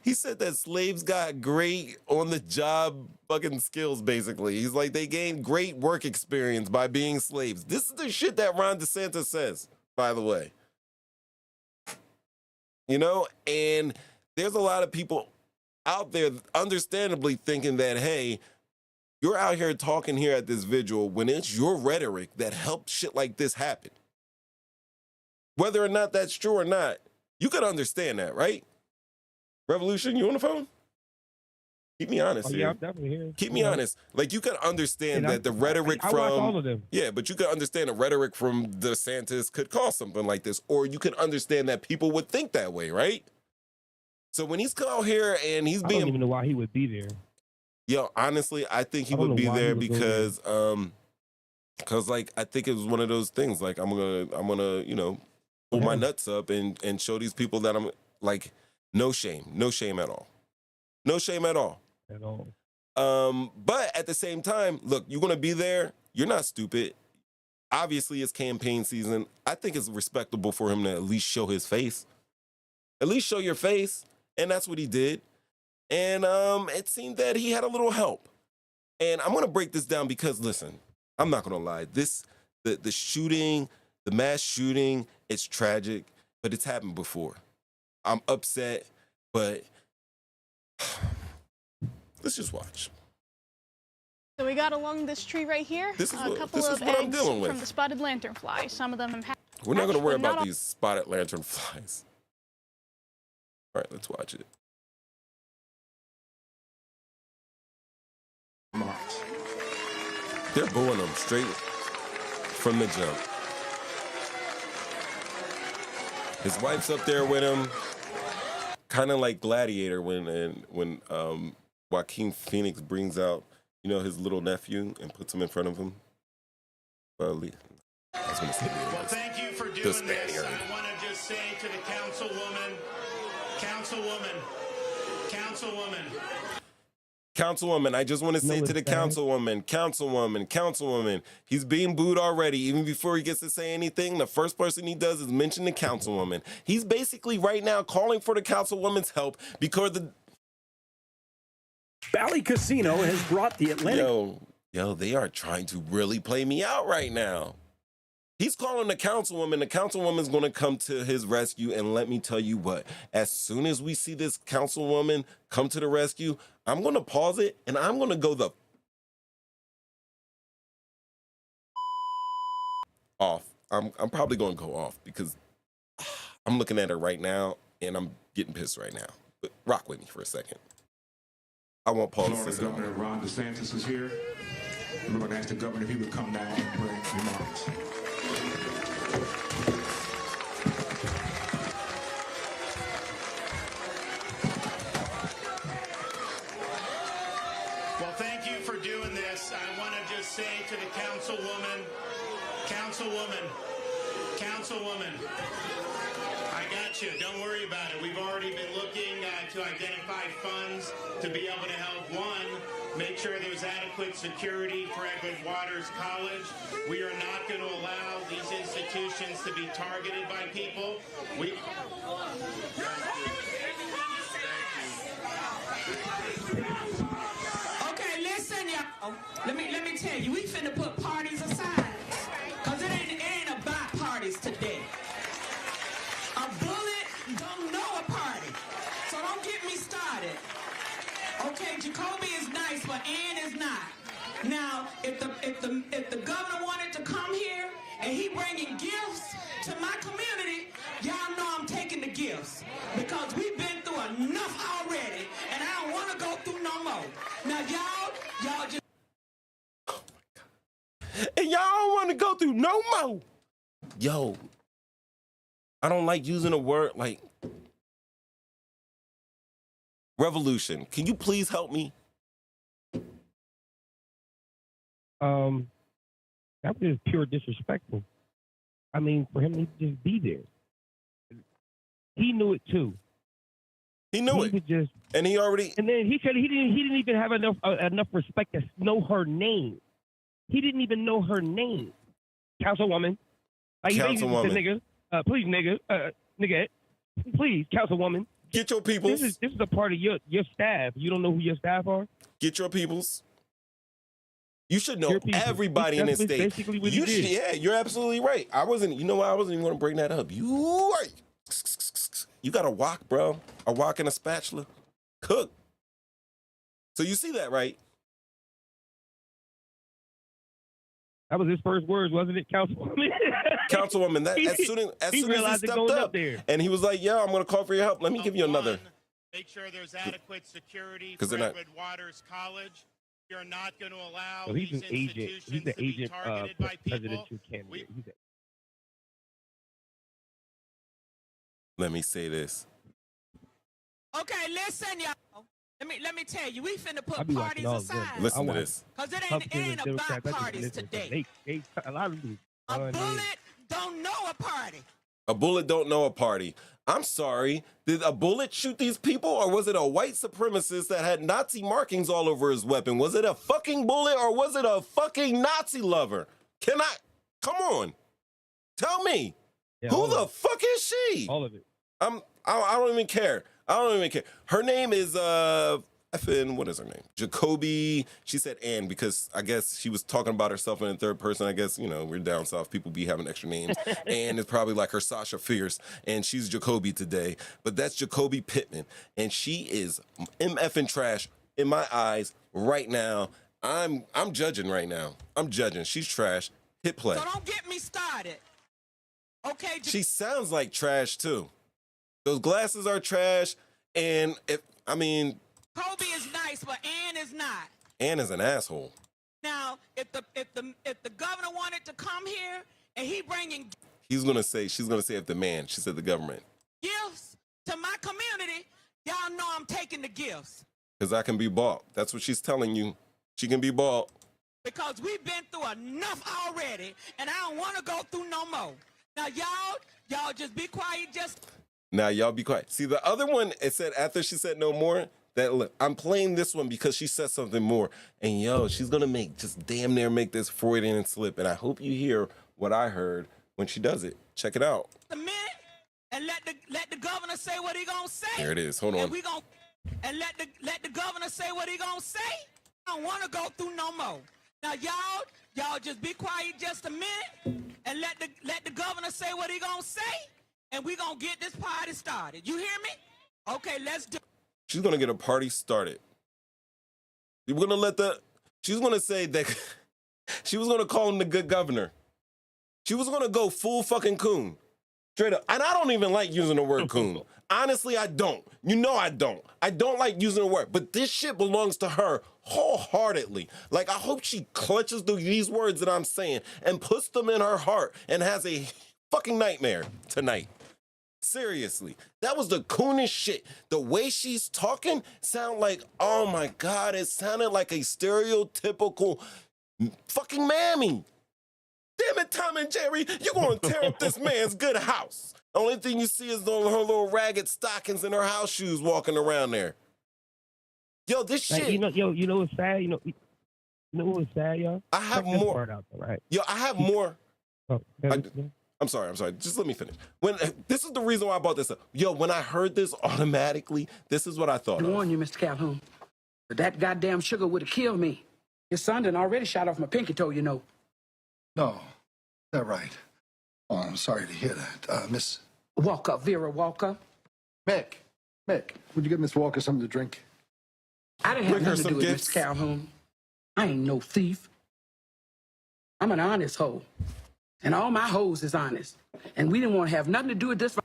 He said that slaves got great on the job fucking skills, basically. He's like, they gained great work experience by being slaves. This is the shit that Ron DeSantis says, by the way. And there's a lot of people out there understandably thinking that, hey, you're out here talking here at this vigil when it's your rhetoric that helped shit like this happen. Whether or not that's true or not, you could understand that, right? Revolution, you on the phone? Keep me honest here. Yeah, I'm definitely here. Keep me honest. Like, you could understand that the rhetoric I from... watch all of them. Yeah, but you could understand the rhetoric from DeSantis could cause something like this, or you could understand that people would think that way, right? So when he's out here and he's being... I don't even know why he would be there. Yo, honestly, I think he would be there because, I think it was one of those things. Like, I'm gonna, pull my nuts up and show these people that I'm like, no shame at all. No shame at all. At all. But at the same time, look, you're gonna be there. You're not stupid. Obviously, it's campaign season. I think it's respectable for him to at least show his face. At least show your face. And that's what he did. And it seemed that he had a little help. And I'm gonna break this down because, listen, I'm not gonna lie. The shooting, the mass shooting, it's tragic, but it's happened before. I'm upset, but let's just watch. So we got along this tree right here This is a what couple of I'm eggs dealing with. from the spotted lanternfly. Some of them have hatched. We're not going to worry but not about all- these spotted lantern flies. All right, let's watch it. They're booing them straight from the jump. His wife's up there with him, kind of like Gladiator when Joaquin Phoenix brings out, his little nephew and puts him in front of him. I was going to say Well, thank you for doing this. I want to just say to the Councilwoman, I just want to say to the councilwoman, he's being booed already. Even before he gets to say anything, the first person he does is mention the councilwoman. He's basically right now calling for the councilwoman's help because the Bally Casino has brought the Atlantic. Yo, they are trying to really play me out right now. He's calling the councilwoman. The councilwoman's going to come to his rescue. And let me tell you what, as soon as we see this councilwoman come to the rescue, I'm going to pause it and I'm going to go the off. I'm probably going to go off because I'm looking at her right now and I'm getting pissed right now. But rock with me for a second. I won't pause Florida this. Governor Ron DeSantis is here. We're going to ask the governor if he would come down and bring remarks. Well, thank you for doing this. I want to just say to the councilwoman, I got you. Don't worry about it. We've already been looking to identify funds to be able to help, one, make sure there's adequate security for Edward Waters College. We are not going to allow these institutions to be targeted by people. Okay, listen, y'all. Let me tell you, we finna put parties aside. Cause it ain't about parties today. A bullet don't know a party. So don't get me started. Okay, Jacoby is nice, but Ann is not. Now, if the governor wanted to come here and he bringing gifts to my community, y'all know I'm taking the gifts. Because we've been through enough already, and I don't want to go through no more. Now, y'all just... And y'all don't want to go through no more. Yo, I don't like using a word like revolution. Can you please help me? That was just pure disrespectful. I mean, for him to just be there. He knew it too. He knew it. Was just, and he already. And then he said he didn't even have enough respect to know her name. He didn't even know her name. Councilwoman. Like, Councilwoman. Nigga, please, nigga, please, councilwoman. Get your peoples. This is a part of your staff. You don't know who your staff are? Get your peoples. You should know everybody in this state. Basically what you did. Yeah, you're absolutely right. I wasn't even going to bring that up. You got a wok, bro. A wok and a spatula. Cook. So you see that, right? That was his first words, wasn't it, Councilwoman? Councilwoman, that as soon as he stepped up there, and he was like, "Yeah, I'm going to call for your help. Let me give you another." Make sure there's adequate security for Edward Waters College. You're not going to allow he's these an agent. He's the agent presidential candidate. Let me say this. Okay, listen, y'all. Let me tell you, we finna put parties aside. Listen to this. Cause it ain't about parties today. A lot of people. A bullet don't know a party. A bullet don't know a party. I'm sorry. Did a bullet shoot these people, or was it a white supremacist that had Nazi markings all over his weapon? Was it a fucking bullet, or was it a fucking Nazi lover? Come on. Tell me. Yeah, who the fuck is she? All of it. I don't even care. Her name is what is her name? Jacoby. She said Ann because I guess she was talking about herself in the third person. I guess, we're down south. People be having extra names. Ann is probably like her Sasha Fierce, and she's Jacoby today. But that's Jacoby Pittman, and she is MFing trash in my eyes right now. I'm judging right now. I'm judging. She's trash. Hit play. So don't get me started. Okay. She sounds like trash too. Those glasses are trash, and Kobe is nice, but Ann is not. Ann is an asshole. Now, if the governor wanted to come here and he bringing she's gonna say if the man. She said the government. Gifts to my community, y'all know I'm taking the gifts. Because I can be bought. That's what she's telling you. She can be bought. Because we've been through enough already, and I don't want to go through no more. Now, y'all just be quiet. Now, y'all be quiet. See, the other one, it said after she said no more, I'm playing this one because she said something more. And she's going to just damn near make this Freudian slip. And I hope you hear what I heard when she does it. Check it out. A minute, and let the governor say what he going to say. There it is. Hold on. And let the governor say what he going to say. I don't want to go through no more. Now, Y'all just be quiet just a minute and let the governor say what he gonna say, and we gonna get this party started. You hear me? Okay, let's do. She's gonna get a party started. We're gonna let she's gonna say that she was gonna call him the good governor. She was gonna go full fucking coon. Straight up. And I don't even like using the word coon. Honestly, I don't. You know I don't. I don't like using the word. But this shit belongs to her wholeheartedly. Like, I hope she clutches these words that I'm saying and puts them in her heart and has a fucking nightmare tonight. Seriously. That was the coonest shit. The way she's talking sound like, oh my God, it sounded like a stereotypical fucking mammy. Damn it, Tom and Jerry, you're going to tear up this man's good house. The only thing you see is her little ragged stockings and her house shoes walking around there. Yo, this shit. Like, you know what's sad? You know what's sad, y'all? I have more. Part out there, right? Yo, I have more. Oh, I'm sorry. Just let me finish. This is the reason why I brought this up. Yo, when I heard this automatically, this is what I thought. I warn you, Mr. Calhoun. But that goddamn sugar would have killed me. Your son done already shot off my pinky toe, you know. No, is that right? Oh, I'm sorry to hear that. Miss Walker, Vera Walker. Mick, would you give Miss Walker something to drink? I didn't have nothing to do with Mr. Calhoun. I ain't no thief. I'm an honest hoe. And all my hoes is honest. And we didn't want to have nothing to do with this.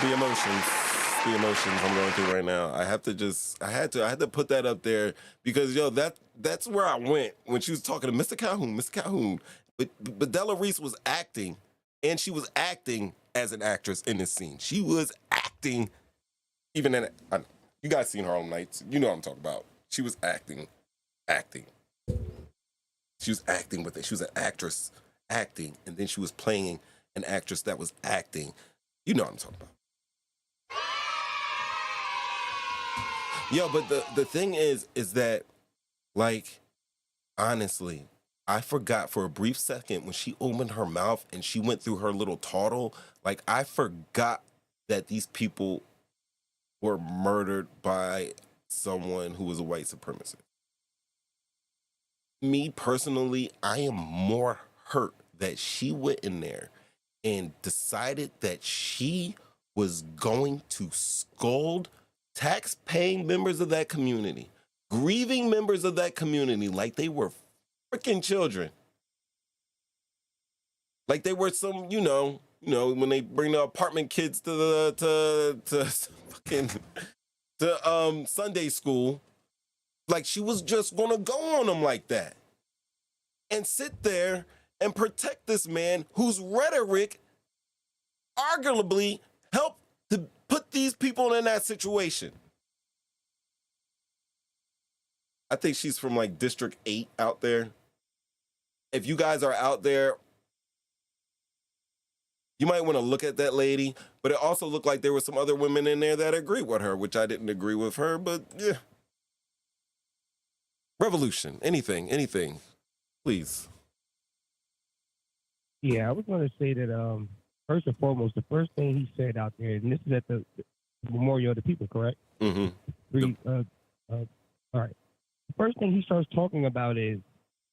The emotions I'm going through right now. I had to put that up there because, yo, that's where I went when she was talking to Mr. Calhoun. But Della Reese was acting, and she was acting as an actress in this scene. She was acting, even in you guys seen her on Nights. You know what I'm talking about. She was acting. She was acting with it. She was an actress acting, and then she was playing an actress that was acting. You know what I'm talking about. Yo, but the thing is that, like, honestly, I forgot for a brief second when she opened her mouth and she went through her little twaddle, like, I forgot that these people were murdered by someone who was a white supremacist. Me, personally, I am more hurt that she went in there and decided that she was going to scold tax-paying members of that community, grieving members of that community like they were freaking children. Like they were some, you know, when they bring the apartment kids to Sunday school, like she was just gonna go on them like that and sit there and protect this man whose rhetoric arguably helped to put these people in that situation. I think she's from like District 8 out there. If you guys are out there, you might want to look at that lady, but it also looked like there were some other women in there that agree with her, which I didn't agree with her, but yeah. Revolution, anything, please. Yeah, I was going to say that first and foremost, the first thing he said out there, and this is at the Memorial of the People, correct? Mm-hmm. All right. The first thing he starts talking about is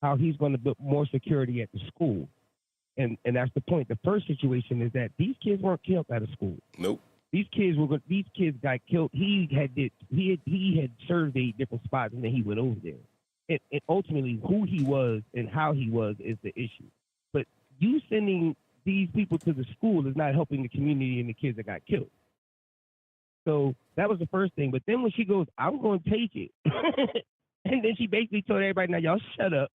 how he's going to build more security at the school. And that's the point. The first situation is that these kids weren't killed at a school. Nope. These kids got killed. He had surveyed different spots and then he went over there. And ultimately who he was and how he was is the issue. But you sending these people to the school is not helping the community and the kids that got killed. So that was the first thing. But then when she goes, I'm going to take it. And then she basically told everybody, now y'all shut up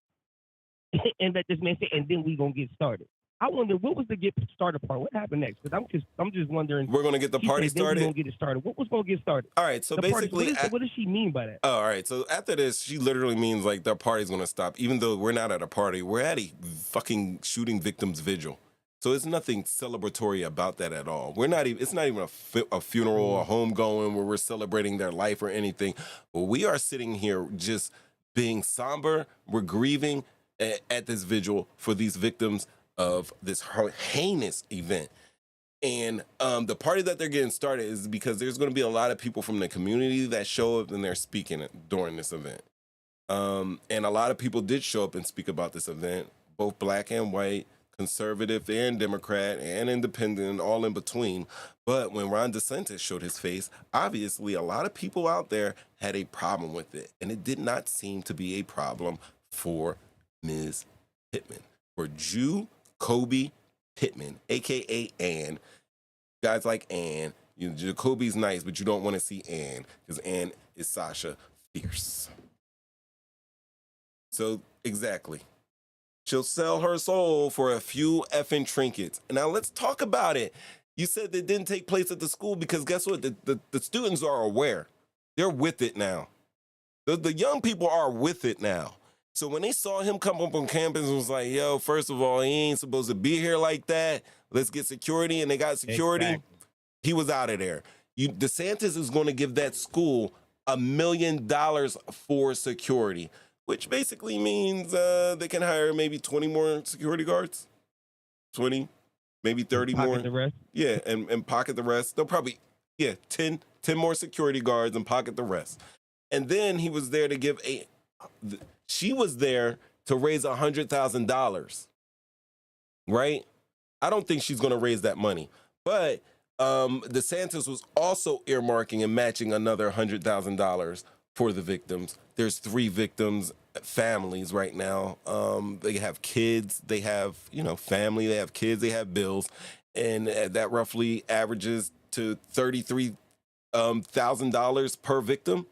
and let this man say, and then we going to get started. I wonder, what was the get started part? What happened next? Because I'm just wondering. We're going to get the party started? We're going to get it started. What was going to get started? All right, so basically. What does she mean by that? Oh, all right, so after this, she literally means like the party's going to stop. Even though we're not at a party, we're at a fucking shooting victims vigil. So it's nothing celebratory about that at all. It's not even a funeral, a homegoing where we're celebrating their life or anything. But we are sitting here just being somber. We're grieving at this vigil for these victims of this heinous event. And the party that they're getting started is because there's going to be a lot of people from the community that show up and they're speaking during this event. And a lot of people did show up and speak about this event, both black and white, conservative and Democrat and independent, all in between. But when Ron DeSantis showed his face, obviously a lot of people out there had a problem with it. And it did not seem to be a problem for Ms. Pittman. For Jacoby Pittman, a.k.a. Ann. Guys like Ann. Jacoby's nice, but you don't want to see Ann because Ann is Sasha Fierce. So, exactly. She'll sell her soul for a few effing trinkets. And now let's talk about it. You said that didn't take place at the school because guess what? The students are aware. They're with it now. The young people are with it now. So when they saw him come up on campus and was like, yo, first of all, he ain't supposed to be here like that. Let's get security. And they got security. Exactly. He was out of there. DeSantis is going to give that school $1 million for security, which basically means they can hire maybe 20 more security guards. 20, maybe 30 more. The rest. Yeah, and pocket the rest. They'll probably, 10 more security guards and pocket the rest. And then he was there to give she was there to raise $100,000, right? I don't think she's going to raise that money. But DeSantis was also earmarking and matching another $100,000 for the victims. There's 3 victims, families right now. They have kids, they have, family, they have kids, they have bills. And that roughly averages to $33,000 per victim.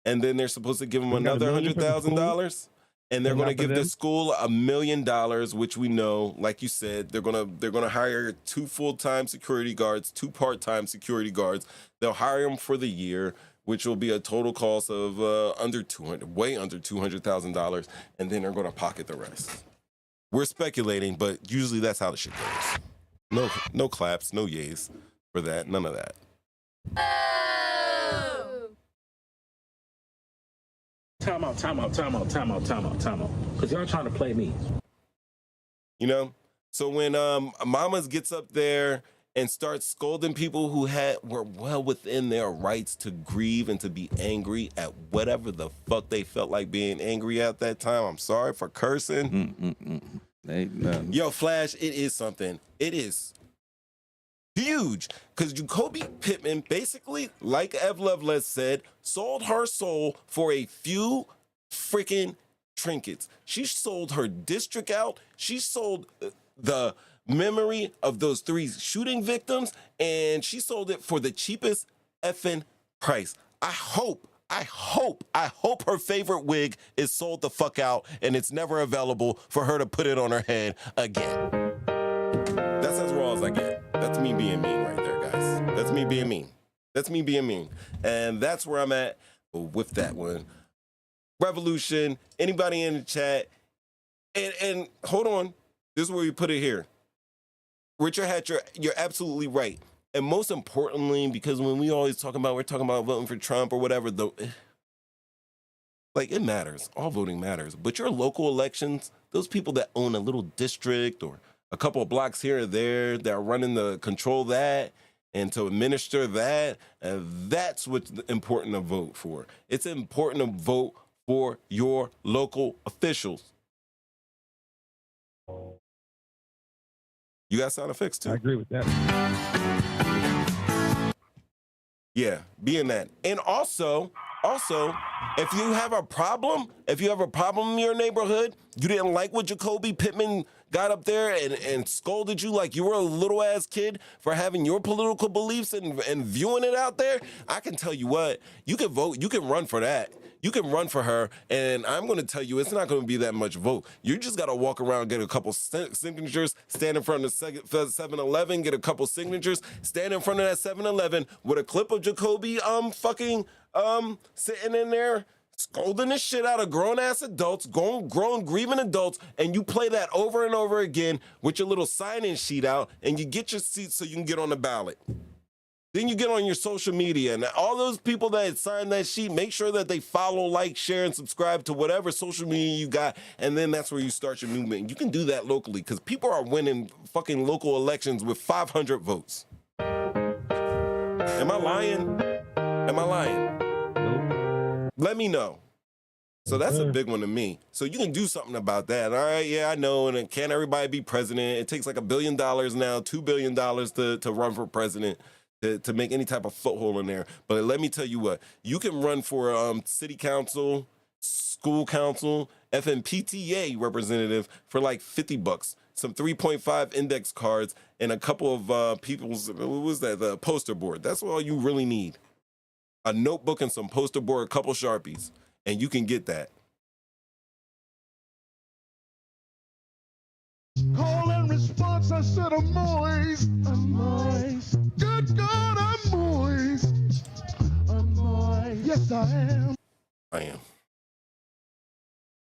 And then they're supposed to give them another $100,000. And they're going to give the school $1 million, which we know, like you said, they're going to hire 2 full-time security guards, 2 part-time security guards. They'll hire them for the year, which will be a total cost of way under $200,000, and then they're going to pocket the rest. We're speculating, but usually that's how the shit goes. No claps, no yays for that, none of that. Time out. Because y'all trying to play me. So when Mamas gets up there and starts scolding people who were well within their rights to grieve and to be angry at whatever the fuck they felt like being angry at that time. I'm sorry for cursing. Yo, Flash, it is something. It is huge. Because Jacoby Pittman basically, like Ev Loveless said, sold her soul for a few freaking trinkets. She sold her district out. She sold the memory of those 3 shooting victims, and she sold it for the cheapest effing price. I hope her favorite wig is sold the fuck out and it's never available for her to put it on her head again. That's as raw as I get. That's me being mean right there, guys. That's me being mean. And that's where I'm at with that one. Revolution, anybody in the chat, and hold on, this is where we put it here. Richard Hatcher, you're absolutely right. And most importantly, because when we're talking about voting for Trump or whatever, it matters. All voting matters. But your local elections, those people that own a little district or a couple of blocks here or there that are running to control that and to administer that, that's what's important to vote for. It's important to vote for your local officials. You got sound effects too. I agree with that. Yeah, being that. And also, if you have a problem in your neighborhood, you didn't like what Jacoby Pittman got up there and scolded you like you were a little ass kid for having your political beliefs and viewing it out there, I can tell you what, you can vote, you can run for that. You can run for her, and I'm going to tell you, it's not going to be that much vote. You just got to walk around, get a couple signatures, stand in front of the 7-Eleven, get a couple signatures, stand in front of that 7-Eleven with a clip of Jacoby sitting in there scolding the shit out of grown-ass adults, grown grieving adults, and you play that over and over again with your little sign-in sheet out, and you get your seat so you can get on the ballot. Then you get on your social media, and all those people that signed that sheet, make sure that they follow, like, share, and subscribe to whatever social media you got, and then that's where you start your movement. You can do that locally, because people are winning fucking local elections with 500 votes. Am I lying? Am I lying? Nope. Let me know. So that's a big one to me. So you can do something about that. All right, yeah, I know. And can't everybody be president? It takes like $1 billion now, $2 billion to run for president, to make any type of foothold in there. But let me tell you what, you can run for city council, school council, FMPTA representative for like $50, some 3.5 index cards, and a couple of people's, what was that, the poster board. That's all you really need. A notebook and some poster board, a couple Sharpies, and you can get that. Call and response, I said I'm moist. I'm moist. Good God, I'm moist. I'm moist. Yes, I am. I am.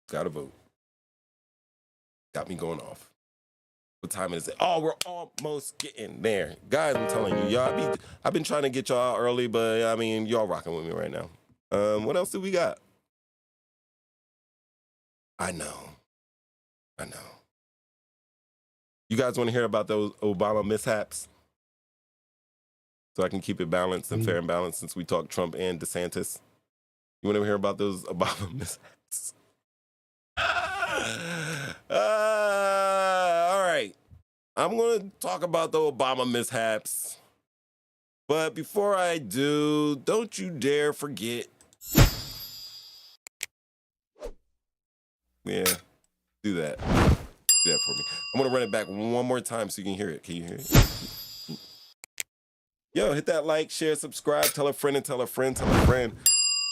Gotta vote. Got me going off. What time is it? Oh, we're almost getting there. Guys, I'm telling you, y'all, I've been trying to get y'all early, but I mean, y'all rocking with me right now. What else do we got? I know. You guys want to hear about those Obama mishaps? So I can keep it balanced and fair and balanced since we talked Trump and DeSantis. You want to hear about those Obama mishaps? All right. I'm going to talk about the Obama mishaps. But before I do, don't you dare forget. Yeah, do that. Do that for me. I'm going to run it back one more time so you can hear it. Can you hear it? Yo, hit that like, share, subscribe, tell a friend and tell a friend, tell a friend.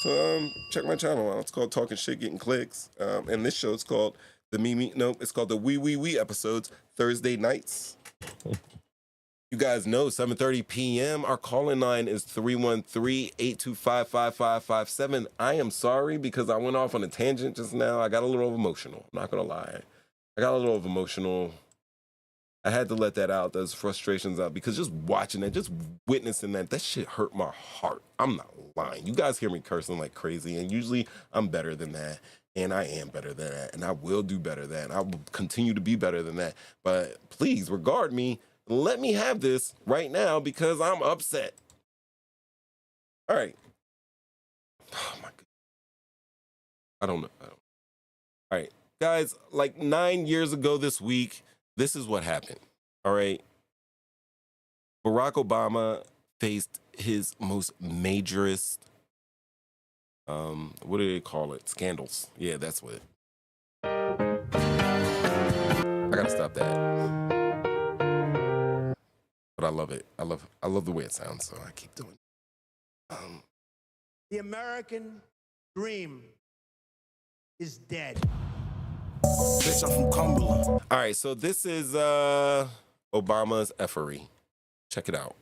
So check my channel out. It's called Talking Shit, Getting Clicks. And this show is called it's called the We episodes, Thursday nights. You guys know 7:30 p.m. Our call-in line is 313-825-5557. I am sorry because I went off on a tangent just now. I got a little emotional. I'm not going to lie. I got a little emotional. I had to let that out, those frustrations out, because just watching it, just witnessing that shit hurt my heart. I'm not lying. You guys hear me cursing like crazy, and usually I'm better than that, and I am better than that, and I will do better than that, and I will continue to be better than that. But please regard me. Let me have this right now because I'm upset. All right. Oh, my God. I don't know. All right. Guys, like 9 years ago this week, this is what happened. All right. Barack Obama faced his most majorest, what do they call it? Scandals. Yeah, that's what. I gotta stop that. But I love it. I love the way it sounds, so I keep doing it. The American dream is dead. Bitch, I'm from Cumberland. All right, so this is Obama's effery. Check it out.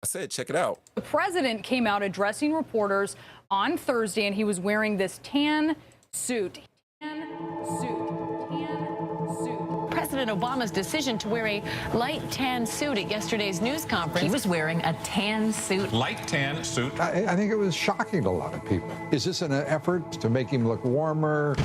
I said, check it out. The president came out addressing reporters on Thursday, and he was wearing this tan suit. President Obama's decision to wear a light tan suit at yesterday's news conference. He was wearing a tan suit. Light tan suit. I think it was shocking to a lot of people. Is this an effort to make him look warmer?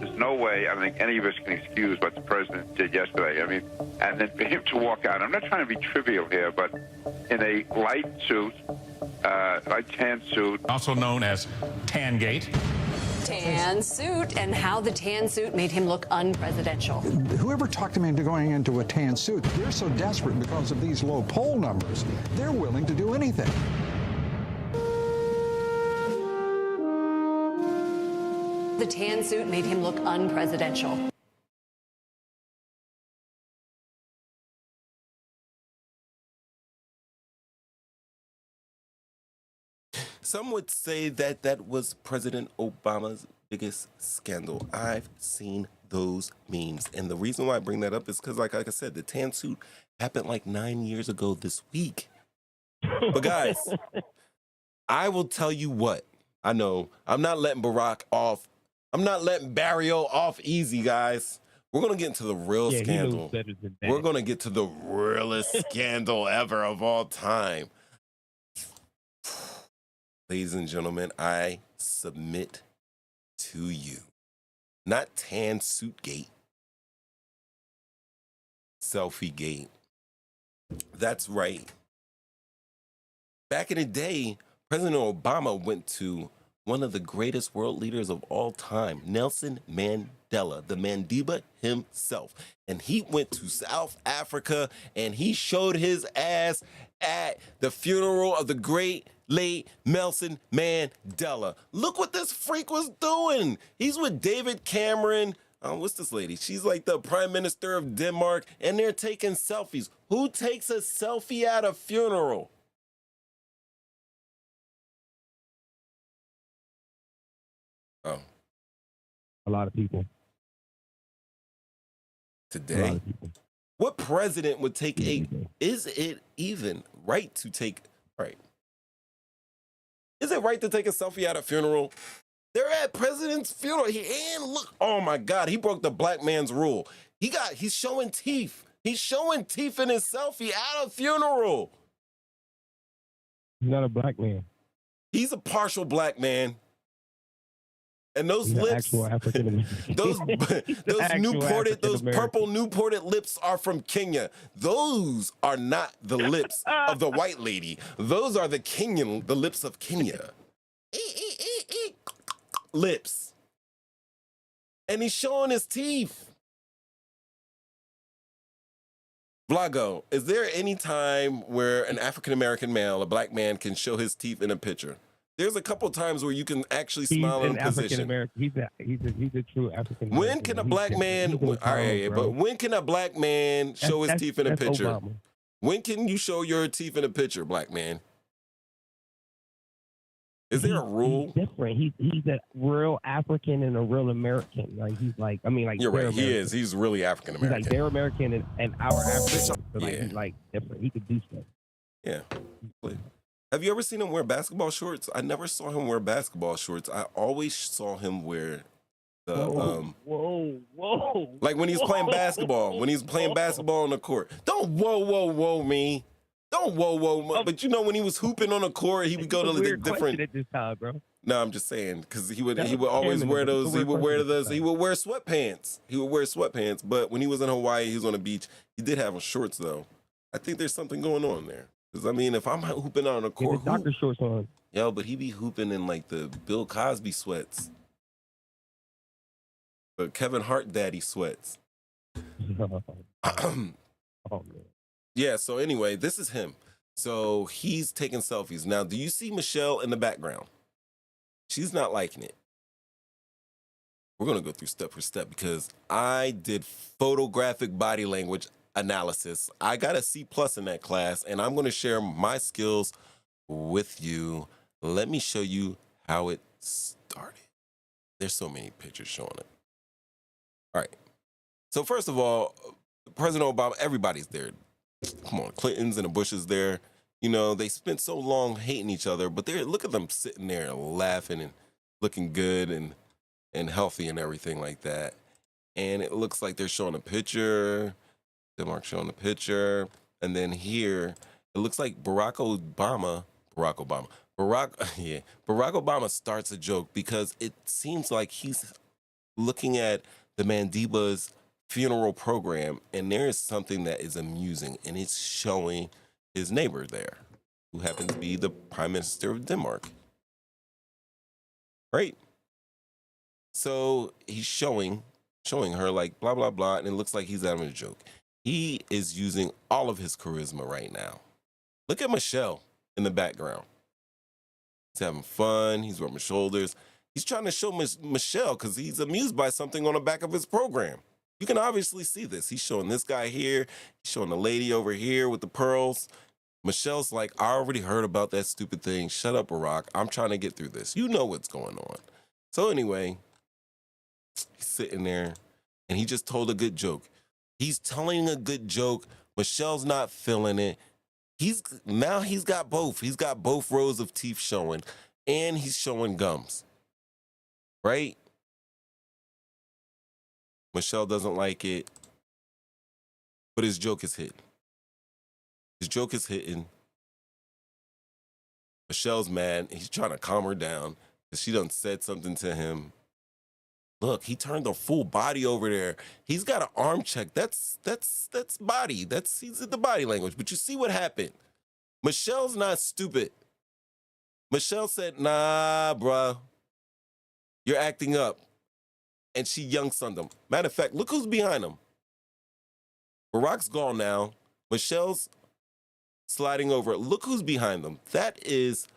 There's no way I think any of us can excuse what the president did yesterday. I mean, and then for him to walk out, I'm not trying to be trivial here, but in a light suit, light tan suit. Also known as Tangate. Tan suit, and how the tan suit made him look unpresidential. Whoever talked him into going into a tan suit, they're so desperate because of these low poll numbers, they're willing to do anything. The tan suit made him look unpresidential. Some would say that that was President Obama's biggest scandal. I've seen those memes. And the reason why I bring that up is because, like I said, the tan suit happened like 9 years ago this week. But guys, I will tell you what. I know. I'm not letting Barack off. I'm not letting Barrio off easy, guys. We're going to get into the real scandal. He knows better than that. We're going to get to the realest scandal ever of all time. Ladies and gentlemen, I submit to you. Not tan suit gate. Selfie gate. That's right. Back in the day, President Obama went to one of the greatest world leaders of all time, Nelson Mandela, the Mandiba himself. And he went to South Africa and he showed his ass at the funeral of the great late Nelson Mandela. Look what this freak was doing. He's with David Cameron. What's this lady? She's like the Prime Minister of Denmark, and they're taking selfies. Who takes a selfie at a funeral? Oh. A lot of people. Today? A lot of people. What president would take is it even right to take, right? Is it right to take a selfie at a funeral? They're at president's funeral. And look, oh my God, he broke the black man's rule. He's showing teeth. He's showing teeth in his selfie at a funeral. He's not a black man. He's a partial black man. And those lips, those purple Newported lips are from Kenya. Those are not the lips of the white lady. Those are the lips of Kenya. Lips. And he's showing his teeth. Vlago, is there any time where an African-American male, a black man, can show his teeth in a picture? There's a couple times where you can actually smile in a position. He's a true African American. When can a black man? All right, but when can a black man show his teeth in a picture? Obama. When can you show your teeth in a picture, black man? Is there a rule? He's different. He's a real African and a real American. Like he's like, I mean, like you're right. American. He is. He's really African American. He's like they're American and our African. So like Yeah. he's like different. He could do stuff. Yeah. Have you ever seen him wear basketball shorts? I never saw him wear basketball shorts. I always saw him wear the whoa. Like when he's playing basketball. When he's playing basketball on the court. Don't whoa me. Don't whoa. But you know when he was hooping on the court, he would go to the different. At this time, bro. No, I'm just saying because he would always wear those. He would wear those. He would wear sweatpants. But when he was in Hawaii, he was on the beach. He did have shorts though. I think there's something going on there. Because, I mean, if I'm hooping on a court, doctor shorts on. Yo, but he be hooping in, like, the Bill Cosby sweats. But Kevin Hart daddy sweats. Yeah, so anyway, this is him. So he's taking selfies. Now, do you see Michelle in the background? She's not liking it. We're going to go through step for step because I did photographic body language analysis. I got a C+ in that class, and I'm going to share my skills with you. Let me show you how it started. There's so many pictures showing it. All right. So first of all, President Obama, everybody's there. Come on, Clinton's and the Bushes there. You know, they spent so long hating each other, but look at them sitting there laughing and looking good and healthy and everything like that. And it looks like they're showing a picture. Denmark showing the picture, and then here it looks like Barack Obama starts a joke because it seems like he's looking at the Mandiba's funeral program, and there is something that is amusing, and it's showing his neighbor there, who happens to be the Prime Minister of Denmark. Right? So he's showing her like blah blah blah, and it looks like he's having a joke. He is using all of his charisma right now. Look at Michelle in the background. He's having fun. He's rubbing shoulders. He's trying to show Michelle because he's amused by something on the back of his program. You can obviously see this. He's showing this guy here. He's showing the lady over here with the pearls. Michelle's like, I already heard about that stupid thing. Shut up, Barack. I'm trying to get through this. You know what's going on. So anyway, he's sitting there, and he just told a good joke. He's telling a good joke. Michelle's not feeling it. He's got both. He's got both rows of teeth showing. and he's showing gums, right? Michelle doesn't like it, but his joke is hitting. His joke is hitting. Michelle's mad. He's trying to calm her down because she done said something to him. Look, he turned the full body over there. He's got an arm check. That's body. He's in the body language. But you see what happened. Michelle's not stupid. Michelle said, nah, bruh. You're acting up. And she young-sunned him. Matter of fact, look who's behind him. Barack's gone now. Michelle's sliding over. Look who's behind them. That is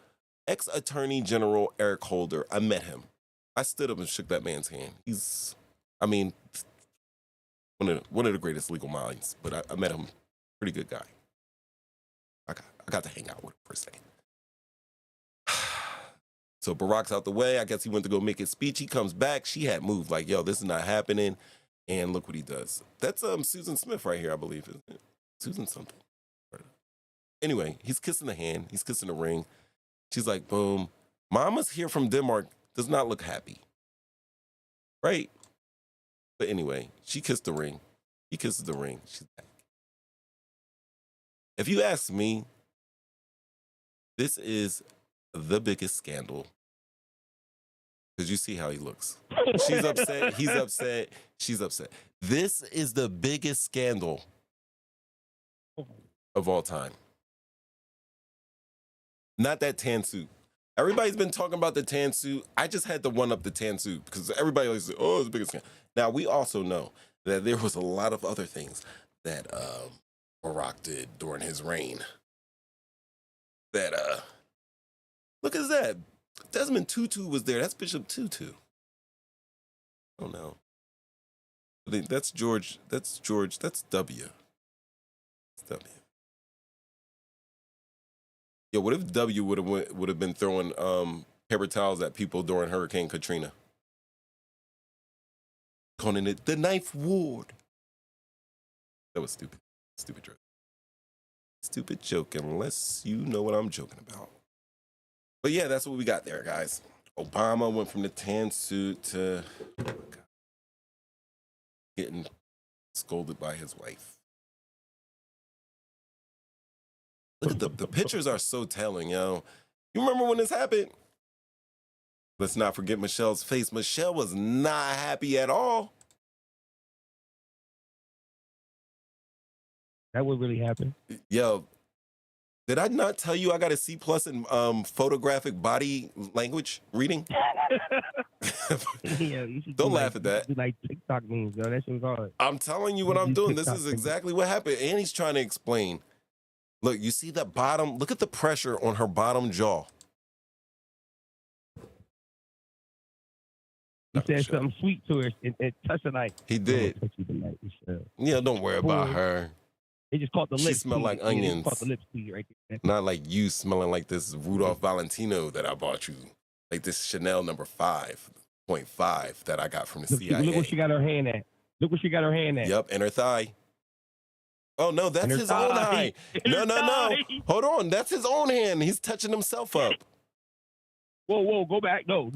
ex-Attorney General Eric Holder. I met him. I stood up and shook that man's hand. He's, one of the greatest legal minds, but I met him. Pretty good guy. I got to hang out with him per se. So Barack's out the way. I guess he went to go make his speech. He comes back. She had moved like, yo, this is not happening. And look what he does. That's Susan Smith right here, I believe, isn't it? Susan something. Anyway, he's kissing the hand. He's kissing the ring. She's like, boom. Mama's here from Denmark. Does not look happy. Right? But anyway, she kissed the ring. He kisses the ring. She's back. If you ask me, this is the biggest scandal. Because you see how he looks. She's upset. He's upset. She's upset. This is the biggest scandal of all time. Not that tan suit. Everybody's been talking about the tan suit. I just had to one-up the tan suit because everybody always says, oh, it's the biggest scandal. Now, we also know that there was a lot of other things that Barack did during his reign. That, look at that. Desmond Tutu was there. That's Bishop Tutu. Oh, no. I think that's George. That's George. That's W. That's W. Yo, what if W would have been throwing paper towels at people during Hurricane Katrina? Calling it the Ninth Ward. That was stupid. Stupid joke. Stupid joke, unless you know what I'm joking about. But yeah, that's what we got there, guys. Obama went from the tan suit to getting scolded by his wife. Look at the pictures are so telling, yo. You remember when this happened? Let's not forget Michelle's face. Michelle was not happy at all. That would really happen. Yo, did I not tell you I got a C+ in photographic body language reading? Yeah, don't laugh at that. Like TikTok memes, yo. That shit was hard. I'm telling you what I'm doing. This is exactly what happened. And he's trying to explain. Look, you see that bottom? Look at the pressure on her bottom jaw. He said something sweet to her and touched her like. He did. Yeah, don't worry about her. They just caught the lips. She smelled like onions. Caught the lips right there. Not like you smelling like this Rudolph Valentino that I bought you. Like this Chanel number 5.5 that I got from the CIA. Look what she got her hand at. Look what she got her hand at. Yep, in her thigh. Oh, no, that's his own eye. No. Hold on. That's his own hand. He's touching himself up. Whoa, go back. No.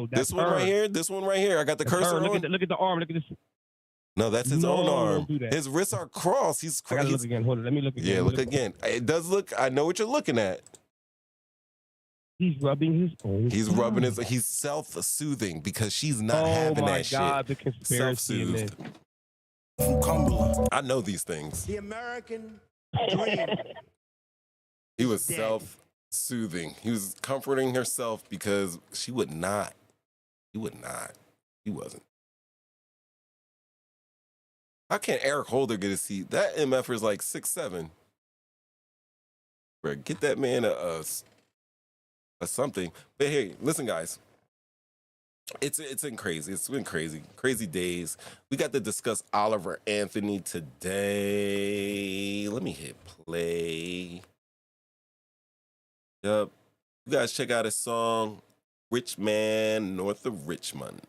That's this one right here. This one right here. I got the cursor on. Look at the arm. Look at this. No, that's his own arm. His wrists are crossed. He's I gotta look again. Hold on. Let me look again. Yeah, look again. It does look. I know what you're looking at. He's rubbing his own. He's rubbing his. He's self-soothing because she's not having that shit. Oh my God, the conspiracy in this. From Cumberland. I know these things. The American dream. He was self-soothing. He was comforting herself because she would not. He would not. He wasn't. How can Eric Holder get a seat? That MF is like 6'7". Bro, get that man a something. But hey, listen, guys. It's been crazy. It's been crazy days. We got to discuss Oliver Anthony today. Let me hit play. Yep. You guys check out his song, Rich Man North of Richmond.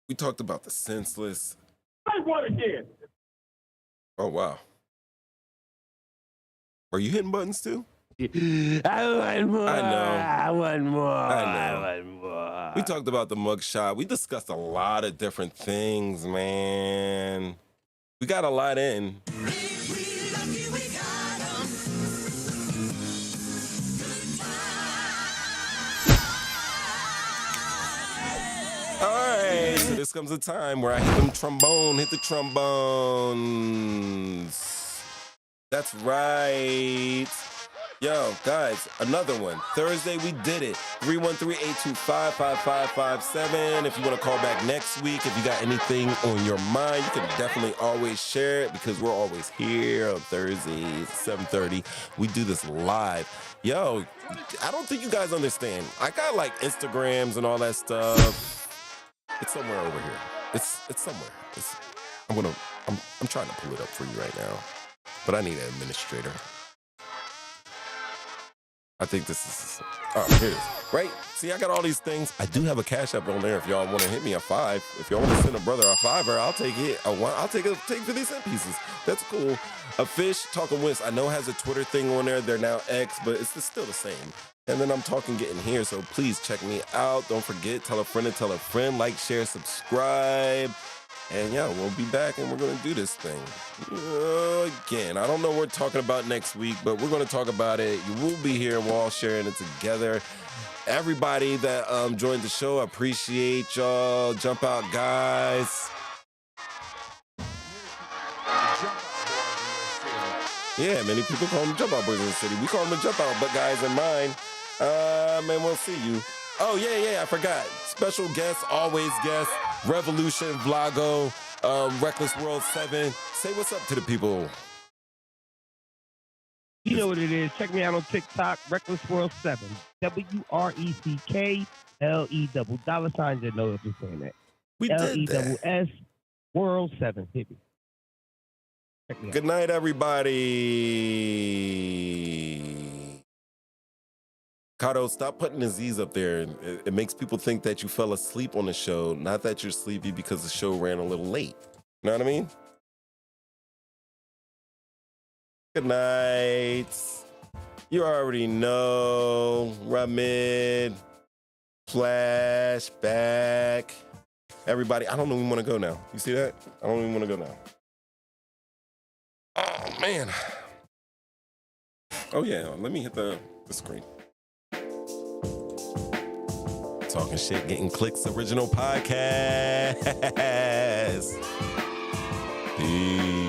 We talked about the senseless. Say what again? Oh, wow. Are you hitting buttons too? want more. I know. I want more. I know. I want more. We talked about the mugshot. We discussed a lot of different things, man. We got a lot in. All right, so this comes a time where I hit the trombones. That's right. Yo, guys, another one. Thursday, we did it. 313-825-5557. If you want to call back next week, if you got anything on your mind, you can definitely always share it because we're always here on Thursdays, 7:30. We do this live. Yo, I don't think you guys understand. I got like Instagrams and all that stuff. It's somewhere over here. It's somewhere. I'm trying to pull it up for you right now, but I need an administrator. I think this is, here it is. Right? See, I got all these things. I do have a Cash App on there if y'all want to hit me a $5. If y'all want to send a brother a $5, I'll take it. I'll take 50 cent pieces. That's cool. A Fish Talking Wins, I know has a Twitter thing on there. They're now X, but it's still the same. And then I'm talking getting here, so please check me out. Don't forget, tell a friend and tell a friend. Like, share, subscribe. And yeah, we'll be back and we're going to do this thing. Again, I don't know what we're talking about next week, but we're going to talk about it. You will be here and we're all sharing it together. Everybody that joined the show, I appreciate y'all. Jump out, guys. Yeah, many people call them Jump Out Boys in the city. We call them the Jump Out but guys in mine. Man, we'll see you. Oh, yeah, I forgot. Special guest, always guest, Revolution, Vlogo, Reckless World 7. Say what's up to the people. You know what it is. Check me out on TikTok, Reckless World 7. WRECKLE $. You know if you're saying that. We did that. LESS World 7. Hit me. Good night, everybody. Kato, stop putting the Z's up there. It makes people think that you fell asleep on the show, not that you're sleepy because the show ran a little late. You know what I mean? Good night. You already know. Ramid. Flashback. Everybody, I don't even want to go now. You see that? I don't even want to go now. Oh, man. Oh, yeah. Let me hit the screen. Talking Shit, Getting Clicks, original podcast. Peace.